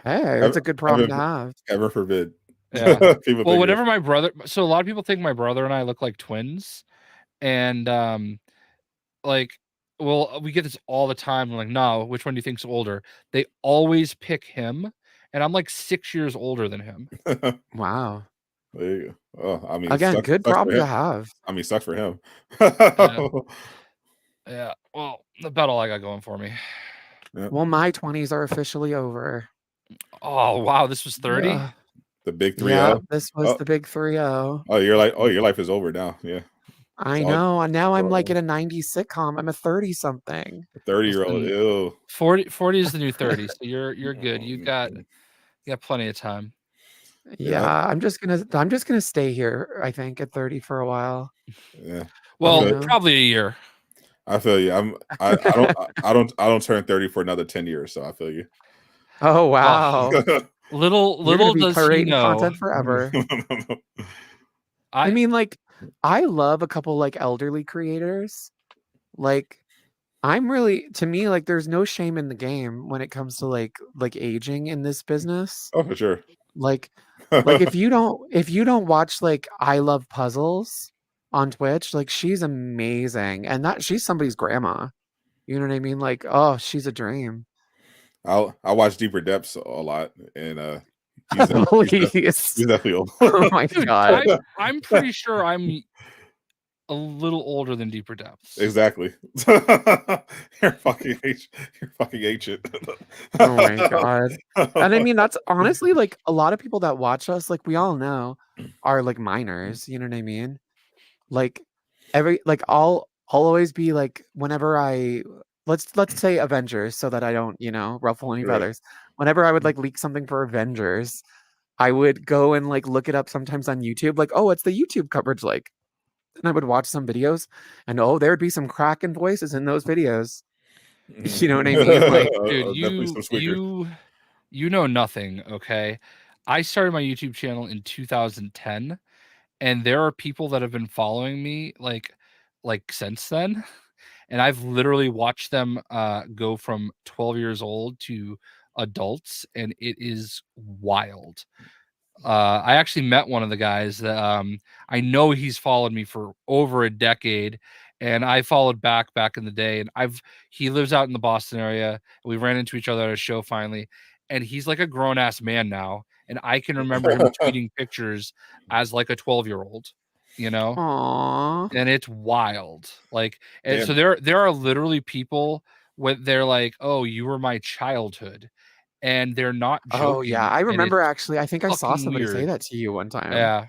Speaker 5: Hey, that's a good problem to have.
Speaker 1: Heaven forbid.
Speaker 2: Yeah. Well, whatever my brother. So a lot of people think my brother and I look like twins, and we get this all the time. I'm like, no, which one do you think's older? They always pick him, and I'm like 6 years older than him.
Speaker 5: Wow.
Speaker 1: There you go. Oh, I mean,
Speaker 5: again, good problem to have.
Speaker 1: I mean, sucks for him.
Speaker 2: Yeah. Well, about all I got going for me.
Speaker 1: Yeah.
Speaker 5: Well, my 20s are officially over.
Speaker 2: Oh wow, this was 30.
Speaker 1: The big 3-0.
Speaker 5: Yeah, this was the big 3-0.
Speaker 1: Oh, your life is over now. Yeah.
Speaker 5: I know. And now I'm like in a 90s sitcom. I'm a 30-something.
Speaker 1: 30-year-old. Ew.
Speaker 2: 40 is the new 30. So you're good. You got plenty of time.
Speaker 5: Yeah, I'm just gonna stay here, I think, at 30 for a while.
Speaker 1: Yeah.
Speaker 2: Well, probably a year.
Speaker 1: I feel you. I don't turn 30 for another 10 years, so I feel you.
Speaker 5: Oh wow.
Speaker 2: Little does he know.
Speaker 5: Content forever. I mean, like, I love a couple like elderly creators. Like, to me, like, there's no shame in the game when it comes to like aging in this business.
Speaker 1: Oh, for sure.
Speaker 5: Like if you don't watch like I Love Puzzles on Twitch, like she's amazing, and she's somebody's grandma. You know what I mean? Like, oh, she's a dream.
Speaker 1: I watch Deeper Depths a lot, and
Speaker 5: he's
Speaker 1: definitely old.
Speaker 5: Oh my god!
Speaker 2: I'm pretty sure I'm a little older than Deeper Depths.
Speaker 1: Exactly. You're fucking ancient.
Speaker 5: Oh my god. And I mean, that's honestly like a lot of people that watch us, like we all know, are like minors. You know what I mean? Like I'll always be like, whenever let's say Avengers, so that I don't, ruffle any
Speaker 1: Right.
Speaker 5: feathers. Whenever I would like leak something for Avengers, I would go and like look it up sometimes on YouTube, like, oh, what's the YouTube coverage like? And I would watch some videos, and oh, there'd be some cracking voices in those videos. You know what I mean? Like,
Speaker 2: Dude,
Speaker 1: Definitely some squeakers.
Speaker 2: you know nothing, okay? I started my YouTube channel in 2010, and there are people that have been following me like since then, and I've literally watched them go from 12 years old to adults, and it is wild. I actually met one of the guys that I know he's followed me for over a decade, and I followed back in the day. And he lives out in the Boston area. And we ran into each other at a show finally, and he's like a grown ass man now. And I can remember him tweeting pictures as like a 12-year-old,
Speaker 5: aww.
Speaker 2: and it's wild. Like, and
Speaker 1: Damn.
Speaker 2: so there are literally people when they're like, "Oh, you were my childhood." And they're not joking.
Speaker 5: Oh yeah, I
Speaker 2: and
Speaker 5: remember
Speaker 2: it's
Speaker 5: actually. I think I saw
Speaker 2: fucking
Speaker 5: somebody say
Speaker 2: weird.
Speaker 5: that to you one time.
Speaker 2: Yeah.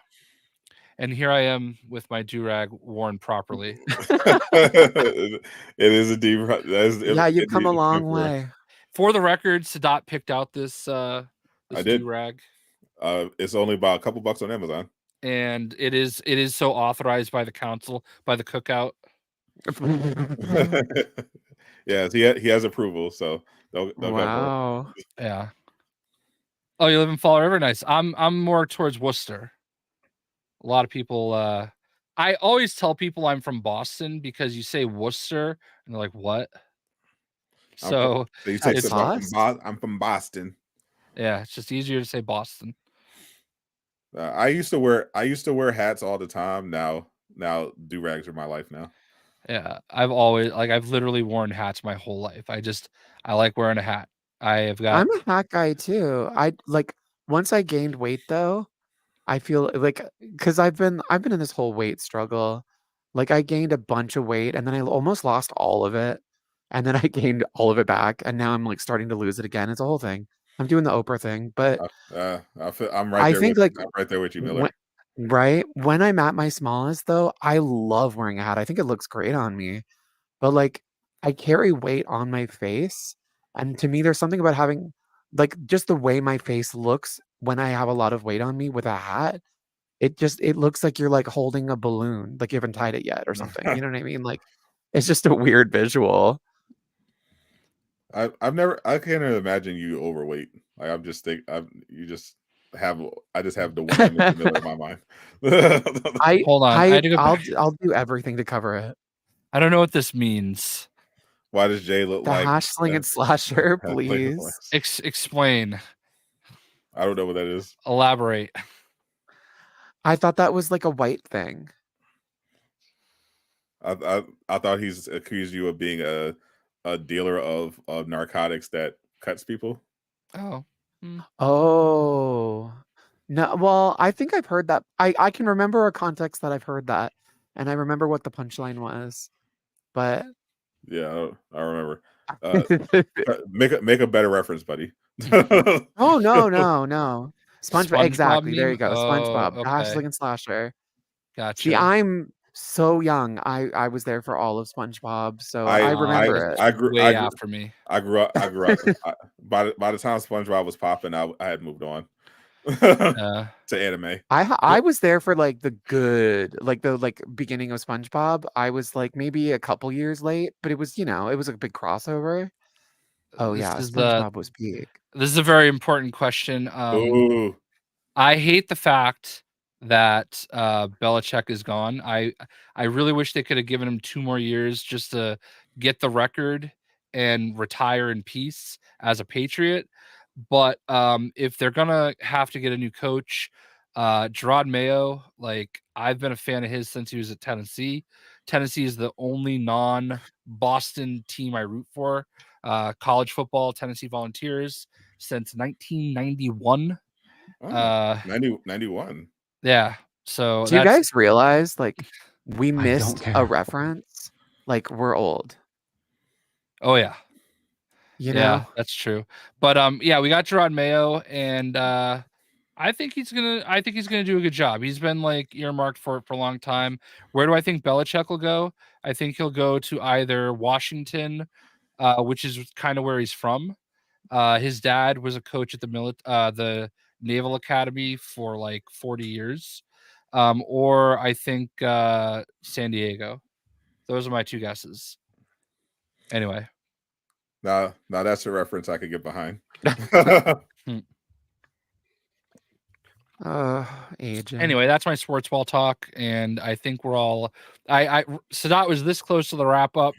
Speaker 2: And here I am with my do-rag worn properly.
Speaker 1: It is a deep.
Speaker 5: Yeah, you've come a long way.
Speaker 2: For the record, Sadot picked out this
Speaker 1: I did.
Speaker 2: do-rag,
Speaker 1: It's only about a couple bucks on Amazon.
Speaker 2: and it is so authorized by the council, by the cookout.
Speaker 1: Yes, he has approval, so they'll go for it.
Speaker 5: Wow.
Speaker 2: Yeah. Oh, you live in Fall River? Nice. I'm more towards Worcester. A lot of people I always tell people I'm from Boston because you say Worcester and they're like, "What?" So
Speaker 1: you say
Speaker 5: That's
Speaker 1: I'm from Boston.
Speaker 2: yeah, it's just easier to say Boston.
Speaker 1: I used to wear hats all the time. Now do-rags are my life now.
Speaker 2: Yeah, I've literally worn hats my whole life. I like wearing a hat. I'm
Speaker 5: a hat guy too. I like, once I gained weight though, I feel like, because I've been in this whole weight struggle. Like, I gained a bunch of weight and then I almost lost all of it. And then I gained all of it back, and now I'm like starting to lose it again. It's a whole thing. I'm doing the Oprah thing, but
Speaker 1: I'm right
Speaker 5: I
Speaker 1: there.
Speaker 5: think
Speaker 1: with
Speaker 5: like
Speaker 1: you. I'm right there with you, Miller.
Speaker 5: when I'm at my smallest though, I love wearing a hat. I think it looks great on me. But like, I carry weight on my face, and to me there's something about having, like, just the way my face looks when I have a lot of weight on me with a hat. It looks like you're like holding a balloon, like you haven't tied it yet or something. You know what I mean? Like, it's just a weird visual.
Speaker 1: I can't even imagine you overweight. Like, I just have the one image Miller in my mind.
Speaker 2: Hold on. I had to go back.
Speaker 5: I'll do everything to cover it.
Speaker 2: I don't know what this means.
Speaker 1: Why does Jay look
Speaker 5: The
Speaker 1: like
Speaker 5: hash slinging slasher, please?
Speaker 2: Explain.
Speaker 1: I don't know what that is.
Speaker 2: Elaborate.
Speaker 5: I thought that was like a white thing.
Speaker 1: I thought he's accused you of being a dealer of narcotics that cuts people.
Speaker 2: Oh.
Speaker 5: Oh. No, well, I think I've heard that. I can remember a context that I've heard that, and I remember what the punchline was. But
Speaker 1: yeah, I remember. Make a better reference, buddy.
Speaker 5: Oh no. SpongeBob, exactly. There you go.
Speaker 2: Oh,
Speaker 5: SpongeBob,
Speaker 2: okay.
Speaker 5: hash slinging slasher.
Speaker 2: Gotcha.
Speaker 5: See, I'm so young. I was there for all of SpongeBob, so I remember it.
Speaker 1: I grew
Speaker 2: after me.
Speaker 1: I grew up. By the time SpongeBob was popping, I had moved on to anime.
Speaker 5: I was there for like the beginning of SpongeBob. I was like maybe a couple years late, but it was, it was a big crossover. Oh yeah, SpongeBob was big.
Speaker 2: This is a very important question.
Speaker 1: Ooh.
Speaker 2: I hate the fact that Belichick is gone. I really wish they could have given him 2 more years just to get the record and retire in peace as a Patriot. But if they're gonna have to get a new coach, Gerard Mayo, like, I've been a fan of his since he was at Tennessee. Tennessee is the only non-Boston team I root for. College football, Tennessee Volunteers since 1991.
Speaker 1: 91.
Speaker 2: Yeah. So
Speaker 5: do you guys realize, like, we missed a reference. Like, we're old.
Speaker 2: Oh yeah.
Speaker 5: You
Speaker 2: Yeah,
Speaker 5: know?
Speaker 2: that's true. But yeah, we got Gerard Mayo, and I think he's gonna do a good job. He's been like earmarked for it for a long time. Where do I think Belichick will go? I think he'll go to either Washington, which is kind of where he's from. His dad was a coach at the Naval Academy for like 40 years. Or I think San Diego. Those are my two guesses. Anyway.
Speaker 1: Now that's a reference I could get behind.
Speaker 5: Aging.
Speaker 2: Anyway, that's my sports ball talk, and I think we're all. Sadot was this close to the wrap up,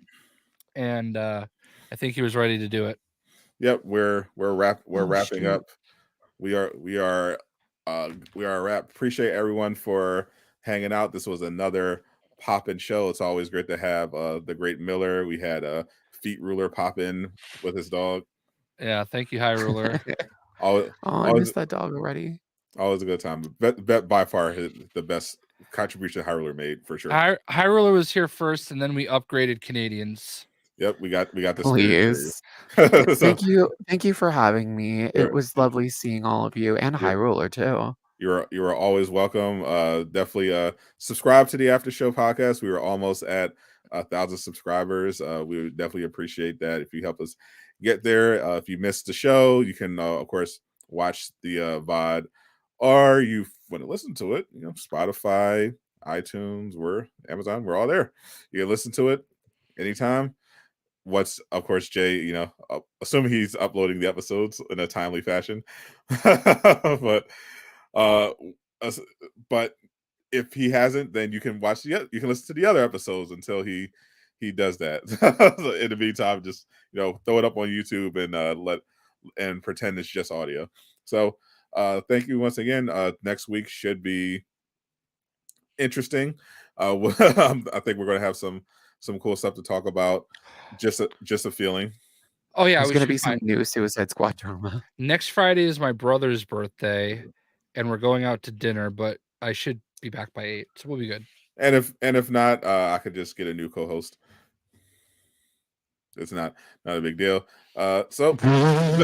Speaker 2: and I think he was ready to do it.
Speaker 1: Yep, we're wrapping
Speaker 5: shoot.
Speaker 1: up. We are a wrap. Appreciate everyone for hanging out. This was another pop-in show. It's always great to have the great Miller. We had a feet ruler pop in with his dog.
Speaker 2: Yeah, thank you, High Ruler.
Speaker 5: I missed that dog already.
Speaker 1: Always a good time. Bet by far the best contribution High Ruler made for sure.
Speaker 2: High Ruler was here first, and then we upgraded Canadians.
Speaker 1: Yep, we got the
Speaker 5: Please.
Speaker 1: So,
Speaker 5: thank you for having me. It was lovely seeing all of you and High Ruler too.
Speaker 1: You are always welcome. Definitely subscribe to the After Show podcast. We were almost at 1,000 subscribers. We would definitely appreciate that if you help us get there. If you missed the show, you can of course watch the VOD, or you want to listen to it. Spotify, iTunes, Amazon. We're all there. You can listen to it anytime. Of course, Jay, assuming he's uploading the episodes in a timely fashion. But if he hasn't, then you can you can listen to the other episodes until he does that. So in the meantime, just throw it up on YouTube and pretend it's just audio. So thank you once again. Next week should be interesting. I think we're going to have some cool stuff to talk about. Just a feeling.
Speaker 2: Oh yeah,
Speaker 5: there's going to be some new Suicide Squad drama.
Speaker 2: Next Friday is my brother's birthday, and we're going out to dinner. But I should be back by 8, so we'll be good.
Speaker 1: And if not, I could just get a new co-host. It's not a big deal. So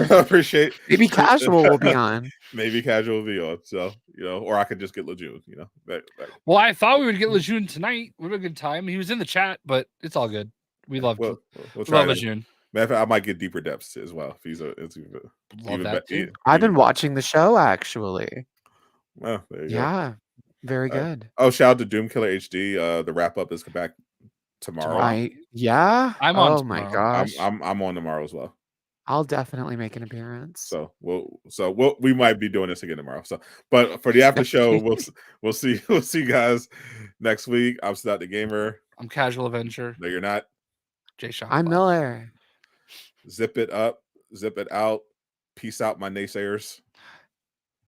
Speaker 1: appreciate.
Speaker 5: Maybe Casual will be on.
Speaker 1: Maybe Casual will be on. So or I could just get Lejeune.
Speaker 2: Well, I thought we would get Lejeune tonight. Would have a good time. He was in the chat, but it's all good. We love Lejeune.
Speaker 1: Matter of fact, I might get Deeper Depths as well. If he's
Speaker 2: I've
Speaker 5: been watching the show actually.
Speaker 1: Well, there you
Speaker 5: go. Very good.
Speaker 1: Shout out to Doom Killer HD. The wrap up is back tomorrow.
Speaker 5: I'm on. Oh my gosh.
Speaker 1: I'm on tomorrow as well.
Speaker 5: I'll definitely make an appearance.
Speaker 1: So we might be doing this again tomorrow. So, but for the after show, we'll see you guys next week. I'm Sadot the Gamer.
Speaker 2: I'm Casual Avenger.
Speaker 1: No, you're not.
Speaker 2: JayShockblast.
Speaker 5: I'm Miller.
Speaker 1: Zip it up, zip it out. Peace out, my naysayers.